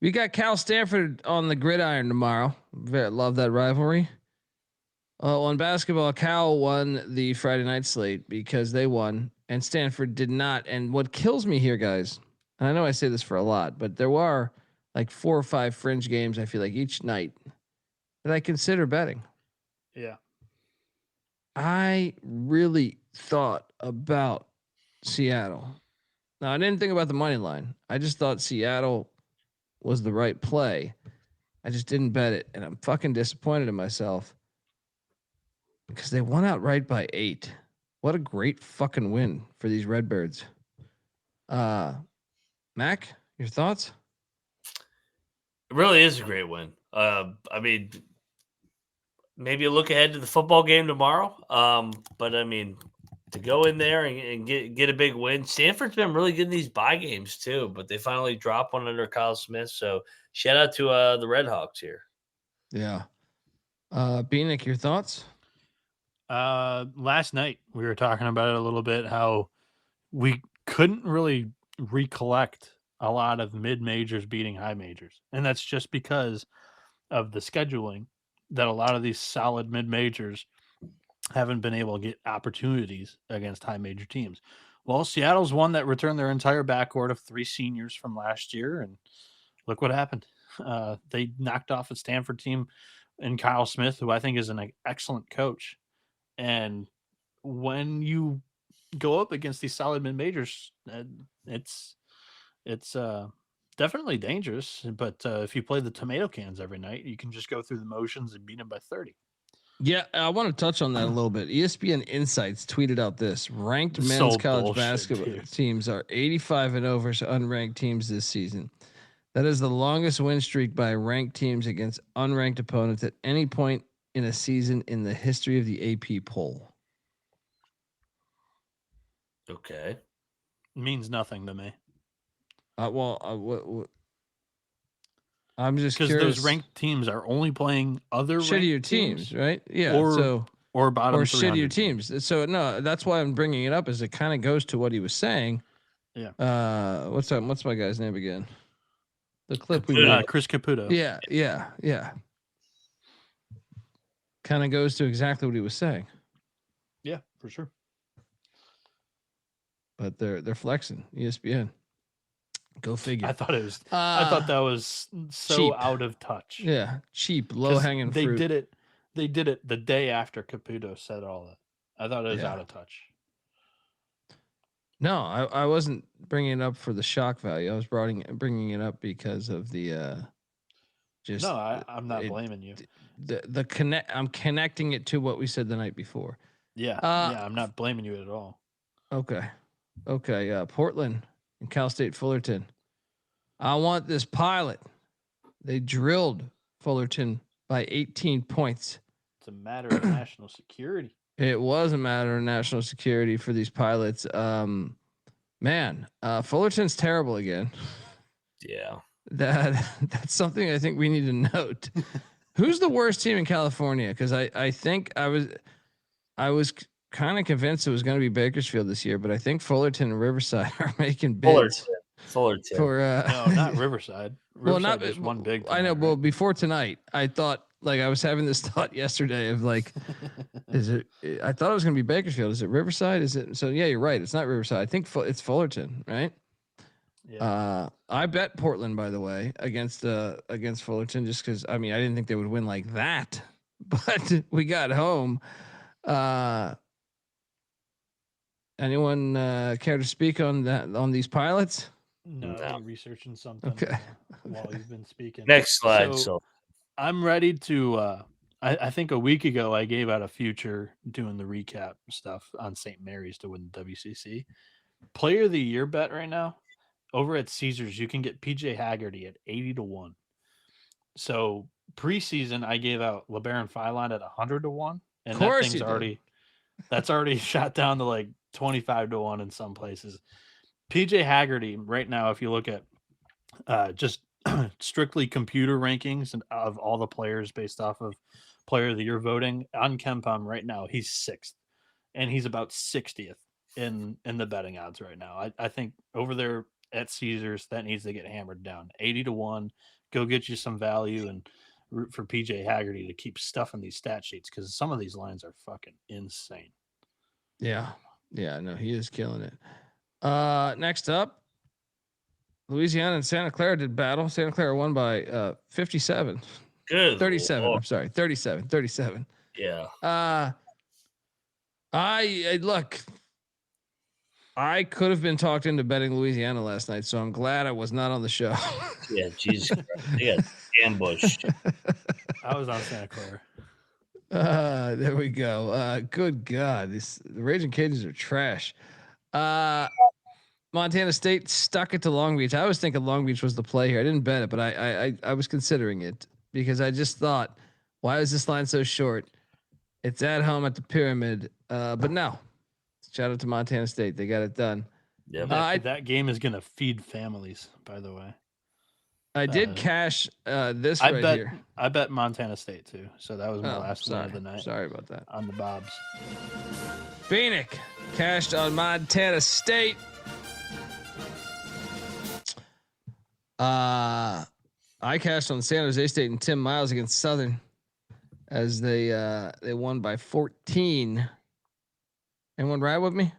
We got Cal Stanford on the gridiron tomorrow. Love that rivalry. On basketball, Cal won the Friday night slate because they won and Stanford did not. And what kills me here, guys, and I know I say this for a lot, but there were like 4 or 5 fringe games, I feel like, each night that I consider betting. Yeah. I really thought about Seattle. Now, I didn't think about the money line. I just thought Seattle was the right play. I just didn't bet it. And I'm fucking disappointed in myself because they won outright by 8. What a great fucking win for these Redbirds. Mac, your thoughts? It really is a great win. I mean, maybe a look ahead to the football game tomorrow. But I mean, to go in there and get a big win. Stanford's been really good in these bye games too, but they finally dropped one under Kyle Smith. So shout out to the Red Hawks here. Yeah. Bieniek, your thoughts? Last night we were talking about it a little bit, how we couldn't really recollect a lot of mid majors beating high majors. And that's just because of the scheduling, that a lot of these solid mid majors haven't been able to get opportunities against high major teams. Well, Seattle's one that returned their entire backcourt of 3 seniors from last year, and look what happened. They knocked off a Stanford team and Kyle Smith, who I think is an excellent coach. And when you go up against these solid mid majors, it's definitely dangerous. But if you play the tomato cans every night, you can just go through the motions and beat them by 30. Yeah, I want to touch on that a little bit. ESPN Insights tweeted out this: ranked men's college basketball teams are 85-0 versus unranked teams this season. That is the longest win streak by ranked teams against unranked opponents at any point in a season in the history of the AP poll. Okay. Means nothing to me. I'm just because curious. those ranked teams are only playing other shittier teams, right? Yeah. Or bottom or shittier teams. So no, that's why I'm bringing it up. Is it kind of goes to what he was saying. Yeah. What's my guy's name again? The clip Caputo. we made. Chris Caputo. Yeah. Kind of goes to exactly what he was saying. Yeah, for sure. But they're flexing. ESPN. Go figure. I thought that was so cheap. out of touch. Yeah, cheap, low hanging fruit. They did it the day after Caputo said all that. I thought it was out of touch. No, I wasn't bringing it up for the shock value. I was bringing it up because of the just. No, I'm not blaming you. The connect. I'm connecting it to what we said the night before. Yeah, I'm not blaming you at all. Okay. Portland and Cal State Fullerton. I want this pilot. They drilled Fullerton by 18 points. It's a matter of national security. It was a matter of national security for these pilots. Fullerton's terrible again. Yeah. That's something I think we need to note. Who's the worst team in California? Because I think I was kind of convinced it was going to be Bakersfield this year, but I think Fullerton and Riverside are making bids. Fullerton. For no, not Riverside. Riverside just one big. I know. Right? Well, before tonight, I thought I was having this thought yesterday of is it? I thought it was going to be Bakersfield. Is it Riverside? Is it? So yeah, you're right. It's not Riverside. I think it's Fullerton, right? Yeah. I bet Portland, by the way, against Fullerton, just because I didn't think they would win like that, but we got home. Anyone care to speak on that on these pilots? No. I'm researching something. Okay. While you've been speaking. Next slide. So I'm ready to. I think a week ago I gave out a future doing the recap stuff on St. Mary's to win the WCC. Player of the year bet right now over at Caesars, you can get PJ Haggerty at 80-1. So preseason I gave out LeBaron Philon at 100-1, and that thing's that's already shot down to like 25-1 in some places. PJ Haggerty right now, if you look at just strictly computer rankings and of all the players based off of player of the year voting on KenPom right now, he's 6th, and he's about 60th in the betting odds right now. I think over there at Caesars that needs to get hammered down. 80-1. Go get you some value and root for PJ Haggerty to keep stuffing these stat sheets, because some of these lines are fucking insane. Yeah, no, he is killing it. Next up, Louisiana and Santa Clara did battle. Santa Clara won by 57. Good. 37. Lord. I'm sorry, 37. Yeah. I look. I could have been talked into betting Louisiana last night, so I'm glad I was not on the show. Yeah, Jesus Christ. They got ambushed. I was on Santa Clara. There we go. Good God, the Raging Cajuns are trash. Montana State stuck it to Long Beach. I was thinking Long Beach was the play here. I didn't bet it, but I was considering it because I just thought, why is this line so short? It's at home at the Pyramid, but no. Shout out to Montana State. They got it done. Yeah, That game is going to feed families, by the way. I did cash this here. I bet Montana State too. So that was my last win of the night. Sorry about that. On the Bobs. Bieniek cashed on Montana State. I cashed on San Jose State and Tim Miles against Southern as they won by 14. Anyone ride with me?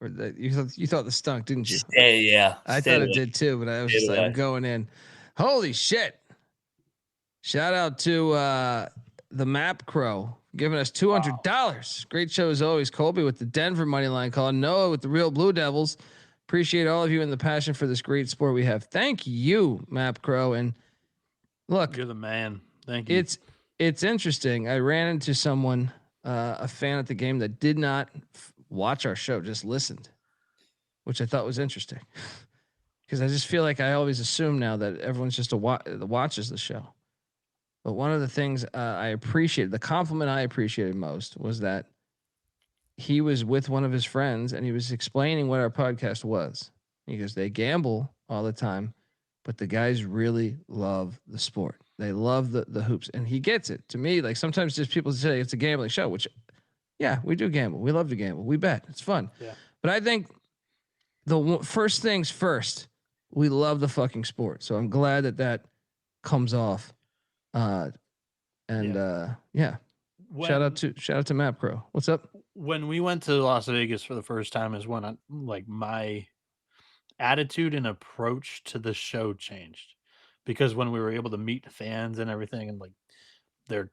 Or you thought the stunk, didn't you? Yeah. I thought it did too, but I was just like, I'm going in. Holy shit. Shout out to the Map Crow giving us $200. Great show as always. Colby with the Denver money line call. Noah with the Real Blue Devils. Appreciate all of you and the passion for this great sport we have. Thank you, Map Crow. And look, you're the man. Thank you. It's interesting. I ran into someone, a fan at the game that did not watch our show, just listened, which I thought was interesting because I just feel like I always assume now that everyone's just that watches the show. But one of the things I appreciated, the compliment I appreciated most was that he was with one of his friends and he was explaining what our podcast was. He goes, they gamble all the time, but the guys really love the sport. They love the hoops, and he gets it. To me, like sometimes just people say it's a gambling show, which yeah, we do gamble. We love to gamble. We bet. It's fun. Yeah. But I think the first things first, we love the fucking sport. So I'm glad that comes off. Yeah. Shout out to Map Crow. What's up? When we went to Las Vegas for the first time is when my attitude and approach to the show changed, because when we were able to meet fans and everything and like their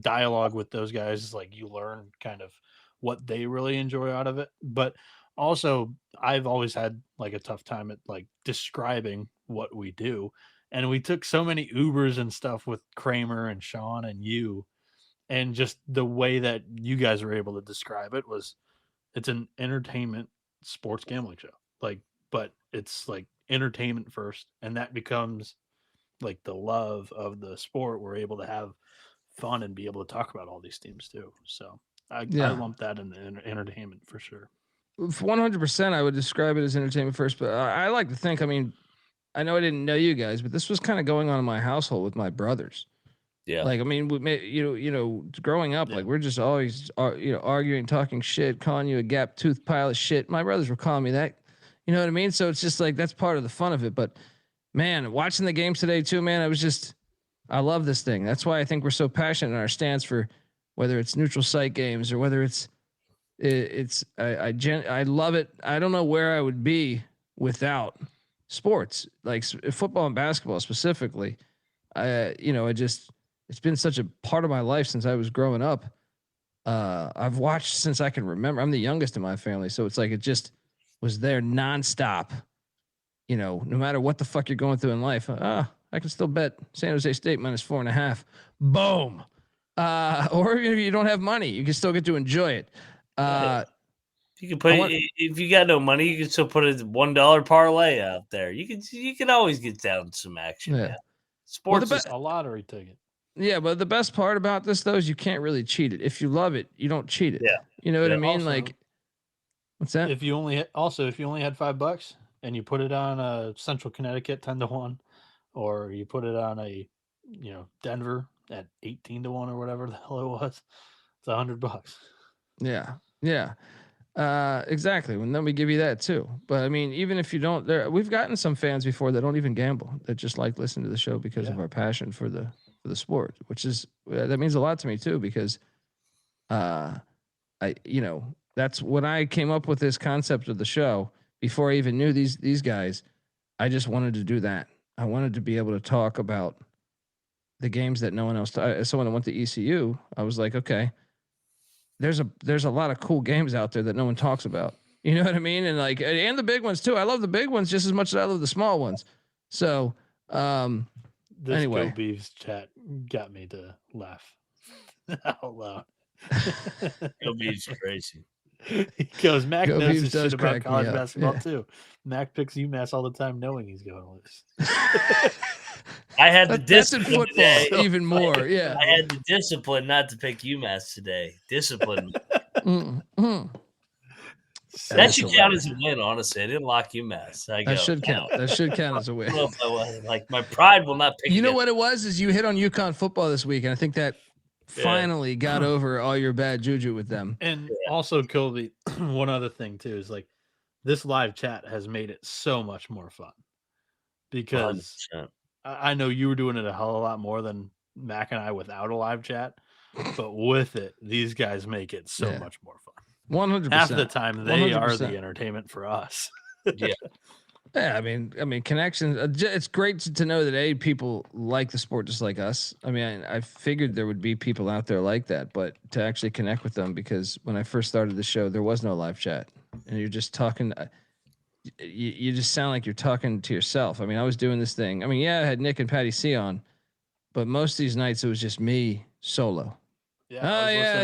dialogue with those guys, like you learn kind of what they really enjoy out of it. But also I've always had like a tough time at like describing what we do. And we took so many Ubers and stuff with Kramer and Sean and you, and just the way that you guys were able to describe it was, it's an entertainment sports gambling show. Like, but it's like entertainment first. And that becomes like the love of the sport. We're able to have fun and be able to talk about all these teams too. So I lump that in the entertainment for sure. 100%. I would describe it as entertainment first, but I like to think, I mean, I know I didn't know you guys, but this was kind of going on in my household with my brothers. Yeah. Like, I mean, growing up, like we're just always, arguing, talking shit, calling you a gap tooth pile of shit. My brothers were calling me that, you know what I mean? So it's just like, that's part of the fun of it. But man, watching the games today too, man, I love this thing. That's why I think we're so passionate in our stance for whether it's neutral site games or whether I love it. I don't know where I would be without sports, like football and basketball specifically. It's been such a part of my life since I was growing up. I've watched since I can remember. I'm the youngest in my family, so it's like it just was there nonstop. No matter what the fuck you're going through in life, I can still bet San Jose State -4.5. Boom. Or if you don't have money, you can still get to enjoy it. You can put if you got no money, you can still put a $1 parlay out there. You can always get down some action. Yeah. Sports is a lottery ticket. Yeah, but the best part about this though is you can't really cheat it. If you love it, you don't cheat it. Yeah. You know what I mean? Also, like, what's that? If you only had $5 and you put it on a Central Connecticut 10-1, or you put it on a Denver at 18-1 or whatever the hell it was, it's $100. Yeah. Exactly. And then we give you that too. But I mean, even if you don't, we've gotten some fans before that don't even gamble, that just like listen to the show because of our passion for the sport, which is, that means a lot to me too, because that's when I came up with this concept of the show. Before I even knew these guys, I just wanted to do that. I wanted to be able to talk about the games that no one else. As someone that went to ECU, I was like, okay, there's a lot of cool games out there that no one talks about. You know what I mean? And and the big ones too. I love the big ones just as much as I love the small ones. So, this anyway, Go Beavs chat got me to laugh Out loud. Kobe's crazy. He goes, Mac Go knows Beavs his does shit about crack me college up. basketball Yeah. too. Mac picks UMass all the time knowing he's going to lose. I had the That's in discipline football today. even more. Yeah. I had the discipline not to pick UMass today. Discipline. Mm-hmm. That should count as a win, honestly. I didn't lock UMass. I go. That should count. That should count as a I win. don't know if I was. Like, my pride will not pick You know against- what it was? Is you hit on UConn football this week, and I think that finally got over all your bad juju with them. And also, Colby, one other thing too is like this live chat has made it so much more fun because 100%. I know you were doing it a hell of a lot more than Mac and I without a live chat, but with it, these guys make it so much more fun. 100%. Half the time, they 100%. are the entertainment for us. Yeah. Yeah, I mean, connections. It's great to know that people like the sport just like us. I mean, I figured there would be people out there like that, but to actually connect with them, because when I first started the show, there was no live chat, and you're just talking. You just sound like you're talking to yourself. I mean, I was doing this thing. I mean, yeah, I had Nick and Patty C on, but most of these nights it was just me solo. Yeah,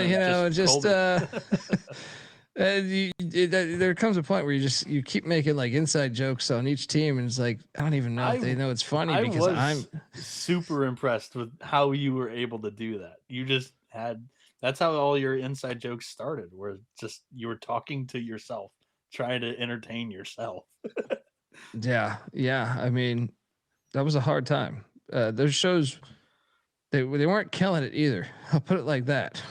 There comes a point where you keep making like inside jokes on each team, and it's like I don't even know if they know it's funny because I'm super impressed with how you were able to do that. You just had that's how all your inside jokes started, where just you were talking to yourself, trying to entertain yourself. Yeah. I mean, that was a hard time. Those shows, they weren't killing it either. I'll put it like that.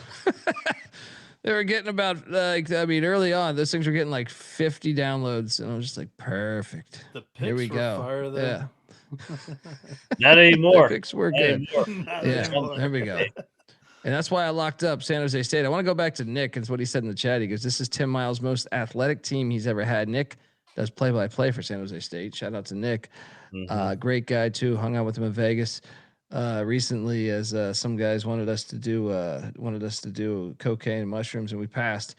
They were getting about early on, those things were getting like 50 downloads, and I was just like, perfect. Here we go. Yeah. Not anymore. The picks were good. Yeah. There we go. And that's why I locked up San Jose State. I want to go back to Nick. It's what he said in the chat. He goes, "This is Tim Miles' most athletic team he's ever had." Nick does play-by-play for San Jose State. Shout out to Nick. Great guy too. Hung out with him in Vegas recently, as some guys wanted us to do cocaine and mushrooms, and we passed.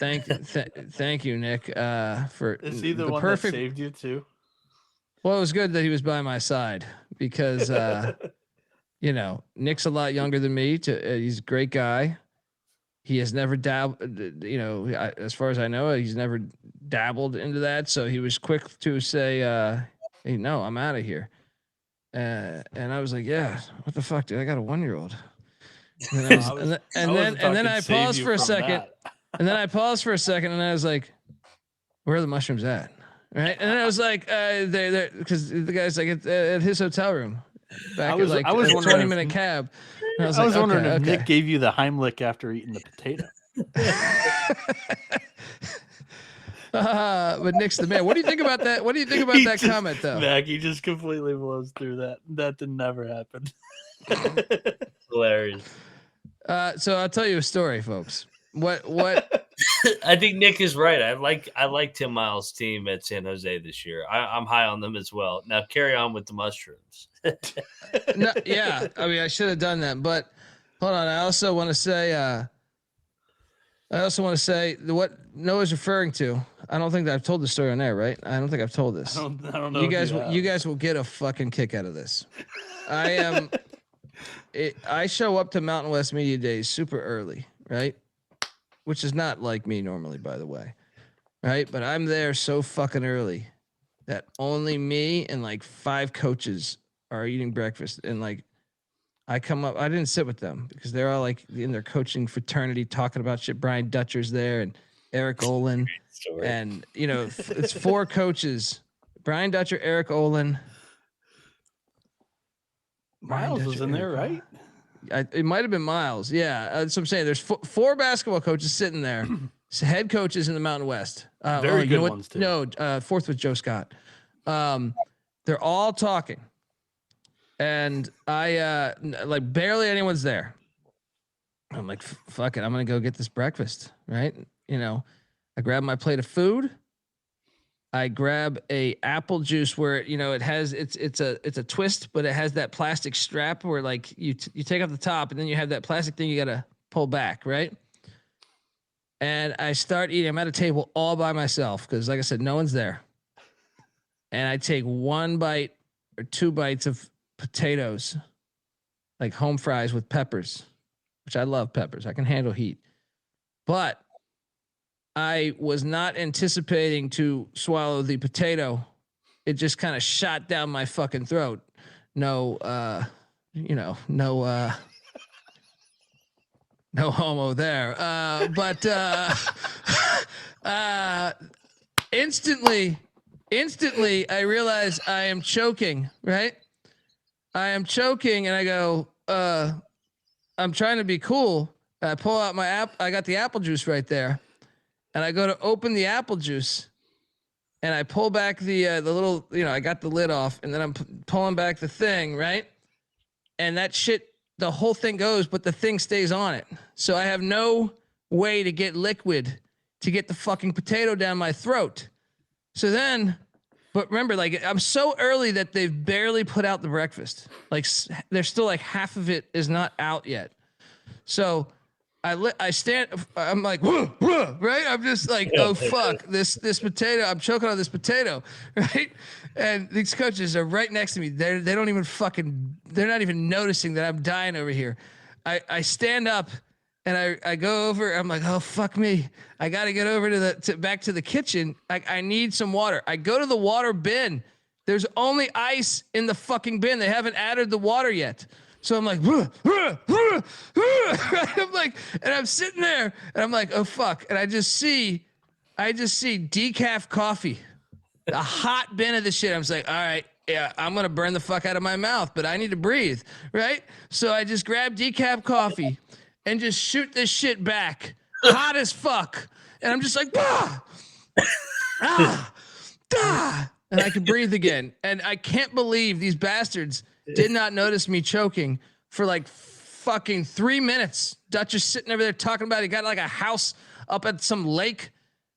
Thank you, Nick. For is he the one perfect that saved you too? Well, it was good that he was by my side because Nick's a lot younger than me. He's a great guy. He has never dabbled, as far as I know, he's never dabbled into that. So he was quick to say, "Hey, no, I'm out of here." And I was like, "Yeah, what the fuck, dude? I got a 1-year-old." And then I paused for a second, and I was like, "Where are the mushrooms at?" Right? And then I was like, "They're because the guy's like at his hotel room." I was a 20-minute cab. I was wondering if Nick gave you the Heimlich after eating the potato. But Nick's the man. What do you think about that? What do you think about that comment, though? Maggie just completely blows through that. That did never happen. Hilarious. So I'll tell you a story, folks. What? I think Nick is right. I like Tim Miles' team at San Jose this year. I'm high on them as well. Now carry on with the mushrooms. No, yeah, I mean, I should have done that, but hold on. I also want to say what Noah's referring to. I don't think that I've told the story on there, right? I don't think I've told this. I don't know. You guys will get a fucking kick out of this. I show up to Mountain West Media Days super early, right? Which is not like me normally, by the way, right? But I'm there so fucking early that only me and like 5 coaches are eating breakfast. And like, I come up, I didn't sit with them because they're all like in their coaching fraternity talking about shit. Brian Dutcher's there and Eric Olin. And, it's 4 coaches, Brian Dutcher, Eric Olin. Miles was in there, right? It might have been Miles. Yeah. That's what I'm saying. There's 4 basketball coaches sitting there. Head coaches in the Mountain West. Very good ones too. No, 4th was Joe Scott. They're all talking. And I like barely anyone's there. I'm like, fuck it. I'm going to go get this breakfast. Right. I grab my plate of food. I grab a apple juice where, it has, it's a twist, but it has that plastic strap where like you take off the top and then you have that plastic thing you got to pull back. Right. And I start eating. I'm at a table all by myself because, like I said, no one's there. And I take 1 bite or 2 bites of potatoes, like home fries with peppers, which I love peppers. I can handle heat. But I was not anticipating to swallow the potato. It just kind of shot down my fucking throat. No homo there. But instantly I realize I am choking, right? I am choking and I go, I'm trying to be cool. I pull out my I got the apple juice right there. And I go to open the apple juice and I pull back the little, I got the lid off and then I'm pulling back the thing, right? And that shit, the whole thing goes, but the thing stays on it. So I have no way to get liquid to get the fucking potato down my throat. So then, but remember, like, I'm so early that they've barely put out the breakfast. Like, there's still like half of it is not out yet. So I stand, I'm like, whoa, right? I'm just like, oh fuck, this potato, I'm choking on this potato, right? And these coaches are right next to me. They don't even they're not even noticing that I'm dying over here. I stand up and I go over, I'm like, oh fuck me. I got to get over back to the kitchen. I need some water. I go to the water bin. There's only ice in the fucking bin. They haven't added the water yet. So I'm like, I'm like, and I'm sitting there and I'm like, oh fuck. And I just see decaf coffee, a hot bin of this shit. I'm just like, all right, yeah, I'm going to burn the fuck out of my mouth, but I need to breathe. Right. So I just grab decaf coffee and just shoot this shit back, hot as fuck. And I'm just like, and I can breathe again. And I can't believe these bastards did not notice me choking for like fucking 3 minutes. Dutch is sitting over there talking about he got like a house up at some lake.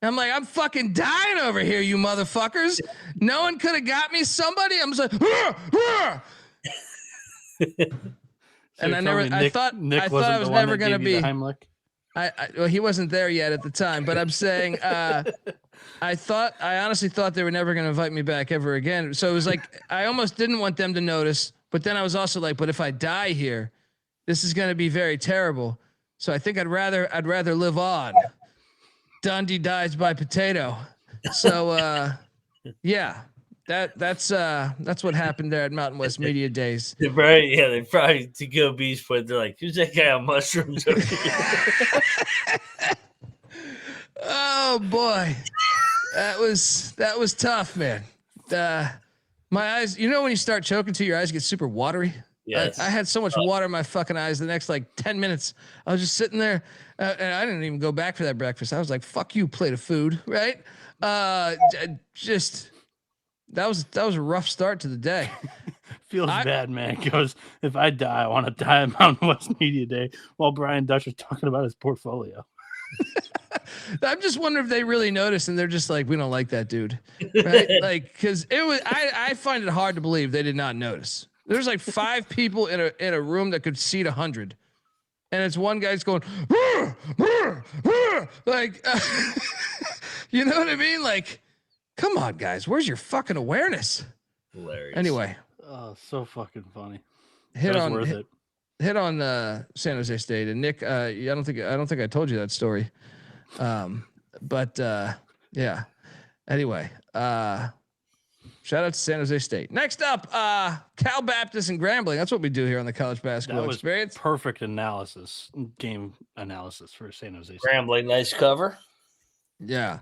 And I'm like, I'm fucking dying over here, you motherfuckers. No one could have got me. Somebody. I'm just like, and I thought I was never going to be. Well, he wasn't there yet at the time, but I'm saying, I honestly thought they were never going to invite me back ever again. So it was like, I almost didn't want them to notice, but then I was also like, but if I die here, this is going to be very terrible. So I think I'd rather live on. Dundee dies by potato. So, yeah, that's what happened there at Mountain West Media Days. They probably to go Beast, but they're like, who's that guy on mushrooms? Oh boy. That was tough, man. My eyes, when you start choking too, your eyes get super watery. Yes. I had so much water in my fucking eyes the next like 10 minutes. I was just sitting there and I didn't even go back for that breakfast. I was like, fuck you, plate of food. Right. Just, that was a rough start to the day. Feels bad, man. Because if I die, I want to die at Mountain West Media Day while Brian Dutch is talking about his portfolio. I'm just wondering if they really noticed and they're just like, we don't like that dude. Right. Like, cause it was, I find it hard to believe they did not notice. There's like 5 people in a room that could seat 100. And it's one guy's going, like, you know what I mean? Like, come on, guys, where's your fucking awareness? Hilarious. Anyway. Oh, so fucking funny. Hit on San Jose State. And Nick, I don't think I told you that story. But yeah. Anyway, shout out to San Jose State. Next up, Cal Baptist and Grambling. That's what we do here on the College Basketball Experience. Perfect game analysis for San Jose State. Grambling, nice cover. Yeah.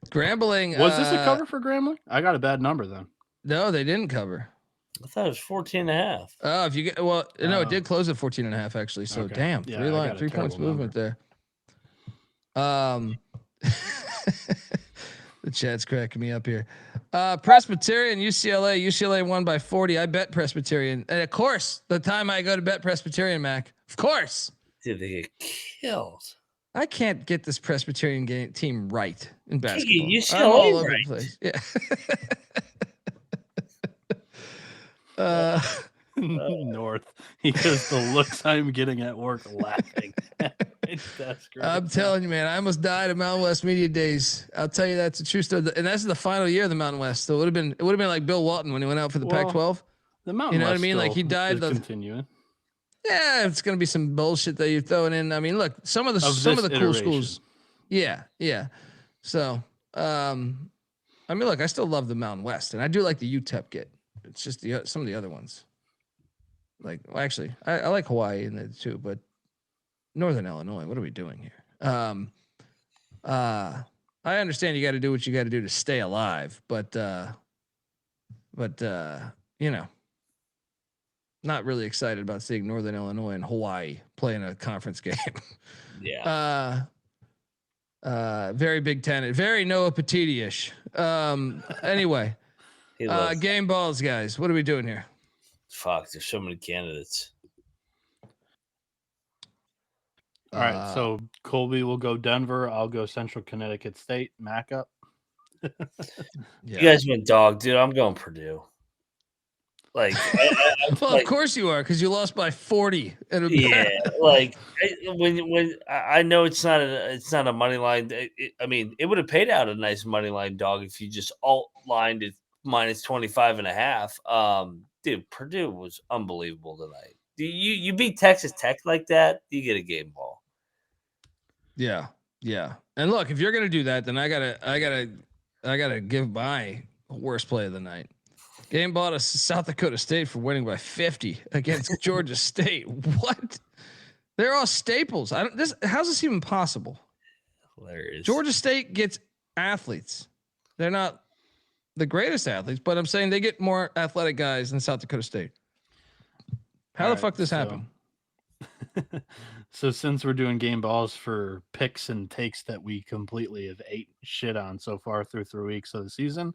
Grambling. Was this a cover for Grambling? I got a bad number then. No, they didn't cover. I thought it was 14.5. Oh, if you get, no, it did close at 14.5 actually. So okay. Damn, yeah, 3 points movement there. The chat's cracking me up here. Presbyterian, UCLA won by 40. I bet Presbyterian. And of course, the time I go to bet Presbyterian, Mac, of course. Did they get killed? I can't get this Presbyterian team right in basketball. UCLA all over the place. Yeah. North. He goes, the looks I'm getting at work laughing. That's great. I'm telling you, man, I almost died at Mountain West Media Days. I'll tell you, that's a true story. And that's the final year of the Mountain West. So it would have been like Bill Walton when he went out for the Pac-12. The Mountain You know what I West mean? Like he still died. is continuing. Yeah, it's gonna be some bullshit that you're throwing in. I mean, look, some of the cool iteration. schools. Yeah. So, I mean, look, I still love the Mountain West, and I do like the UTEP get. It's just some of the other ones. Like, well, actually, I like Hawaii in there too, but Northern Illinois, what are we doing here? I understand you got to do what you got to do to stay alive, but you know, not really excited about seeing Northern Illinois and Hawaii playing a conference game. Yeah. Very Big Ten, very Noah Petiti-ish. Anyway, game balls, guys. What are we doing here? Fuck, there's so many candidates. All right, so Colby will go Denver. I'll go Central Connecticut State. Mac up. You guys went dog, dude. I'm going Purdue. Like, well, of course you are, because you lost by 40. Like when I know it's not a money line. I mean, it would have paid out a nice money line dog if you just alt lined it minus 25.5. Dude, Purdue was unbelievable tonight. You beat Texas Tech like that, you get a game ball. Yeah. And look, if you're gonna do that, then I gotta give my worst play of the night. Game ball to South Dakota State for winning by 50 against Georgia State. What? They're all staples. How's this even possible? Hilarious. Georgia State gets athletes. They're not the greatest athletes, but I'm saying they get more athletic guys than South Dakota State. How the fuck this happen? So since we're doing game balls for picks and takes that we completely have ate shit on so far through 3 weeks of the season,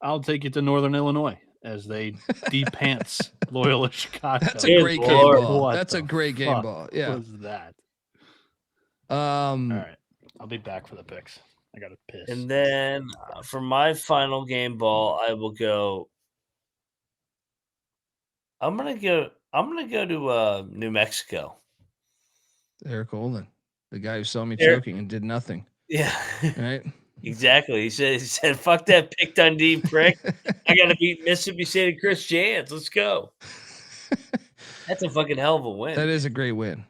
I'll take you to Northern Illinois as they de-pants Loyola Chicago. That's a great game ball. That's a great game ball. Yeah. What was that? All right. I'll be back for the picks. I got to piss. And then for my final game ball, I will go. I'm gonna go to New Mexico. Eric Olin, the guy who saw me choking and did nothing. Yeah. Right. Exactly. He said, "Fuck that Pick Dundee prick. I got to beat Mississippi State and Chris Jans. Let's go." That's a fucking hell of a win. That is a great win.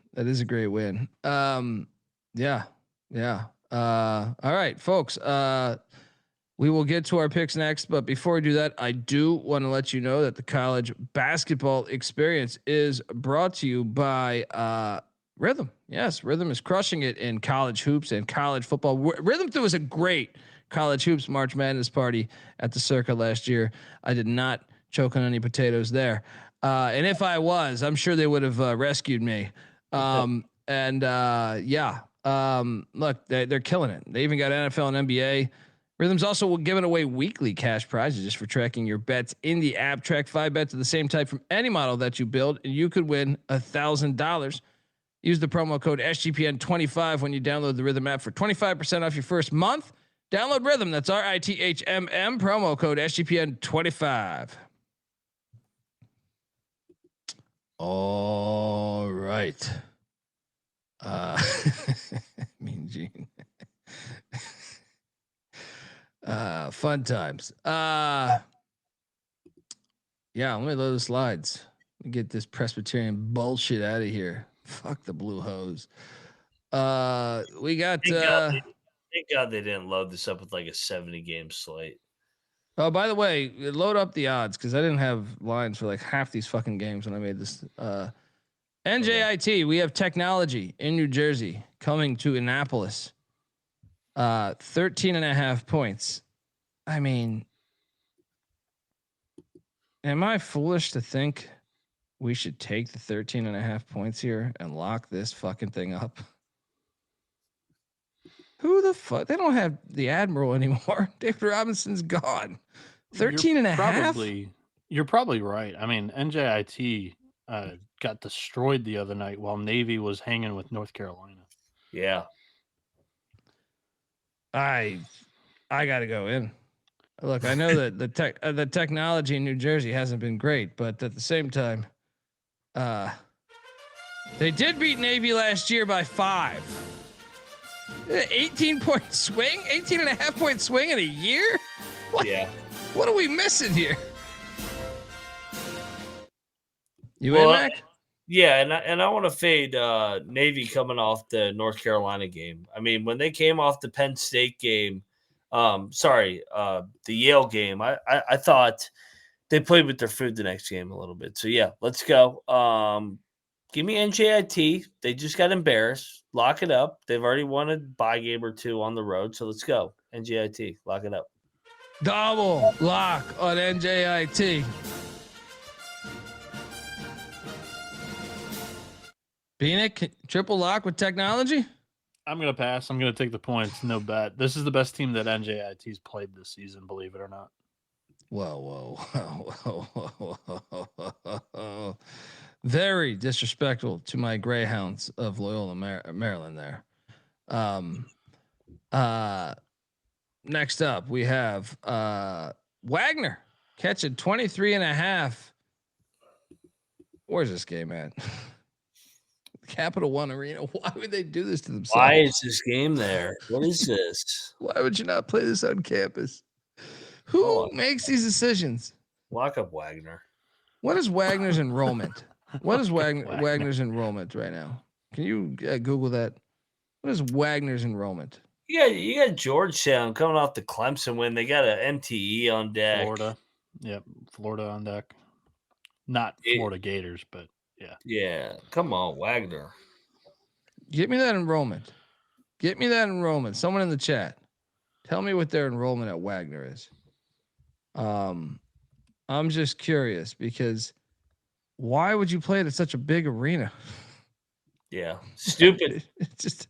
Yeah. All right, folks. We will get to our picks next, but before we do that, I do want to let you know that the college basketball experience is brought to you by Rhythm. Yes, Rhythm is crushing it in college hoops and college football. Rhythm threw us a great college hoops March Madness party at the Circa last year. I did not choke on any potatoes there. And if I was, I'm sure they would have rescued me. Look, they're killing it. They even got NFL and NBA. Rhythm's also giving away weekly cash prizes just for tracking your bets in the app. Track 5 bets of the same type from any model that you build, and you could win $1,000. Use the promo code SGPN25 when you download the Rhythm app for 25% off your first month. Download Rhythm. That's RITHMM. Promo code SGPN25. All right. Mean Gene. Fun times. Yeah, let me load the slides. Let me get this Presbyterian bullshit out of here. Fuck the blue hose. We got Thank God they didn't load this up with like a 70-game slate. Oh, by the way, load up the odds because I didn't have lines for like half these fucking games when I made this. NJIT, we have technology in New Jersey coming to Annapolis. 13.5 points. I mean, am I foolish to think we should take the 13.5 points here and lock this fucking thing up? Who the fuck? They don't have the Admiral anymore. David Robinson's gone. 13.5. You're probably right. I mean, NJIT got destroyed the other night while Navy was hanging with North Carolina. Yeah. I got to go in. Look, I know that the technology in New Jersey hasn't been great, but at the same time, they did beat Navy last year by 5. 18-point swing, 18.5-point swing in a year. What? Yeah. What are we missing here? You Well, in, Mac? Yeah, and I want to fade Navy coming off the North Carolina game. I mean, when they came off the Penn State game, the Yale game, I thought they played with their food the next game a little bit. So yeah, let's go. Give me NJIT. They just got embarrassed. Lock it up. They've already won a bye game or two on the road. So let's go. NJIT. Lock it up. Double lock on NJIT. Bieniek, triple lock with technology? I'm going to pass. I'm going to take the points. No bet. This is the best team that NJIT's played this season, believe it or not. Whoa. Very disrespectful to my Greyhounds of Loyola, Maryland there. Next up, we have Wagner catching 23.5. Where's this game at? Capital One Arena. Why would they do this to themselves? Why is this game there? What is this? Why would you not play this on campus? Who makes these decisions? Lock up Wagner. What is Wagner's enrollment? What is Wagner's enrollment right now? Can you Google that? What is Wagner's enrollment? You got Georgetown coming off the Clemson win. They got an MTE on deck. Florida. Yep, Florida on deck. Not Florida Gators, but yeah. Yeah, come on, Wagner. Get me that enrollment. Someone in the chat. Tell me what their enrollment at Wagner is. I'm just curious because why would you play it at such a big arena? Yeah, stupid. It's just,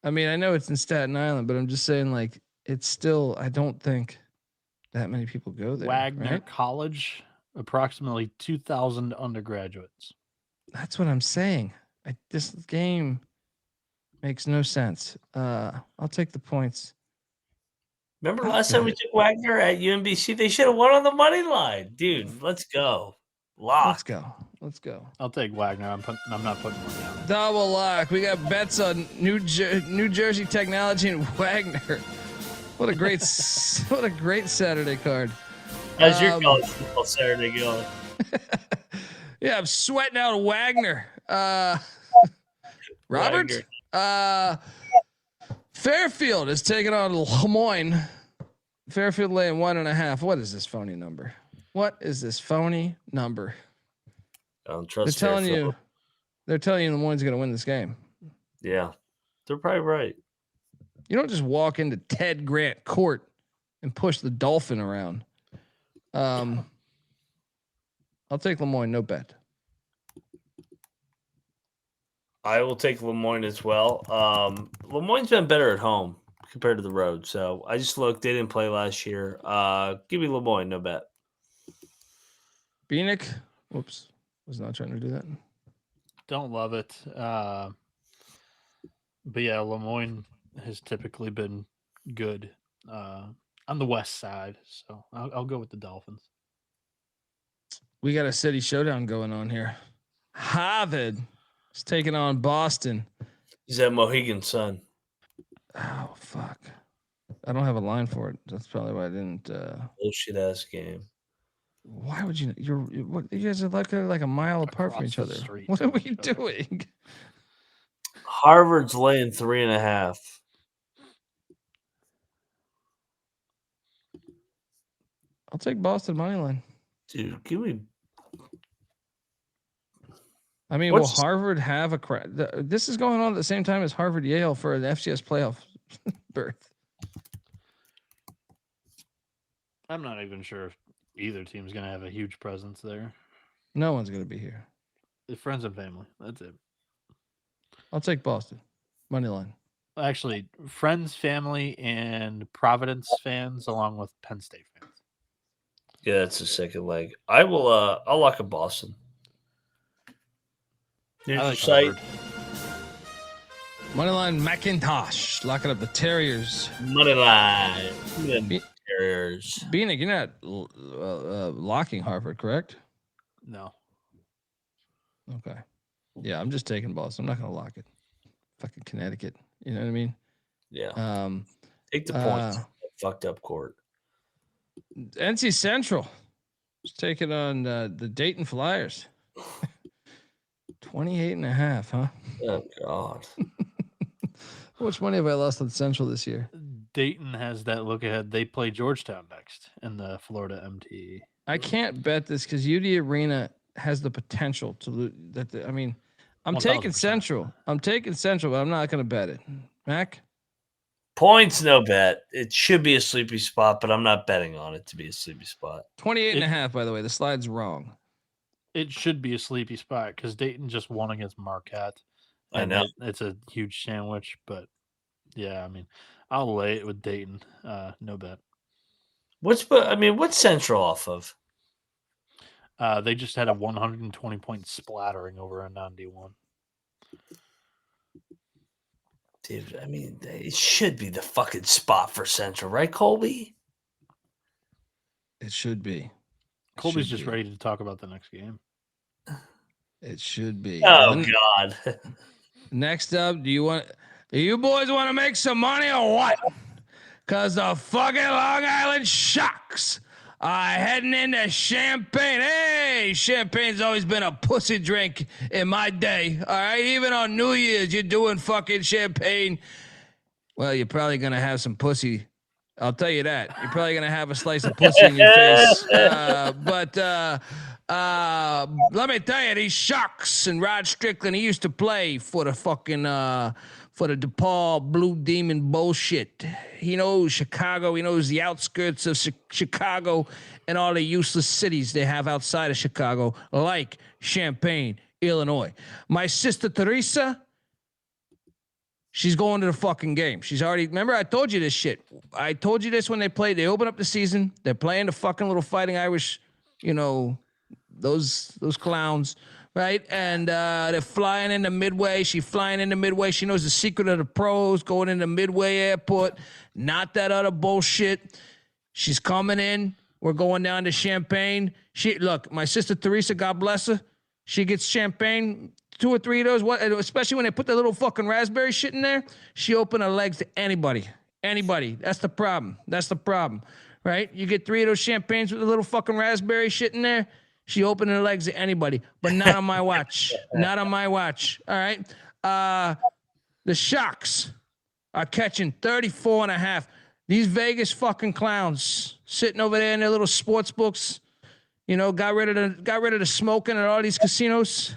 I mean, I know it's in Staten Island, but I'm just saying, like, it's still, I don't think that many people go there. Wagner right? College, approximately 2,000 undergraduates. That's what I'm saying. This game makes no sense. I'll take the points. Remember last time we took Wagner at UMBC? They should have won on the money line. Dude, let's go. Lock. Let's go. I'll take Wagner. I'm not putting money on it. Double lock. We got bets on New Jersey Technology and Wagner. What a great Saturday card. How's your college football Saturday going? Yeah, I'm sweating out Wagner. Robert. Fairfield is taking on Lemoyne. Fairfield laying 1.5. What is this phony number? I don't trust They're telling you Lemoyne's going to win this game. Yeah, they're probably right. You don't just walk into Ted Grant Court and push the Dolphin around. I'll take Lemoyne, no bet. I will take Lemoyne as well. Lemoyne's been better at home compared to the road. So I just looked. They didn't play last year. Give me Lemoyne, no bet. Bieniek. Whoops. Was not trying to do that. Don't love it. But yeah, Lemoyne has typically been good on the west side. So I'll go with the Dolphins. We got a city showdown going on here. Harvard is taking on Boston. He's that Mohegan Sun. Oh, fuck. I don't have a line for it. That's probably why I didn't. Bullshit ass game. Why would you? You guys are like a mile apart from each other. What are we doing? Harvard's laying 3.5. I'll take Boston money line. Dude, give me. I mean, will Harvard have a this is going on at the same time as Harvard Yale for an FCS playoff berth. I'm not even sure if either team's going to have a huge presence there. No one's going to be here. The friends and family. That's it. I'll take Boston money line. Actually, friends, family, and Providence fans, along with Penn State fans. Yeah, that's the second leg. I will. I'll lock up Boston. Here's your site. Moneyline McIntyre. Locking up the Terriers. Moneyline. Terriers. Bieniek, you're not locking Harvard, correct? No. Okay. Yeah, I'm just taking Boston. I'm not going to lock it. Fucking Connecticut. You know what I mean? Yeah. Take the points. Fucked up court. NC Central Let's take it on the Dayton Flyers. 28.5, huh? Oh God. How much money have I lost on Central this year? Dayton has that look ahead. They play Georgetown next in the Florida MTE. I can't bet this because UD Arena has the potential to lose. I'm taking 1000%. Central. I'm taking Central, but I'm not going to bet it. Mac? Points, no bet. It should be a sleepy spot, but I'm not betting on it to be a sleepy spot. 28.5, by the way. The slide's wrong. It should be a sleepy spot because Dayton just won against Marquette. I know. It's a huge sandwich, but yeah, I mean, I'll lay it with Dayton. No bet. What's Central off of? They just had a 120-point splattering over a 91. Dude, I mean, it should be the fucking spot for Central, right, Colby? It should be. Colby's just ready to talk about the next game. It should be. Oh, God. Next up, do you boys want to make some money or what? Because the fucking Long Island Sharks are heading into Champaign. Hey, Champagne's always been a pussy drink in my day. All right, even on New Year's, you're doing fucking champagne. Well, you're probably going to have some pussy. I'll tell you that. You're probably going to have a slice of pussy in your face. But let me tell you, these Sharks and Rod Strickland, he used to play for the fucking, for the DePaul Blue Demon bullshit. He knows Chicago. He knows the outskirts of Chicago and all the useless cities they have outside of Chicago, like Champaign, Illinois. My sister Teresa, she's going to the fucking game. She's already, remember I told you this shit. I told you this when they open up the season. They're playing the fucking little Fighting Irish, those clowns, right? And they're flying into Midway. She's flying into Midway. She knows the secret of the pros, going into Midway Airport. Not that other bullshit. She's coming in. We're going down to Champaign. Look, my sister Teresa, God bless her. She gets champagne, 2 or 3 of those, especially when they put the little fucking raspberry shit in there. She open her legs to anybody. That's the problem. Right? You get 3 of those champagnes with the little fucking raspberry shit in there. She opened her legs to anybody, but not on my watch. Not on my watch. All right. The Sharks are catching 34.5. These Vegas fucking clowns sitting over there in their little sports books, got rid of the smoking at all these casinos.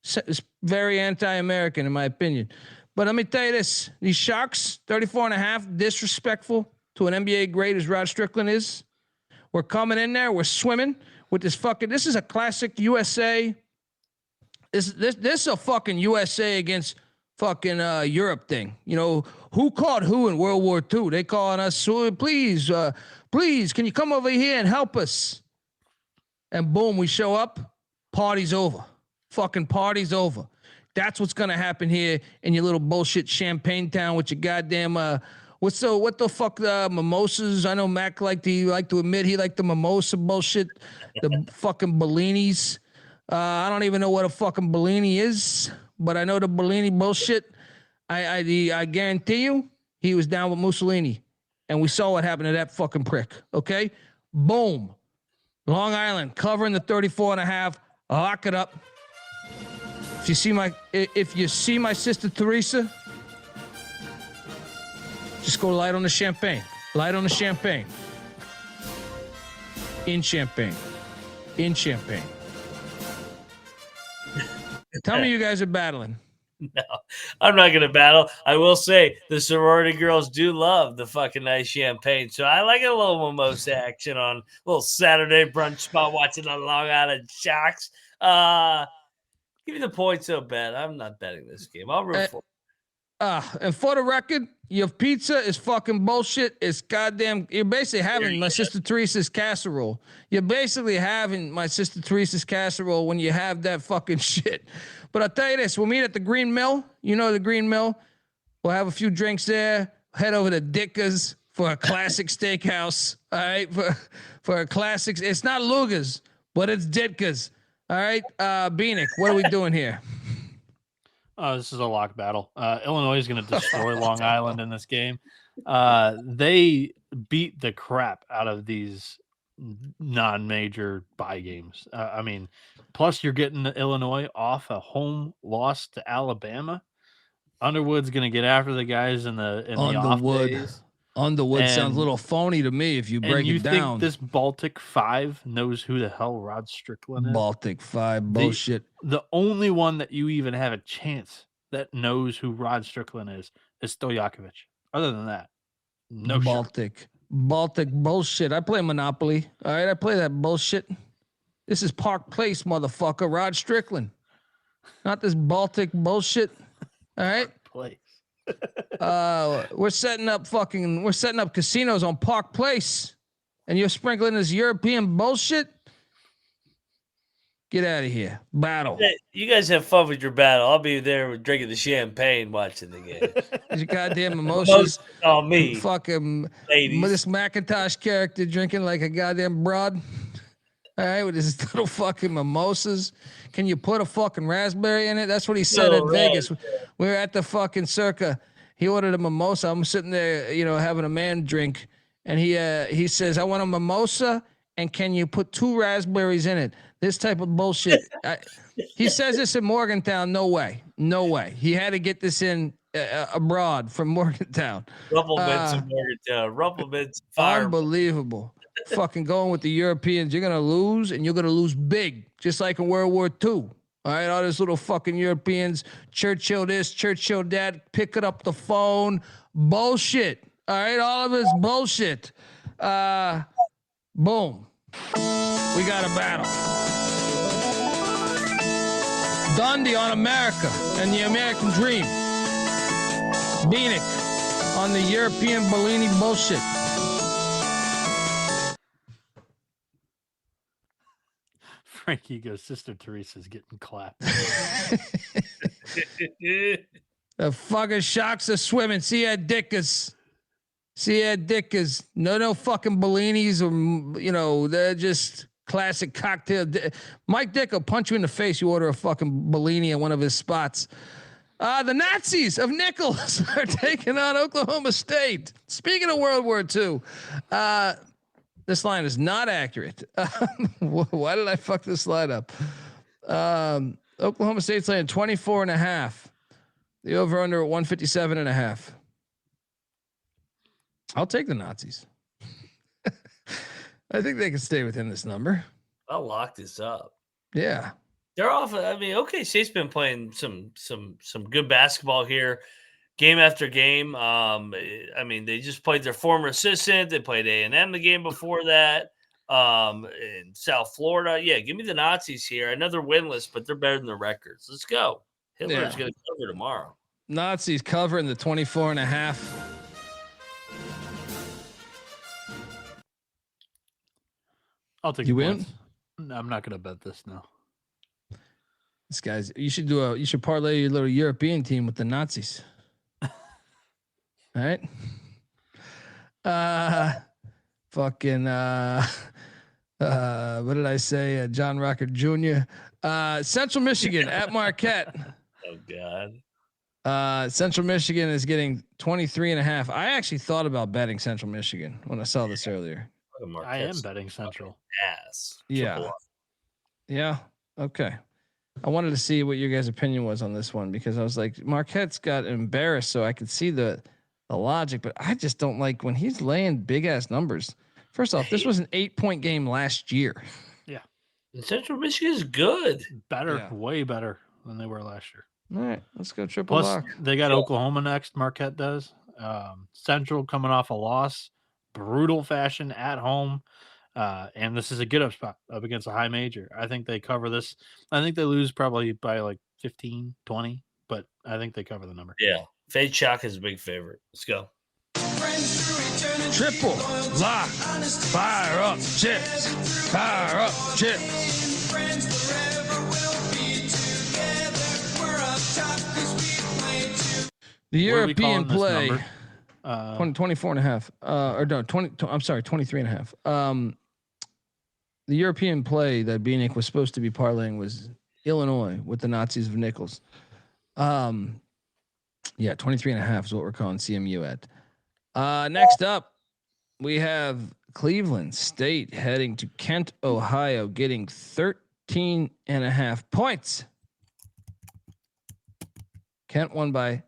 It's very anti-American, in my opinion. But let me tell you this. These Sharks, 34.5, disrespectful to an NBA great as Rod Strickland is. We're coming in there. We're swimming with this is a classic USA. This is a fucking USA against fucking Europe thing. Who caught who in World War II? They calling us, please, can you come over here and help us? And boom, we show up. Party's over. Fucking party's over. That's what's gonna happen here in your little bullshit Champagne town with your goddamn what the fuck mimosas? I know Mac like to admit he liked the mimosa bullshit, the fucking Bellinis. I don't even know what a fucking Bellini is, but I know the Bellini bullshit. I guarantee you he was down with Mussolini, and we saw what happened to that fucking prick. Okay, boom, Long Island covering the 34.5. Lock it up. If you see my sister Teresa, just go light on the champagne. Light on the champagne. In Champagne. Tell me you guys are battling. No, I'm not going to battle. I will say the sorority girls do love the fucking nice champagne. So I like a little mimosa action on a little Saturday brunch spot watching the Long Island Sharks. Give me the points so bad. I'm not betting this game. I'll root for it. And for the record, your pizza is fucking bullshit. It's goddamn. You're basically having my sister Teresa's casserole. You're basically having my sister Teresa's casserole when you have that fucking shit. But I'll tell you this: we'll meet at the Green Mill. You know the Green Mill. We'll have a few drinks there. Head over to Ditka's for a classic steakhouse. All right, for a classic. It's not Luger's, but it's Ditka's. All right, Bieniek, what are we doing here? This is a lock battle. Illinois is going to destroy Long Island in this game. They beat the crap out of these non-major bye games. I mean, plus you're getting Illinois off a home loss to Alabama. Underwood's going to get after the guys in the off days. Underwood sounds a little phony to me if you break it down. Think this Baltic 5 knows who the hell Rod Strickland is? Baltic 5 bullshit. The only one that you even have a chance that knows who Rod Strickland is Stojakovic. Other than that, no Baltic. Baltic bullshit. I play Monopoly. All right, I play that bullshit. This is Park Place, motherfucker. Rod Strickland. Not this Baltic bullshit. All right? Place. We're setting up casinos on Park Place, and you're sprinkling this European bullshit. Get out of here. Battle. You guys have fun with your battle. I'll be there drinking the champagne, watching the game. Your goddamn mimosas. On me. Fucking ladies. This McIntyre character drinking like a goddamn broad. All right, with his little fucking mimosas. Can you put a fucking raspberry in it? That's what he said at Vegas. We were at the fucking Circa. He ordered a mimosa. I'm sitting there, having a man drink. And he says, I want a mimosa, and can you put 2 raspberries in it? This type of bullshit. He says this in Morgantown. No way. He had to get this in abroad from Morgantown. Rumplemans in Morgantown. Rumplemans. Fire. Unbelievable. Fucking going with the Europeans. You're going to lose, and you're going to lose big, just like in World War II. All right, all these little fucking Europeans, Churchill this, Churchill that, picking up the phone. Bullshit. All right, all of it's bullshit. Boom. We got a battle. Dundee on America and the American dream. Bieniek on the European Bellini bullshit. Frankie goes, Sister Teresa's getting clapped. The fucking sharks are swimming. See ya, Dickers. No fucking Bellinis or, they're just classic cocktail. Mike Dick will punch you in the face. You order a fucking Bellini at one of his spots. The Nazis of Nichols are taking on Oklahoma State. Speaking of World War II, this line is not accurate. Why did I fuck this line up? Oklahoma State's laying 24.5. The over under at 157.5. I'll take the Nazis. I think they can stay within this number. I'll lock this up. Yeah. They're off. I mean, OK State's been playing some good basketball here, game after game. I mean, they just played their former assistant. They played A&M the game before that in South Florida. Yeah, give me the Nazis here. Another winless, but they're better than the records. Let's go. Hitler's going to cover tomorrow. Nazis covering the 24.5. I'll take you the win. points. I'm not going to bet this now. This guy's. You should parlay your little European team with the Nazis. All right. Fucking. What did I say? John Rocker Jr. Central Michigan at Marquette. Oh God. Central Michigan is getting 23.5. I actually thought about betting Central Michigan when I saw this earlier. I am betting Central. Yes. Yeah. Yeah. Okay. I wanted to see what your guys' opinion was on this one because I was like, Marquette's got embarrassed, so I could see the logic, but I just don't like when he's laying big ass numbers. First off, this was an 8-point game last year. Yeah. And Central Michigan is good. Better, way better than they were last year. All right, let's go triple Plus, lock. they got Oklahoma next. Marquette does. Central coming off a loss, brutal fashion at home. And this is a get up spot up against a high major. I think they cover this. I think they lose probably by like 15, 20, but I think they cover the number. Yeah. Fade Shock is a big favorite. Let's go. Triple lock. Fire up chips. Fire up chips. The European play. 24.5. Or no, 20. I'm sorry, 23.5. The European play that Bieniek was supposed to be parlaying was Illinois with the Nazis of Nichols. Yeah, 23.5 is what we're calling CMU at. Next up, we have Cleveland State heading to Kent, Ohio, getting 13.5 points. Kent won by.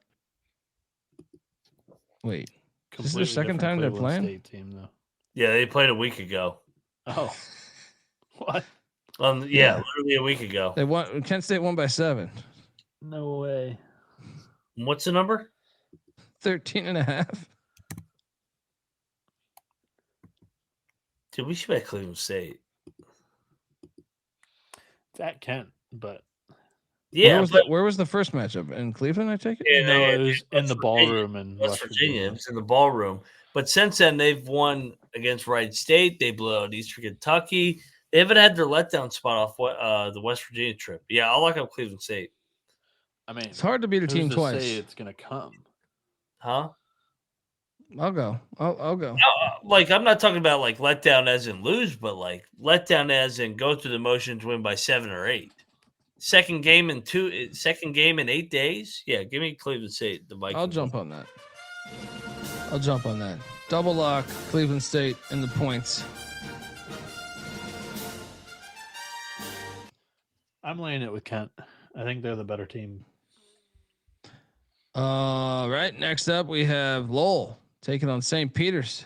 Wait, this is their second time they're playing? State team, though. Yeah, they played a week ago. Oh, what? Yeah, literally a week ago. They won. Kent State won by 7. No way. What's the number? 13.5. Dude, we should bet Cleveland State. It's at Kent, but Yeah, where was the first matchup in Cleveland? I take it. Yeah, no, it was in the ballroom in West Virginia. It was in the ballroom. But since then, they've won against Wright State. They blew out Eastern Kentucky. They haven't had their letdown spot off the West Virginia trip. Yeah, I'll lock up Cleveland State. I mean, it's hard to beat a team twice. Say it's gonna come, huh? I'll go. I'll go. Like, I'm not talking about like letdown as in lose, but like letdown as in go through the motions, win by 7 or 8. Second game in 8 days. Yeah, give me Cleveland State. The Vikings. I'll jump on that. Double lock Cleveland State in the points. I'm laying it with Kent. I think they're the better team. All right. Next up, we have Lowell taking on St. Peter's.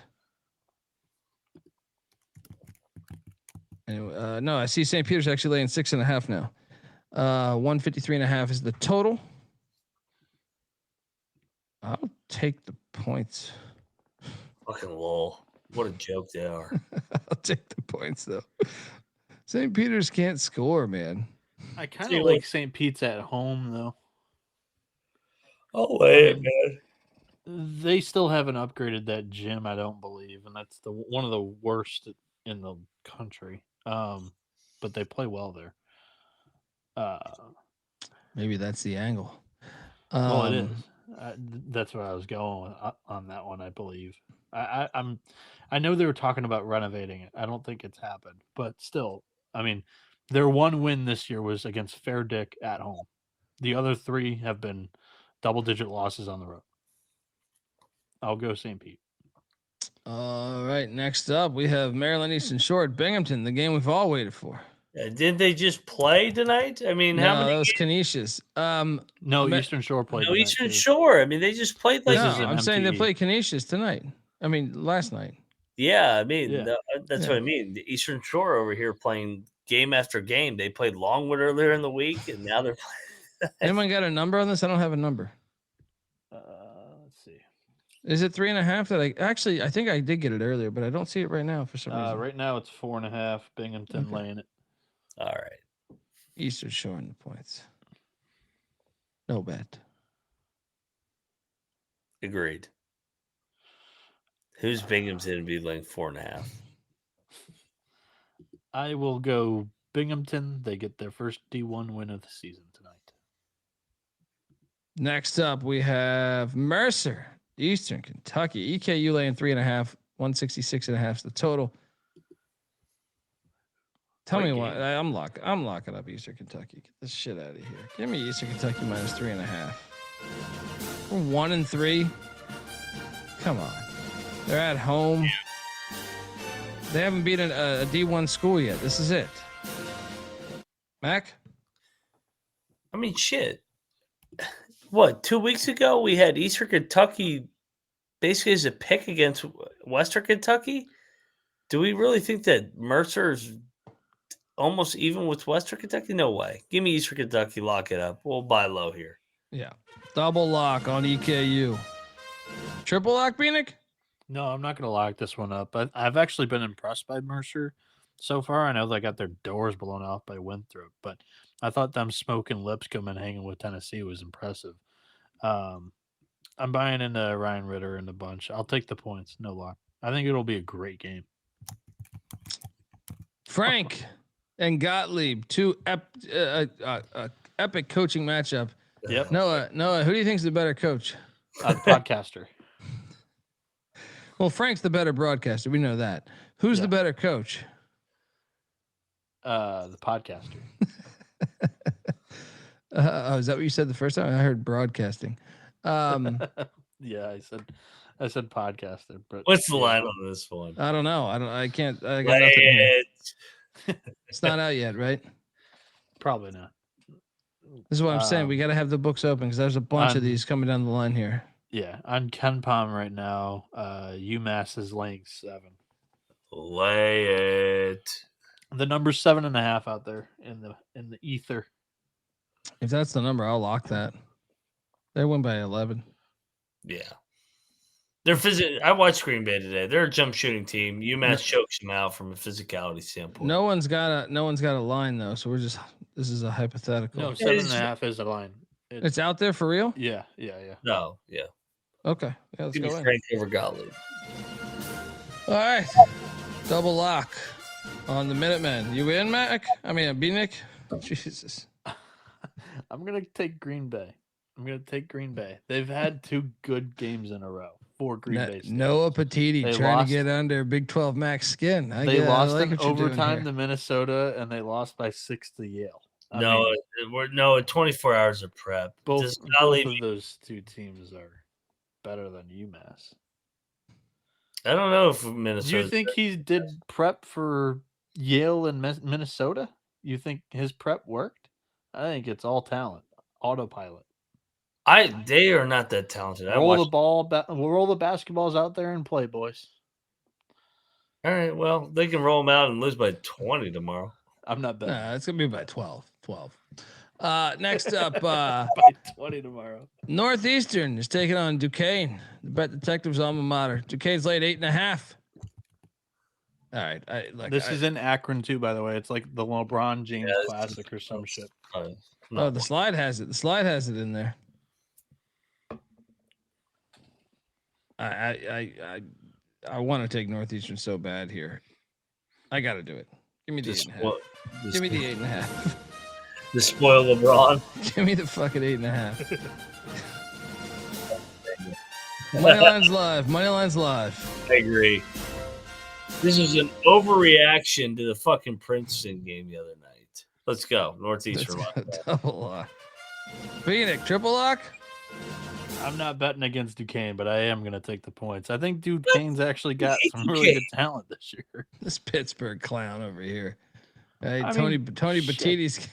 Anyway, no, I see St. Peter's actually laying 6.5 now. 153.5 is the total. I'll take the points. Fucking Lowell. What a joke they are. I'll take the points though. St. Peter's can't score, man. I kind of like St. Pete's at home though. Oh wait, man. They still haven't upgraded that gym, I don't believe, and that's one of the worst in the country. But they play well there. Maybe that's the angle. Well, it is. That's what I was going with on that one. I believe. I know they were talking about renovating it. I don't think it's happened, but still, I mean, their one win this year was against Fairdick at home. The other 3 have been double-digit losses on the road. I'll go St. Pete. All right. Next up, we have Maryland Eastern Shore at Binghamton, the game we've all waited for. Didn't they just play tonight? I mean, how many? That was Canisius. No, Eastern Shore played. No, Eastern Shore. I mean, they just played like. No, I'm saying they played Canisius tonight. I mean, last night. Yeah, I mean, that's what I mean. The Eastern Shore over here playing game after game. They played Longwood earlier in the week, and now they're playing. Anyone got a number on this? I don't have a number. Let's see. Is it 3.5? That I think I did get it earlier, but I don't see it right now for some reason. Right now it's 4.5. Binghamton laying it. All right. Eastern Shore in the points. No bet. Agreed. Who's Binghamton to be laying 4.5? I will go Binghamton. They get their first D1 win of the season tonight. Next up, we have Mercer, Eastern Kentucky. EKU laying 3.5, 166.5 is the total. Tell me what I'm locking up Eastern Kentucky. Get this shit out of here. Give me Eastern Kentucky minus 3.5. We're 1-3. Come on. They're at home. They haven't beaten a D1 school yet. This is it. Mac? I mean, shit. What, 2 weeks ago we had Eastern Kentucky basically as a pick against Western Kentucky? Do we really think that Mercer's almost even with Western Kentucky? No way. Give me Eastern Kentucky. Lock it up. We'll buy low here. Yeah. Double lock on EKU. Triple lock, Bieniek? No, I'm not going to lock this one up. I've actually been impressed by Mercer so far. I know they got their doors blown off by Winthrop, but I thought them smoking Lipscomb and hanging with Tennessee was impressive. I'm buying into Ryan Ritter and the bunch. I'll take the points. No lock. I think it'll be a great game. Frank and Gottlieb, two epic coaching matchup. Yep. Noah, who do you think is the better coach? The podcaster. Well, Frank's the better broadcaster. We know that. Who's the better coach? The podcaster. Is that what you said the first time? I heard broadcasting. Yeah, I said I said podcaster, but What's the line on this one? I don't know. I can't. I got nothing here. It's not out yet, right? Probably not. This is what I'm saying. We got to have the books open because there's a bunch of these coming down the line here. Yeah, on Ken Palm right now, UMass is laying 7. Lay it. The number's 7.5 out there in the ether. If that's the number, I'll lock that. They win by 11. Yeah. I watched Green Bay today. They're a jump shooting team. UMass chokes them out from a physicality standpoint. No one's got a line though, so this is a hypothetical. No, 7.5 is a line. It's out there for real? Yeah. No, yeah. Okay. Yeah, let's go in. Frank over Gottlieb. All right. Double lock on the Minutemen. You in, Mac? I mean, Bieniek? Jesus. I'm going to take Green Bay. They've had 2 good games in a row for Green Bay. Noah Bieniek trying to get under Big 12 Max skin. They lost in overtime to Minnesota, and they lost by 6 to Yale. No, 24 hours of prep. Both of those 2 teams are better than UMass. I don't know if Minnesota. Do you think he did prep for Yale and Minnesota? You think his prep worked? I think it's all talent, autopilot. They are not that talented. Roll the basketballs out there and play, boys. All right, well, they can roll them out and lose by 20 tomorrow. I'm not betting. Nah, it's gonna be by 12. Next up, by 20 tomorrow. Northeastern is taking on Duquesne, the Bet Detectives alma mater. Duquesne's laid 8.5. All right, this is in Akron too, by the way. It's like the LeBron James Classic or some shit. The slide has it. The slide has it in there. I want to take Northeastern so bad here. I got to do it. Give me the 8.5. Give me the 8.5. The spoil LeBron. Give me the fucking 8.5. Moneyline's live. I agree. This is an overreaction to the fucking Princeton game the other night. Let's go. Northeastern. Double lock. Bieniek, triple lock? I'm not betting against Duquesne, but I am going to take the points. I think Duquesne's actually got some really good talent this year. This Pittsburgh clown over here. Hey, Tony Battiti's.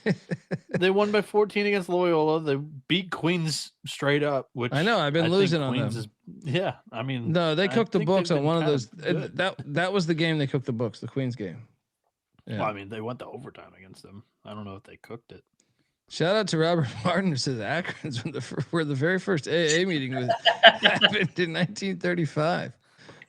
They won by 14 against Loyola. They beat Queens straight up, which I know. I've been losing on them. No, they cooked the books on one of those. That was the game they cooked the books, the Queens game. Yeah. Well, they went to overtime against them. I don't know if they cooked it. Shout out to Robert Martin, who says Akron's where the very first AA meeting happened in 1935.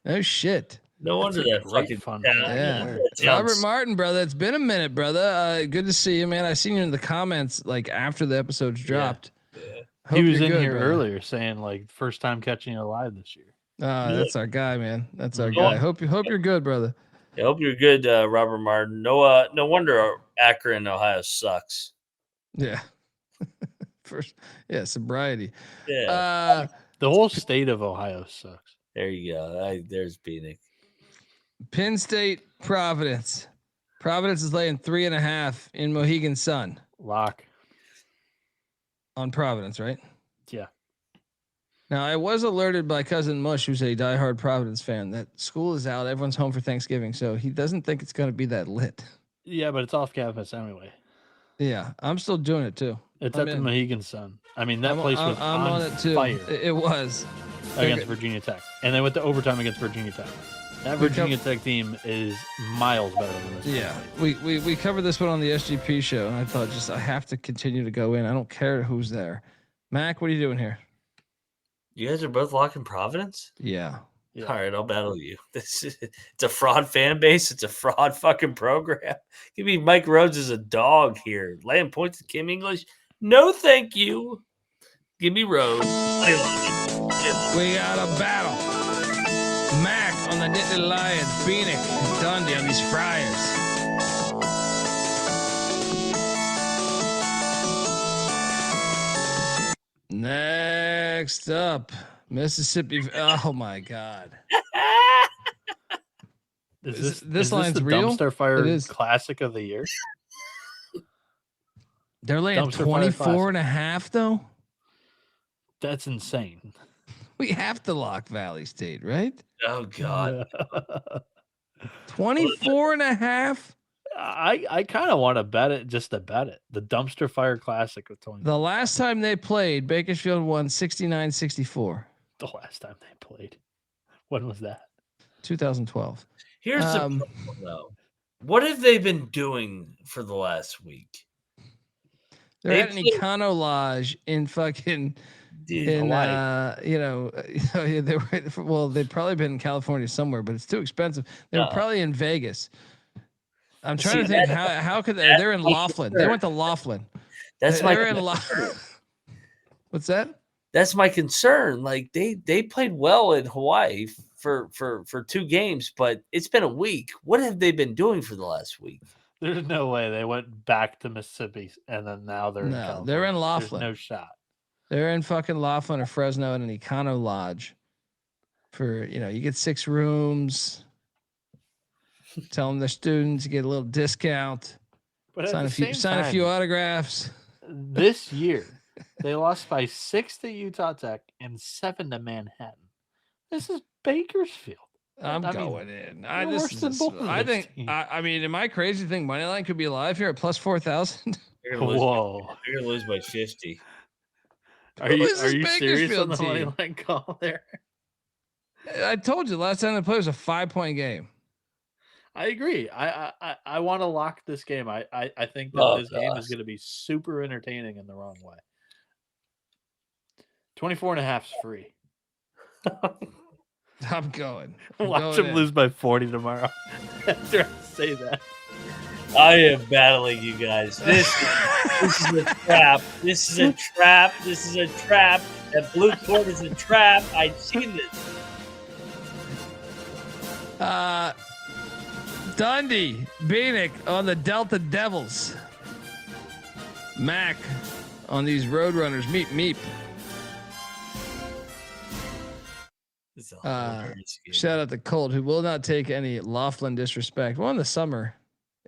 No shit. No wonder that fucking fun. Yeah. Robert Martin, brother. It's been a minute, brother. Good to see you, man. I seen you in the comments like after the episodes dropped. Yeah. He was in here earlier saying like first time catching you alive this year. That's our guy, man. That's our guy. Hope you're good, brother. I hope you're good, Robert Martin. No wonder Akron, Ohio sucks. Yeah. Sobriety. Yeah. The whole state of Ohio sucks. There you go. There's Bieniek. Penn State, Providence. Providence is laying 3.5 in Mohegan Sun. Lock. On Providence, right? Yeah. Now, I was alerted by Cousin Mush, who's a diehard Providence fan, that school is out. Everyone's home for Thanksgiving, so he doesn't think it's going to be that lit. Yeah, but it's off campus anyway. Yeah, I'm still doing it too. It's at the Mohegan Sun. That place was on it too. Fire. It was against Virginia Tech, and they went to overtime against Virginia Tech. That Virginia Tech team is miles better than this. Yeah, we covered this one on the SGP show, and I thought I have to continue to go in. I don't care who's there. Mac, what are you doing here? You guys are both locking Providence? Yeah. All right, I'll battle you. It's a fraud fan base. It's a fraud fucking program. Give me Mike Rhodes as a dog here. Laying points to Kim English. No, thank you. Give me Rhodes. We got a battle. Mac on the Nittany Lions. Bieniek, Dundee on these Friars. Next up, Mississippi. Oh my God. This line's the real. Dumpster Fire Classic of the year. They're laying 24.5 though. That's insane. We have to lock Valley State, right? Oh God. 24.5. I kind of want to bet it just to bet it. The Dumpster Fire Classic with 20. The last time they played, Bakersfield won 69-64. The last time they played. When was that? 2012. Here's the problem, though. What have they been doing for the last week? They're at an Econo Lodge in fucking Hawaii. they were, well, they'd probably been in California somewhere, but it's too expensive. They were probably in Vegas. I'm trying to think how could they're in Laughlin. They went to Laughlin. That's they're in Laughlin. What's that? That's my concern. Like they played well in Hawaii for 2 games, but it's been a week. What have they been doing for the last week? There's no way they went back to Mississippi and then now they're in California. They're in Laughlin. There's no shot. They're in fucking Laughlin or Fresno at an Econo Lodge. For you get 6 rooms. Tell them they're students, you get a little discount. But sign a few autographs. This year, they lost by 6 to Utah Tech and 7 to Manhattan. This is Bakersfield. I'm going in. I think. I mean, am I crazy to think Moneyline could be alive here at plus 4,000? Whoa! You're gonna lose by 50. Are you serious on the Moneyline call there? I told you last time they played was a 5-point game. I agree. I want to lock this game. I think that this game is going to be super entertaining in the wrong way. 24.5 is free. I'm going. Watch them lose by 40 tomorrow. After I say that. I am battling you guys. This is a trap. This is a trap. This is a trap. That blue court is a trap. I've seen this. Dundee, Bieniek on the Delta Devils. Mac on these Roadrunners. Meep. Shout out to Colt, who will not take any Laughlin disrespect. Well, in the summer,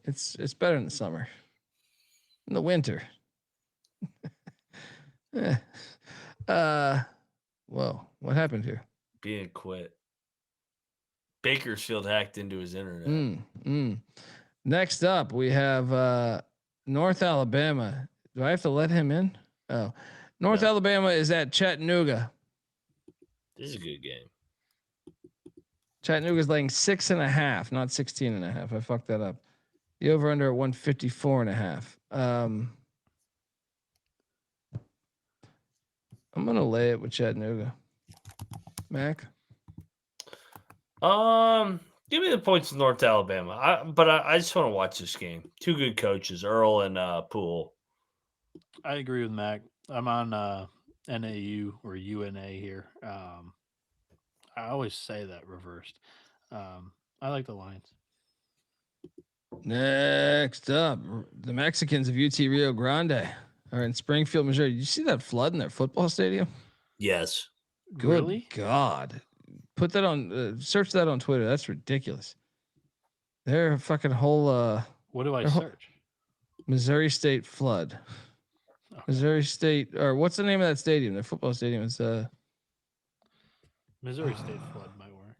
it's better in the summer. In the winter. Whoa, what happened here? Being quit. Bakersfield hacked into his internet. Next up, we have North Alabama. Do I have to let him in? Oh, North Alabama is at Chattanooga. This is a good game. Chattanooga's laying 6.5, not 16.5. I fucked that up. The over under at 154.5. I'm gonna lay it with Chattanooga. Mac. Give me the points of North Alabama. I just want to watch this game. 2 good coaches, Earl and Poole. I agree with Mac. I'm on NAU or UNA here. I always say that reversed. I like the Lions. Next up, the Mexicans of UT Rio Grande are in Springfield, Missouri. Did you see that flood in their football stadium? Yes. Good Really? God. Put that on, search that on Twitter. That's ridiculous. Their fucking whole, what do I search? Missouri State flood. Okay. Missouri State, or what's the name of that stadium? Their football stadium is, Missouri State flood might work.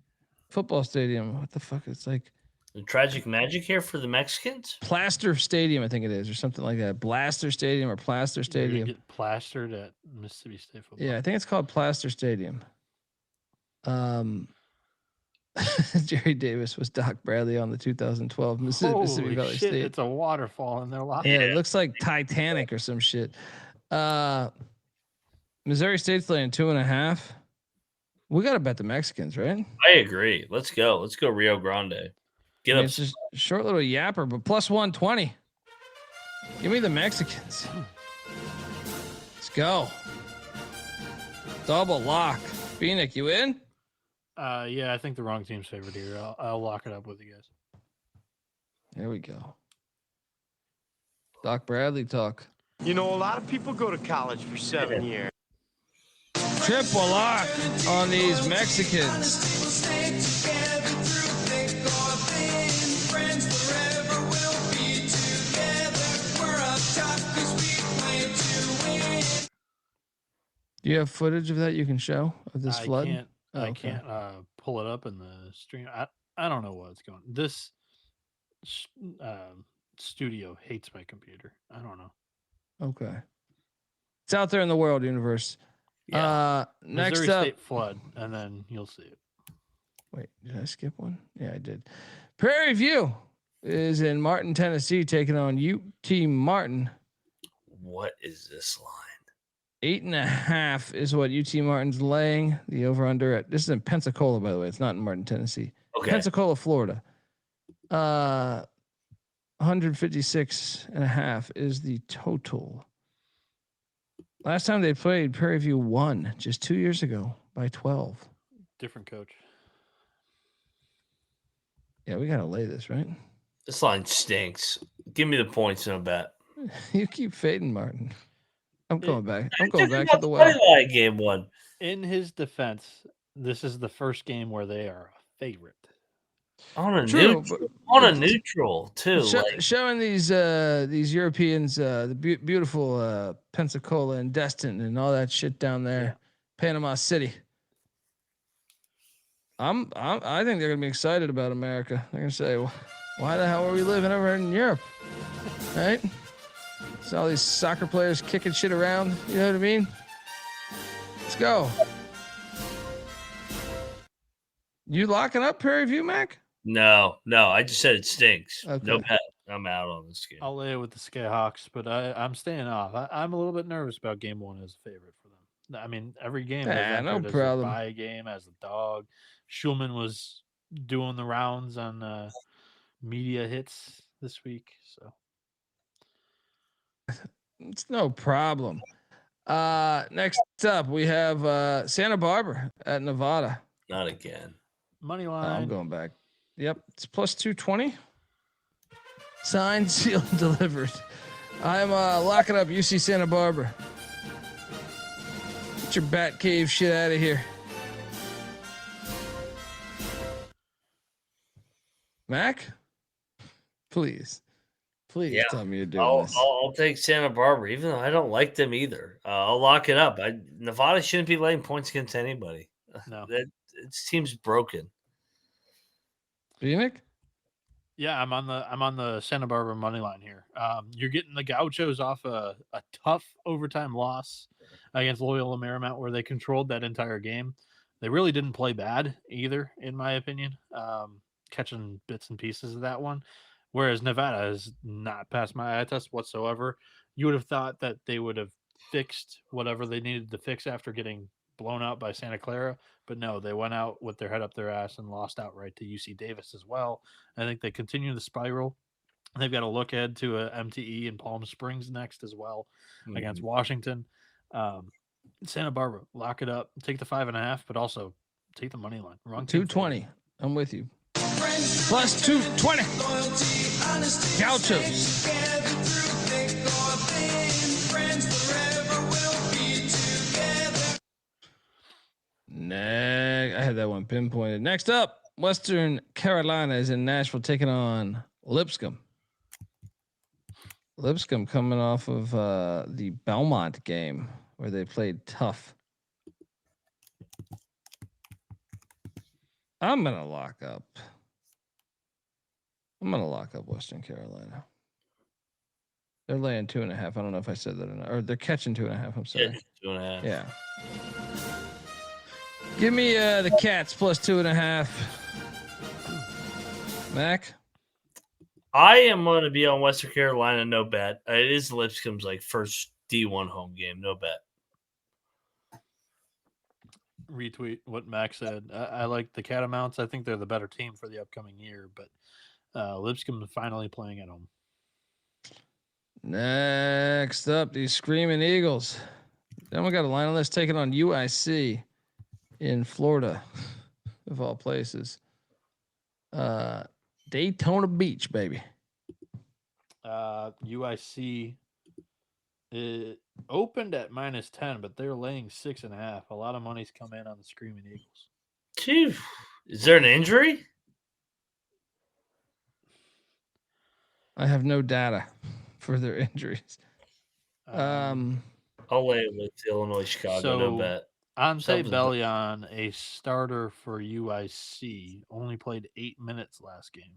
Football stadium. What the fuck? It's like the tragic magic here for the Mexicans. Plaster Stadium, I think it is, or something like that. Blaster Stadium or Plaster Stadium. Get plastered at Mississippi State football. Yeah, I think it's called Plaster Stadium. Jerry Davis was Doc Bradley on the 2012 Mississippi Valley State. It's a waterfall in their lot. Yeah, it looks like Titanic or some shit. Missouri State's laying 2.5. We got to bet the Mexicans, right? I agree. Let's go. Let's go Rio Grande. Get up. It's a short little yapper, but plus 120. Give me the Mexicans. Let's go. Double lock. Bieniek, you in? Yeah, I think the wrong team's favored here. I'll lock it up with you guys. There we go. Doc Bradley talk. You know, a lot of people go to college for 7 years. Triple lock on these Mexicans. Do you have footage of that you can show of this flood? I can't pull it up in the stream. I don't know what's going. This studio hates my computer. I don't know. Okay. It's out there in the world universe. Yeah. Next Missouri up. State flood, and then you'll see it. Wait, did I skip one? Yeah, I did. Prairie View is in Martin, Tennessee, taking on UT Martin. What is this line? 8.5 is what UT Martin's laying. The over under at this is in Pensacola, by the way. It's not in Martin, Tennessee. Okay. Pensacola, Florida. 156.5 is the total. Last time they played, Prairie View won just 2 years ago by 12. Different coach. Yeah, we gotta lay this, right? This line stinks. Give me the points in a bet. You keep fading, Martin. I'm going back. I'm I going took back to the well. line game one. In his defense, this is the first game where they are a favorite. On a True, neutral too. Showing these Europeans the beautiful Pensacola and Destin and all that shit down there, Panama City. I think they're gonna be excited about America. They're gonna say, well, why the hell are we living over in Europe, right? It's all these soccer players kicking shit around. You know what I mean? Let's go. You locking up Prairie View, Mac? No. I just said it stinks. Okay. No bet. I'm out on this game. I'll lay it with the Skyhawks, but I'm staying off. I'm a little bit nervous about game one as a favorite for them. I mean, every game no problem. Buy a game as a dog. Schulman was doing the rounds on media hits this week, so it's no problem. Next up, we have Santa Barbara at Nevada. Not again. Money Oh, line. I'm going back. Yep, it's plus 220. Signed, sealed, delivered. I'm locking up UC Santa Barbara. Get your Bat Cave shit out of here. Mac? Please tell me you're doing this. I'll take Santa Barbara, even though I don't like them either. I'll lock it up. Nevada shouldn't be laying points against anybody. No. It seems broken. Bieniek? Yeah, I'm on the Santa Barbara money line here. You're getting the Gauchos off a tough overtime loss against Loyola Marymount, where they controlled that entire game. They really didn't play bad either, in my opinion. Catching bits and pieces of that one, whereas Nevada has not passed my eye test whatsoever. You would have thought that they would have fixed whatever they needed to fix after getting blown out by Santa Clara, but no, they went out with their head up their ass and lost outright to UC Davis as well. I think they continue the spiral. They've got to look ahead to a MTE in Palm Springs next as well against Washington. Santa Barbara, lock it up, take the 5.5, but also take the money line. Wrong 220. I'm with you. Plus 220. Gauchos. I had that one pinpointed. Next up, Western Carolina is in Nashville taking on Lipscomb. Lipscomb coming off of the Belmont game where they played tough. I'm gonna lock up Western Carolina. They're laying 2.5. I don't know if I said that or not. Or they're catching 2.5. I'm sorry. 2.5. Yeah. Give me the Cats plus 2.5. Mac? I am going to be on Western Carolina, no bet. It is Lipscomb's first D1 home game, no bet. Retweet what Max said. I like the Catamounts. I think they're the better team for the upcoming year, but Lipscomb finally playing at home. Next up, these Screaming Eagles. Then we got a line on this taking on UIC in Florida, of all places. Daytona Beach, baby. UIC opened at -10, but they're laying 6.5. A lot of money's come in on the Screaming Eagles. Phew. Is there an injury? I have no data for their injuries. I'll lay it with Illinois, Chicago. No bet. Ante Something's- Bellion, a starter for UIC, only played 8 minutes last game.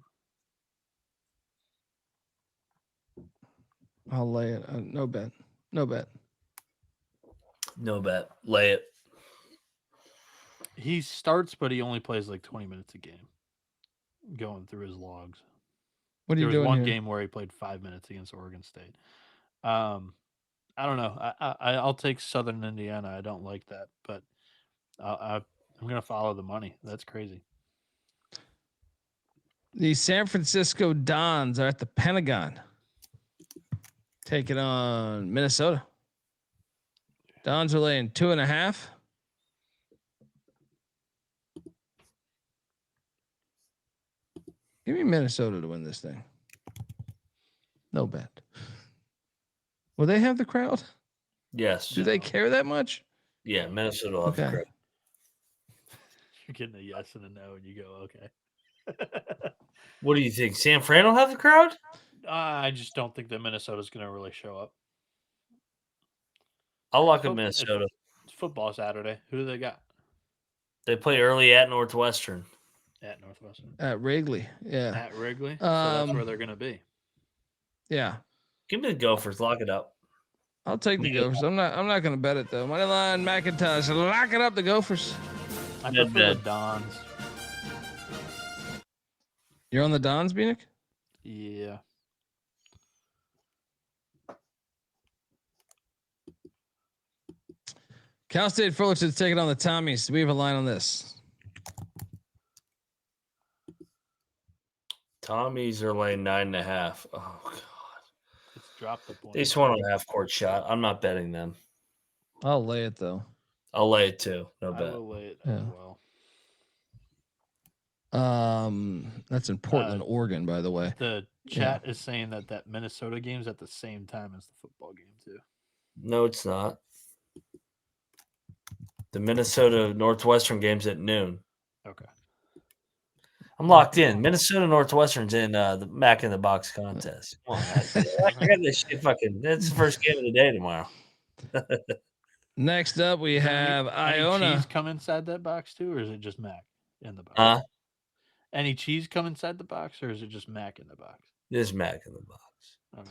I'll lay it. No bet. No bet. No bet. Lay it. He starts, but he only plays like 20 minutes a game. Going through his logs. What are There you was doing one here? game where he played 5 minutes against Oregon State. I don't know. I'll take Southern Indiana. I don't like that, but I'm going to follow the money. That's crazy. The San Francisco Dons are at the Pentagon, taking on Minnesota. Dons are laying 2.5. Give me Minnesota to win this thing. No bet. Will they have the crowd? Yes. Do they care that much? Yeah, Minnesota will have the Okay. crowd. You're getting a yes and a no, and you go, okay. What do you think? San Fran will have the crowd? I just don't think that Minnesota's going to really show up. I'll lock in Minnesota. It's football Saturday. Who do they got? They play early at Northwestern. At Northwestern. At Wrigley. Yeah. At Wrigley. So that's where Um, they're going to be. Yeah. Give me the Gophers. Lock it up. I'll take the Gophers. I'm not going to bet it though. Moneyline McIntyre. Lock it up, the Gophers. I Yeah, prefer the bet. Dons. You're on the Dons, Bieniek? Yeah. Cal State Fullerton's taking on the Tommies. Do we have a line on this? Tommies are laying 9.5. Oh god. It's dropped the point. They just want a half court shot. I'm not betting them. I'll lay it though. I'll lay it too. No I bet. will lay it Yeah. as well. That's in Portland, Oregon, by the way. The chat is saying that Minnesota game's at the same time as the football game too. No, it's not. The Minnesota Northwestern game's at noon. Okay. I'm locked in. Minnesota Northwestern's in the Mac in the Box contest. Come on, I got this shit fucking. That's the first game of the day tomorrow. Next up, we have Any Iona. cheese come inside that box too, or is it just Mac in the box? Any cheese come inside the box, or is it just Mac in the box? There's Mac in the box. Okay.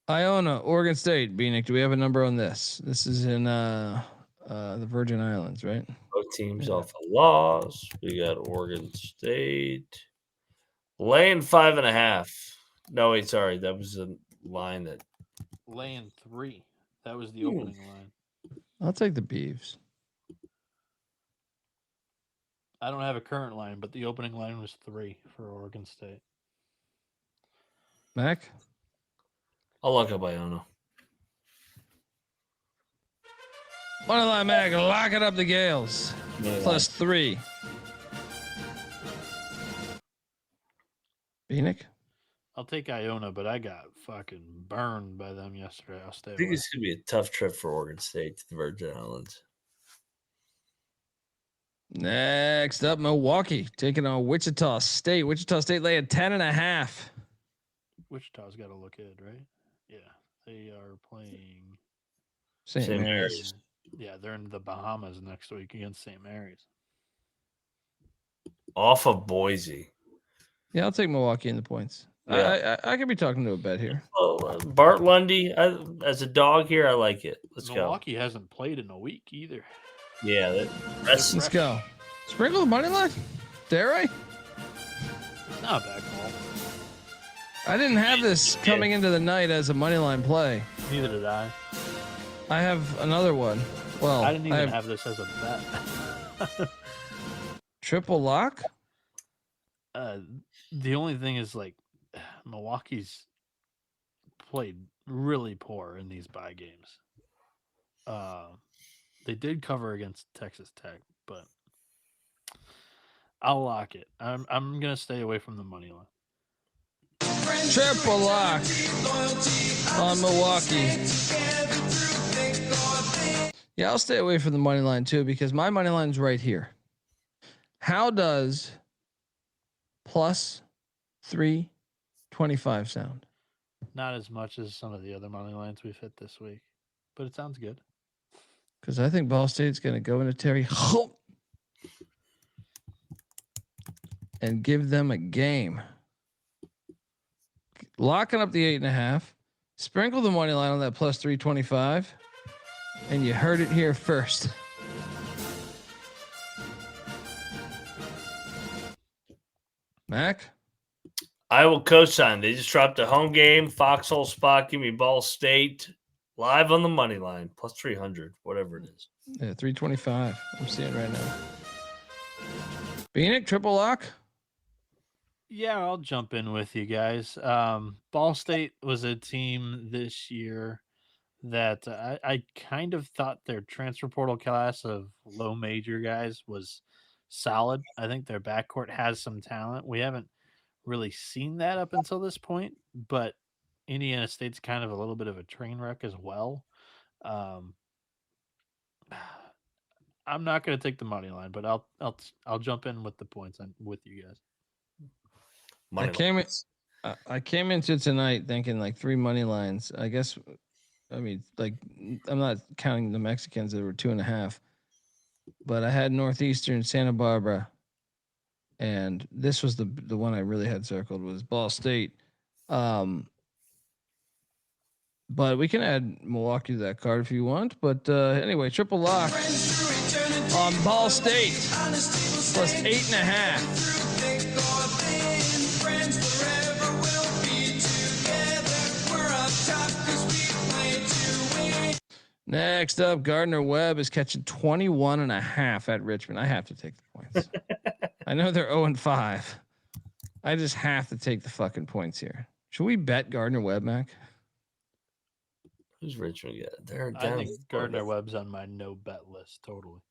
Iona, Oregon State. Bieniek, do we have a number on this? This is in the Virgin Islands, right? Both teams off a loss. We got Oregon State laying 5.5. No, wait, sorry. That was a line that Laying 3. That was the opening line. I'll take the Beavs. I don't have a current line, but the opening line was 3 for Oregon State. Mac? I'll lock up Iona. Moneyline Mac, lock it up, the Gales. +3. Bieniek? I'll take Iona, but I got fucking burned by them yesterday. I'll stay I think away. it's gonna be a tough trip for Oregon State to the Virgin Islands. Next up, Milwaukee taking on Wichita State. Wichita State laying 10.5. Wichita's got to look good, right? Yeah, they are playing St. St. Mary's. Mary's. Yeah, they're in the Bahamas next week against St. Mary's. Off of Boise. Yeah, I'll take Milwaukee in the points. Yeah. I could be talking to a bet here. Oh, Bart Lundy, as a dog here, I like it. Let's Milwaukee hasn't played in a week either. go. Yeah, that's Let's go. Sprinkle the money line. Dare I? It's not a bad call. I didn't have this coming into the night as a money line play. Neither did I. I have another one. Well, I didn't even have have this as a bet. triple lock. The only thing is, like, Milwaukee's played really poor in these bye games. They did cover against Texas Tech, but I'll lock it. I'm gonna stay away from the money line. Triple lock on Milwaukee. Yeah, I'll stay away from the money line too because my money line's right here. How does +325 sound? Not as much as some of the other money lines we've hit this week. but it sounds good. Because I think Ball State's going to go into Terry and give them a game. Locking up the 8.5. Sprinkle the money line on that plus 325. And you heard it here first. Mac? I will co-sign. They just dropped a home game. Foxhole spot. Give me Ball State live on the money line. Plus 300, whatever it is. Yeah, 325. I'm seeing right now. Bieniek, triple lock? Yeah, I'll jump in with you guys. Ball State was a team this year that I kind of thought their transfer portal class of low major guys was solid. I think their backcourt has some talent. We haven't really seen that up until this point, but Indiana State's kind of a little bit of a train wreck as well. I'm not going to take the money line, but I'll jump in with the points with you guys. I came into tonight thinking like 3 money lines. I guess, I mean, like I'm not counting the Mexicans that were 2.5, but I had Northeastern, Santa Barbara, and this was the one I really had circled was Ball State. But we can add Milwaukee to that card if you want. But anyway, triple lock on Ball State plus 8.5. Next up, Gardner Webb is catching 21.5 at Richmond. I have to take the points. I know they're 0-5. I just have to take the fucking points here. Should we bet Gardner Webb, Mac? Who's Richmond get? They're I think Gardner Webb's on my no bet list. Totally.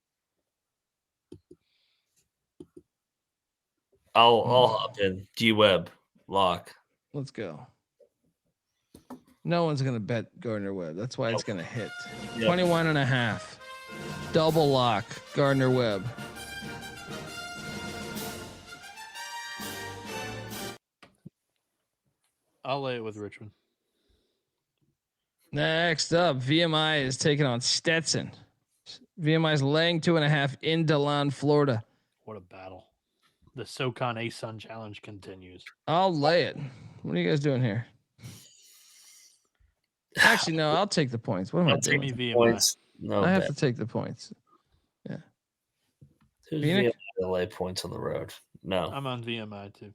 I'll hop in. G Webb lock. Let's go. No one's gonna bet Gardner Webb. That's why it's gonna hit. 21.5. Double lock Gardner Webb. I'll lay it with Richmond. Next up, VMI is taking on Stetson. VMI is laying 2.5 in DeLon, Florida. What a battle. The SoCon ASUN challenge continues. I'll lay it. What are you guys doing here? Actually, no, I'll take the points. What am I doing? VMI. Points. No, I have to take the points. Yeah. Who's VMI to lay points on the road? No. I'm on VMI too.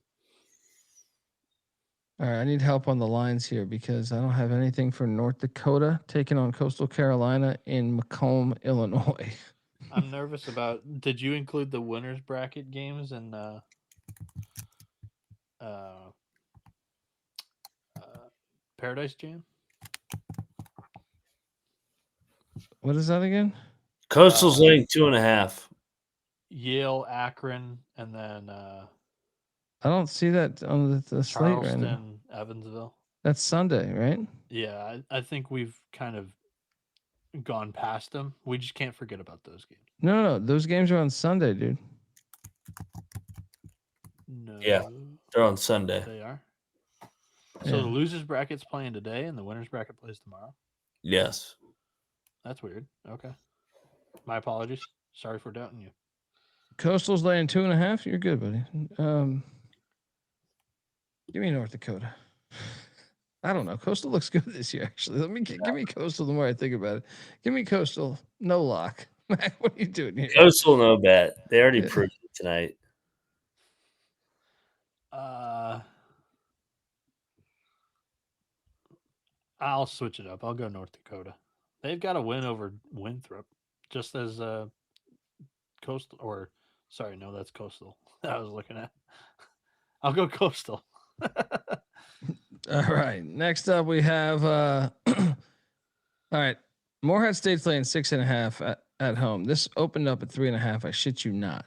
All right, I need help on the lines here because I don't have anything for North Dakota taking on Coastal Carolina in Macomb, Illinois. I'm nervous about. Did you include the winners bracket games in Paradise Jam? What is that again? Coastal's laying 2.5. Yale, Akron, and then I don't see that on the slate right now. Charleston, Evansville. That's Sunday, right? Yeah, I think we've kind of gone past them. We just can't forget about those games. No, those games are on Sunday, dude. No. Yeah, they're on Sunday. They are. So the losers bracket's playing today, and the winners bracket plays tomorrow. Yes. That's weird. Okay. My apologies. Sorry for doubting you. Coastal's laying 2.5. You're good, buddy. Give me North Dakota. I don't know. Coastal looks good this year, actually. Give me Coastal the more I think about it. Give me Coastal. No lock. Mac, what are you doing here? Coastal no bet. They already proved it tonight. I'll switch it up. I'll go North Dakota. They've got a win over Winthrop, just as Coastal. Or sorry, no, that's Coastal. I was looking at. I'll go Coastal. All right. Next up, we have. All right. Morehead State's laying 6.5 at home. This opened up at 3.5. I shit you not.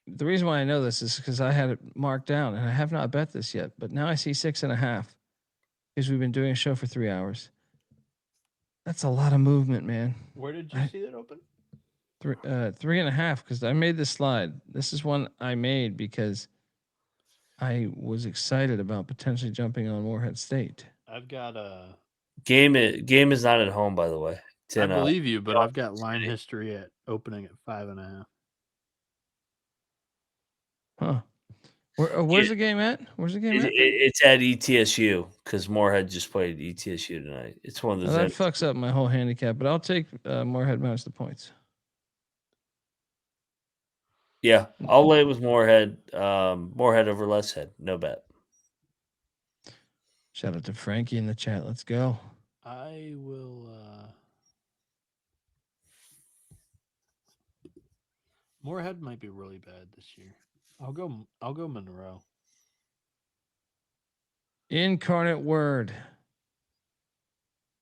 The reason why I know this is because I had it marked down and I have not bet this yet, but now I see 6.5 because we've been doing a show for 3 hours. That's a lot of movement, man. Where did you see that open? 3.5 because I made this slide. This is one I made because I was excited about potentially jumping on Morehead State. I've got Game is not at home, by the way. It's I in, believe you, but I've got line City. history at opening at 5.5. Huh. Where's the game at? Where's the game at? It's at ETSU because Moorhead just played ETSU tonight. It's one of Well, those. that fucks up my whole handicap, but I'll take Moorhead minus the points. Yeah, I'll lay with Moorhead. Moorhead over less head. No bet. Shout out to Frankie in the chat. Let's go. I will. Moorhead might be really bad this year. I'll go Monroe. Incarnate Word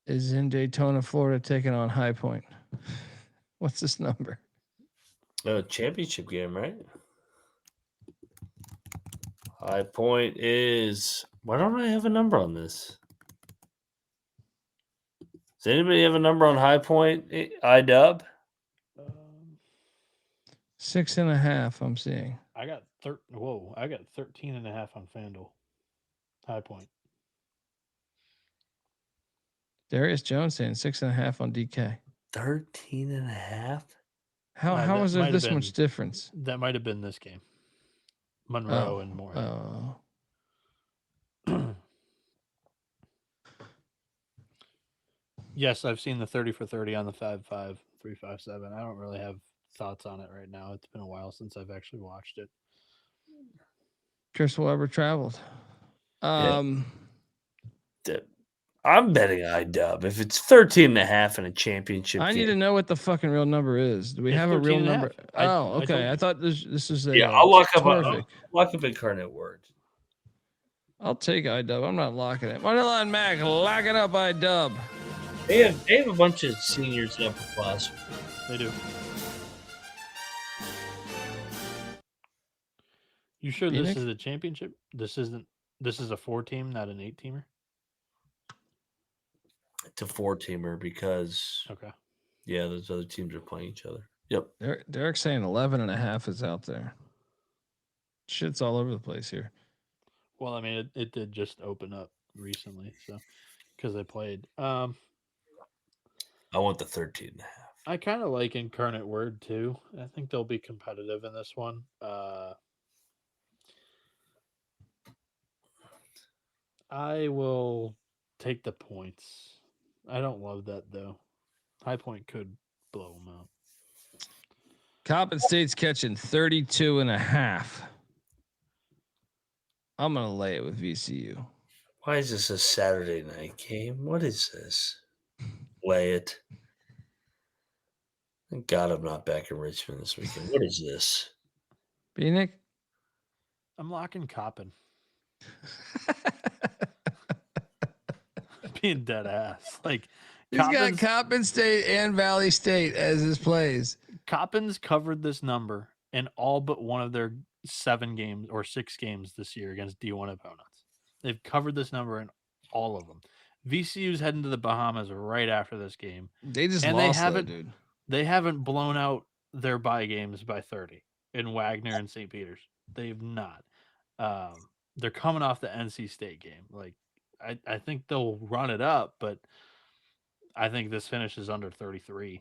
is in Daytona, Florida, taking on High Point. What's this number? Championship game, right? High Point is. Why don't I have a number on this? Does anybody have a number on High Point? IDub? 6.5. I'm seeing. I got 13.5 on FanDuel. High Point. Darius Jones saying 6.5 on DK. 13.5? How is there this much difference? That might have been this game. Monroe and Moorhead. Oh. Yes, I've seen the 30 for 30 on the 5.5, 3.57. I don't really have thoughts on it right now. It's been a while since I've actually watched it. Chris Webber traveled. I'm betting IDub. If it's 13.5 in a championship I game. need to know what the fucking real number is. Do we have a real number? Okay. I thought this is a I'll lock up Incarnate Word. I'll take IDub. I'm not locking it. Moneyline Mac, lock it up IDub. They have a bunch of seniors in upper class. They do. You sure Phoenix? This is a championship? This is a 4-team, not an 8-teamer? It's a 4-teamer because those other teams are playing each other. Yep. Derek's saying 11.5 is out there. Shit's all over the place here. Well, I mean, it did just open up recently, so because they played. I want the 13.5. I kind of like Incarnate Word too. I think they'll be competitive in this one. I will take the points. I don't love that though. High Point could blow them out. Coppin State's catching 32.5. I'm going to lay it with VCU. Why is this a Saturday night game? What is this? Lay it. Thank God I'm not back in Richmond this weekend. What is this? Bieniek? I'm locking Coppin. Being dead ass. Like he's got Coppin State and Valley State as his plays. Coppin's covered this number in all but one of their 7 games or 6 games this year against D1 opponents. They've covered this number in all of them. VCU's heading to the Bahamas right after this game. They just lost that, dude. They haven't blown out their bye games by 30 in Wagner and St. Peter's. They've not. They're coming off the NC State game. Like, I think they'll run it up, but I think this finishes under 33.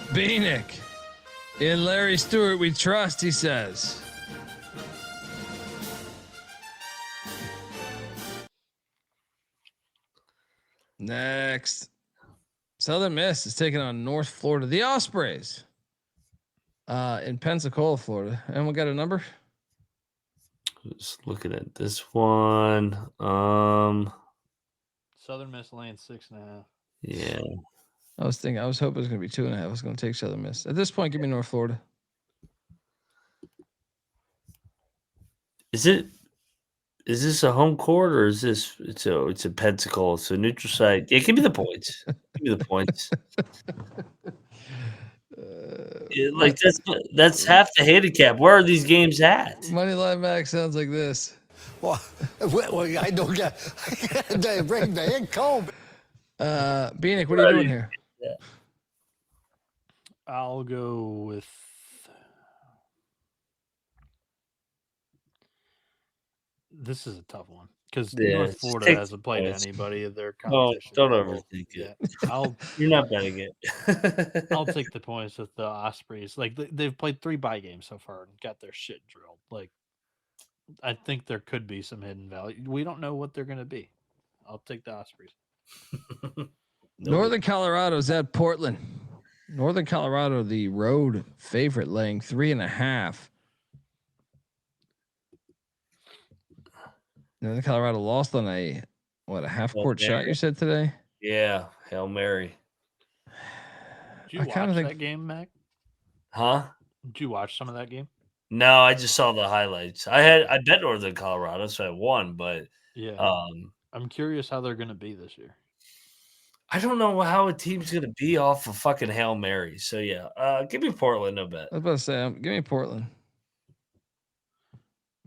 Bieniek. In Larry Stewart we trust, he says. Next. Southern Miss is taking on North Florida. The Ospreys. In Pensacola, Florida. And we got a number? Just looking at this one. Southern Miss laying 6.5. Yeah. I was hoping it was going to be 2.5. I was going to take Southern Miss. At this point, give me North Florida. Is this a home court or is this it's a Pensacola, so neutral site? Yeah, give me the points. Give me the points. That's half the handicap. Where are these games at? Moneyline Max sounds like this. Well, I don't get bring the head Colby. Bieniek, what are you doing here? Yeah. I'll go with This is a tough one because Yeah, North just Florida take the hasn't played points. anybody of their Don't competition overthink it. yet. I'll You're not betting it. I'll take the points with the Ospreys. Like they've played 3 bye games so far and got their shit drilled. Like I think there could be some hidden value. We don't know what they're going to be. I'll take the Ospreys. Northern Colorado is at Portland. Northern Colorado, the road favorite, laying 3.5. Northern Colorado lost on a half court shot you said today? Yeah, Hail Mary. Did you watch that game, Mac? Huh? Did you watch some of that game? No, I just saw the highlights. I bet Northern Colorado, so I won, but yeah. I'm curious how they're going to be this year. I don't know how a team's going to be off of fucking Hail Mary. So yeah, give me Portland, no bet. I was about to say, give me Portland.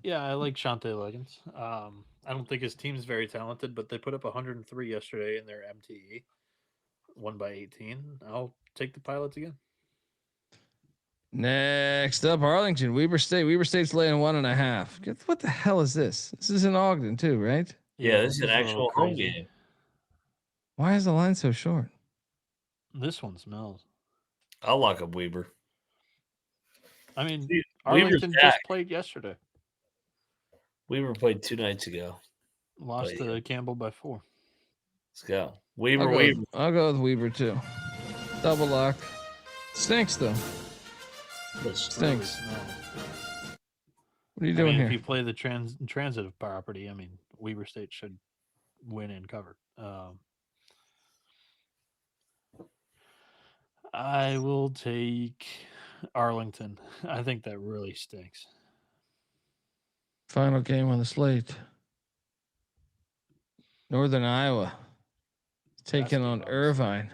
Yeah, I like Shante Liggins. I don't think his team's very talented, but they put up 103 yesterday in their MTE, won by 18. I'll take the Pilots again. Next up, Arlington, Weber State. Weber State's laying 1.5. What the hell is this? This is in Ogden too, right? Yeah, this is an actual home game. Why is the line so short? This one smells. I'll lock up Weber. I mean, Arlington just played yesterday. Weber played 2 nights ago. Lost to Campbell by 4. Let's go. Weber. I'll go with Weber too. Double lock. Stinks though. Stinks. What are you doing here? If you play the transitive property, I mean, Weber State should win and cover. I will take Arlington. I think that really stinks. Final game on the slate. Northern Iowa taking on Irvine.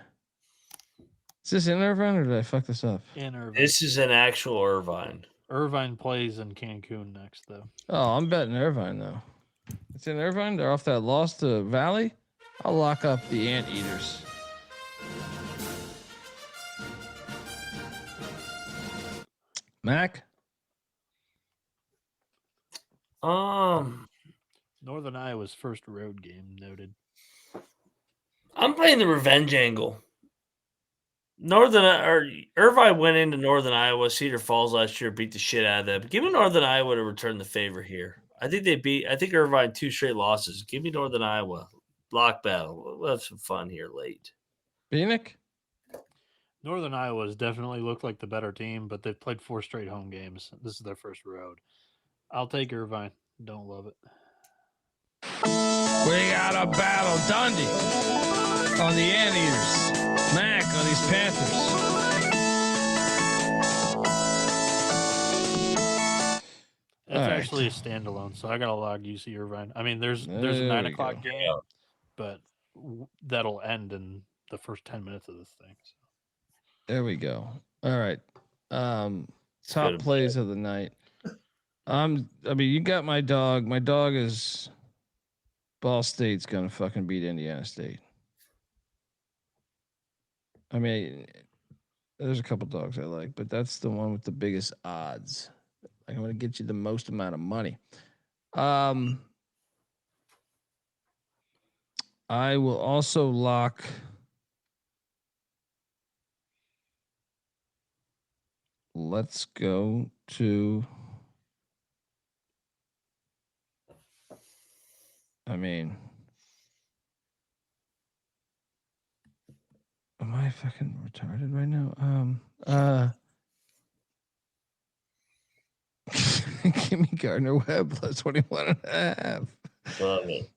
Is this in Irvine or did I fuck this up? In Irvine. This is an actual Irvine. Irvine plays in Cancun next, though. Oh, I'm betting Irvine, though. It's in Irvine. They're off that loss to Valley. I'll lock up the Anteaters. Mac? Northern Iowa's first road game noted. I'm playing the revenge angle. Irvine went into Northern Iowa, Cedar Falls last year, beat the shit out of them. Give me Northern Iowa to return the favor here. I think Irvine 2 straight losses. Give me Northern Iowa. Lock battle. We'll have some fun here late. Bieniek? Northern Iowa has definitely looked like the better team, but they've played 4 straight home games. This is their first road. I'll take Irvine. Don't love it. We got a battle. Dundee on the Anteaters. Mac on these Panthers. It's actually a standalone, so I got to log UC Irvine. I mean, there's a 9 o'clock game, but that'll end in the first 10 minutes of this thing. So. There we go. All right. Top plays of the night. I mean, you got my dog. My dog is Ball State's gonna fucking beat Indiana State. I mean, there's a couple dogs I like, but that's the one with the biggest odds. I'm gonna get you the most amount of money. I will also lock. Let's go to. I mean, am I fucking retarded right now? Give me Gardner Webb plus 21.5. Love it.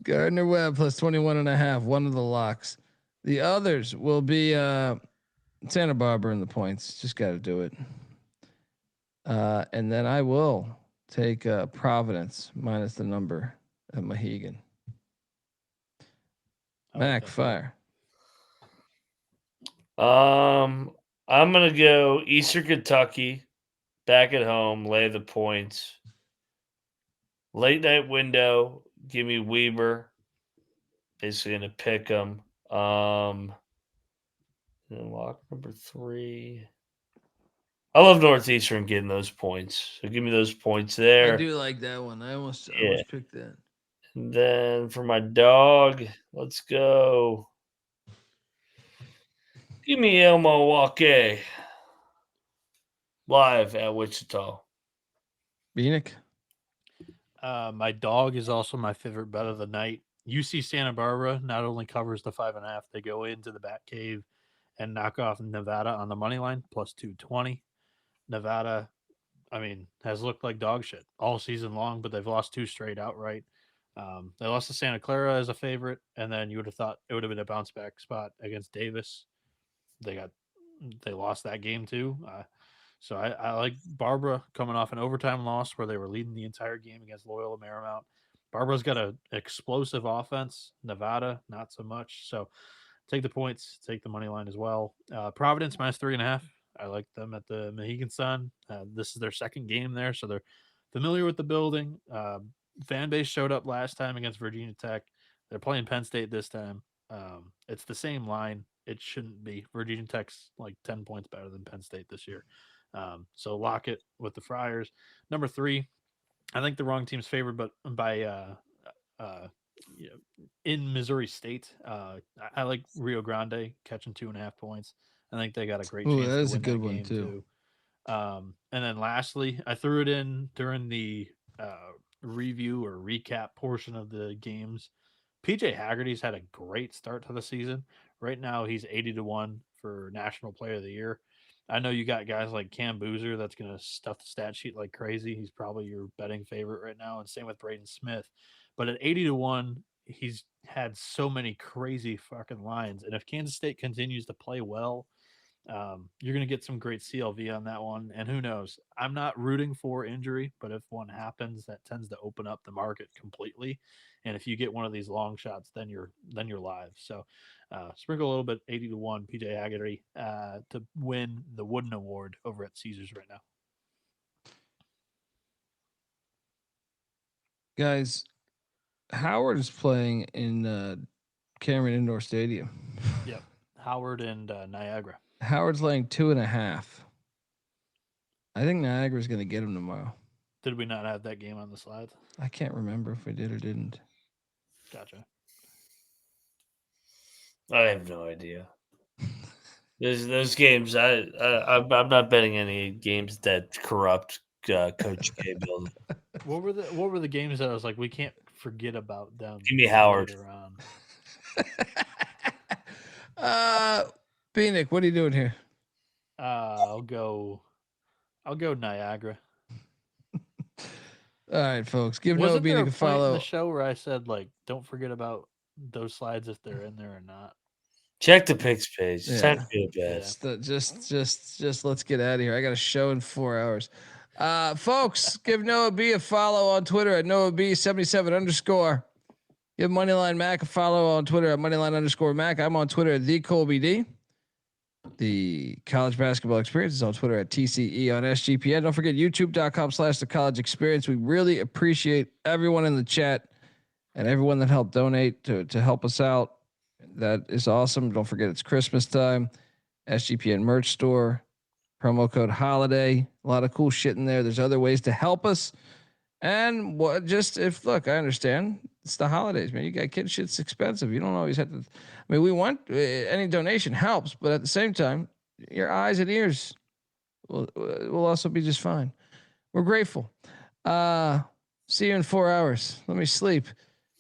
Gardner Webb plus 21.5. One of the locks. The others will be Santa Barbara in the points. Just got to do it. And then I will take Providence minus the number at Mohegan. Mac, fire. I'm gonna go Eastern Kentucky, back at home, lay the points. Late night window, give me Weber. Basically gonna pick them. And lock number 3. I love Northeastern getting those points. So give me those points there. I do like that one. I almost picked that. And then for my dog, let's go. Give me El Milwaukee live at Wichita. Bieniek. My dog is also my favorite bet of the night. UC Santa Barbara not only covers the 5.5, they go into the Bat Cave and knock off Nevada on the money line plus 220. Nevada, has looked like dog shit all season long, but they've lost 2 straight outright. They lost to Santa Clara as a favorite, and then you would have thought it would have been a bounce back spot against Davis. They lost that game too. So I like Barbara coming off an overtime loss where they were leading the entire game against Loyola Marymount. Barbara's got an explosive offense. Nevada, not so much. So take the points, take the money line as well. Providence minus 3.5. I like them at the Mohegan Sun. This is their second game there, so they're familiar with the building. Fan base showed up last time against Virginia Tech. They're playing Penn State this time. It's the same line. It shouldn't be. Virginia Tech's like 10 points better than Penn State this year. So lock it with the Friars. Number 3, I think the wrong team's favored, but by in Missouri State, I like Rio Grande catching 2.5 points. I think they got a great chance. That is to win a good that one game too. And then lastly, I threw it in during the review or recap portion of the games. PJ Haggerty's had a great start to the season. Right now, he's 80-1 for National Player of the Year. I know you got guys like Cam Boozer that's going to stuff the stat sheet like crazy. He's probably your betting favorite right now, and same with Braden Smith. But at 80-1, he's had so many crazy fucking lines. And if Kansas State continues to play well, you're going to get some great CLV on that one. And who knows? I'm not rooting for injury, but if one happens, that tends to open up the market completely. And if you get one of these long shots, then you're live. So sprinkle a little bit 80-1 PJ Haggerty to win the Wooden Award over at Caesars right now. Guys, Howard is playing in Cameron Indoor Stadium. Yep. Howard and Niagara. Howard's laying 2.5. I think Niagara's going to get him tomorrow. Did we not have that game on the slides? I can't remember if we did or didn't. Gotcha. I have no idea. Those games. I'm not betting any games that corrupt Coach K. Bill. What were the games that I was like, we can't forget about them? Give me Howard. Bieniek, what are you doing here? I'll go Niagara. All right, folks. Give Noah Bieniek a follow. The show where I said like, don't forget about those slides if they're in there or not. Check the picks page. Yeah. Time to be the best. Just let's get out of here. I got a show in 4 hours. Folks, give Noah B a follow on Twitter at NoahB77_. Give Moneyline Mac a follow on Twitter at Moneyline_Mac. I'm on Twitter at the Colby D. The College Basketball Experience is on Twitter at TCE on SGPN. Don't forget YouTube.com/The College Experience. We really appreciate everyone in the chat and everyone that helped donate to help us out. That is awesome. Don't forget it's Christmas time. SGPN merch store, promo code holiday. A lot of cool shit in there. There's other ways to help us. And I understand it's the holidays, man. You got kids, shit's expensive. You don't always have to. I mean, we want any donation helps, but at the same time, your eyes and ears will also be just fine. We're grateful. See you in 4 hours. Let me sleep.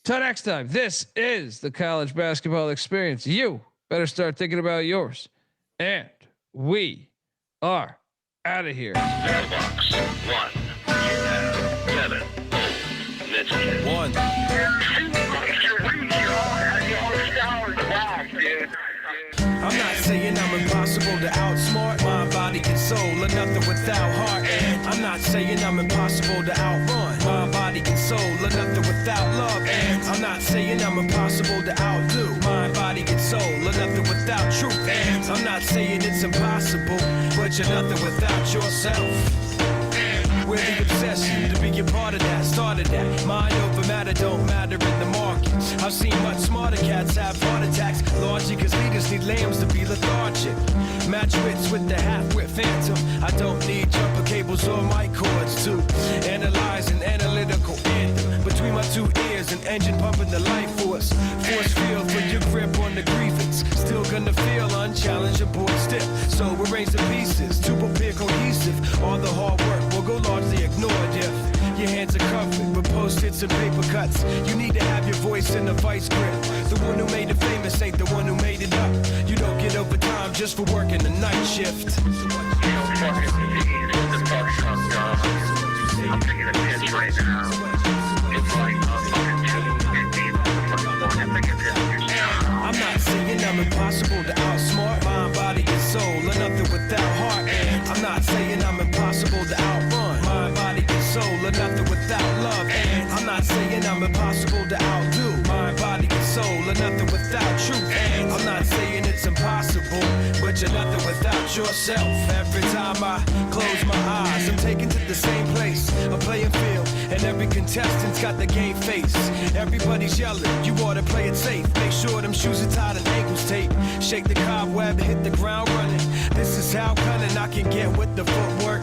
Till next time, this is the College Basketball Experience. You better start thinking about yours. And we are out of here. Mailbox 1. You have 7 old messages. 1. I'm not saying I'm impossible to outsmart my body and soul, or nothing without heart. And I'm not saying I'm impossible to outrun my body and soul, or nothing without love. And I'm not saying I'm impossible to outdo my body and soul, or nothing without truth. And I'm not saying it's impossible, but you're nothing without yourself. We're the obsession to be a part of that, started that. Mind over matter don't matter in the markets. I've seen much smarter cats have heart attacks. Largely cause leaders need lambs to be lethargic. Match wits with the half-wit phantom. I don't need jumper cables or mic cords to analyze an analytical anthem. Between my two ears, an engine pumping the life force. Force field for your grip on the grievance. Still gonna feel unchallenged and bored stiff. So arrange the pieces to prepare cohesive. All the hard work will go largely ignored if your hands are covered with post-its and paper cuts. You need to have your voice in the vice grip. The one who made it famous ain't the one who made it up. You don't get overtime just for working the night shift. I'm taking a pitch right now. It's like I'm not saying I'm impossible to outsmart. Mind, body, and soul, or nothing without heart. And I'm not saying I'm impossible to outrun. Mind, body, and soul, or nothing without love. And I'm not saying I'm impossible to outdo. Mind, body, and soul, or nothing without truth. And I'm not saying it's impossible, but you're nothing without yourself. Every time I close my eyes, I'm taken to the same place, a playing field, and every contestant's got the game face. Everybody's yelling, you ought to play it safe. Make sure them shoes are tied and ankles taped. Shake the cobweb, hit the ground running. This is how cunning I can get with the footwork.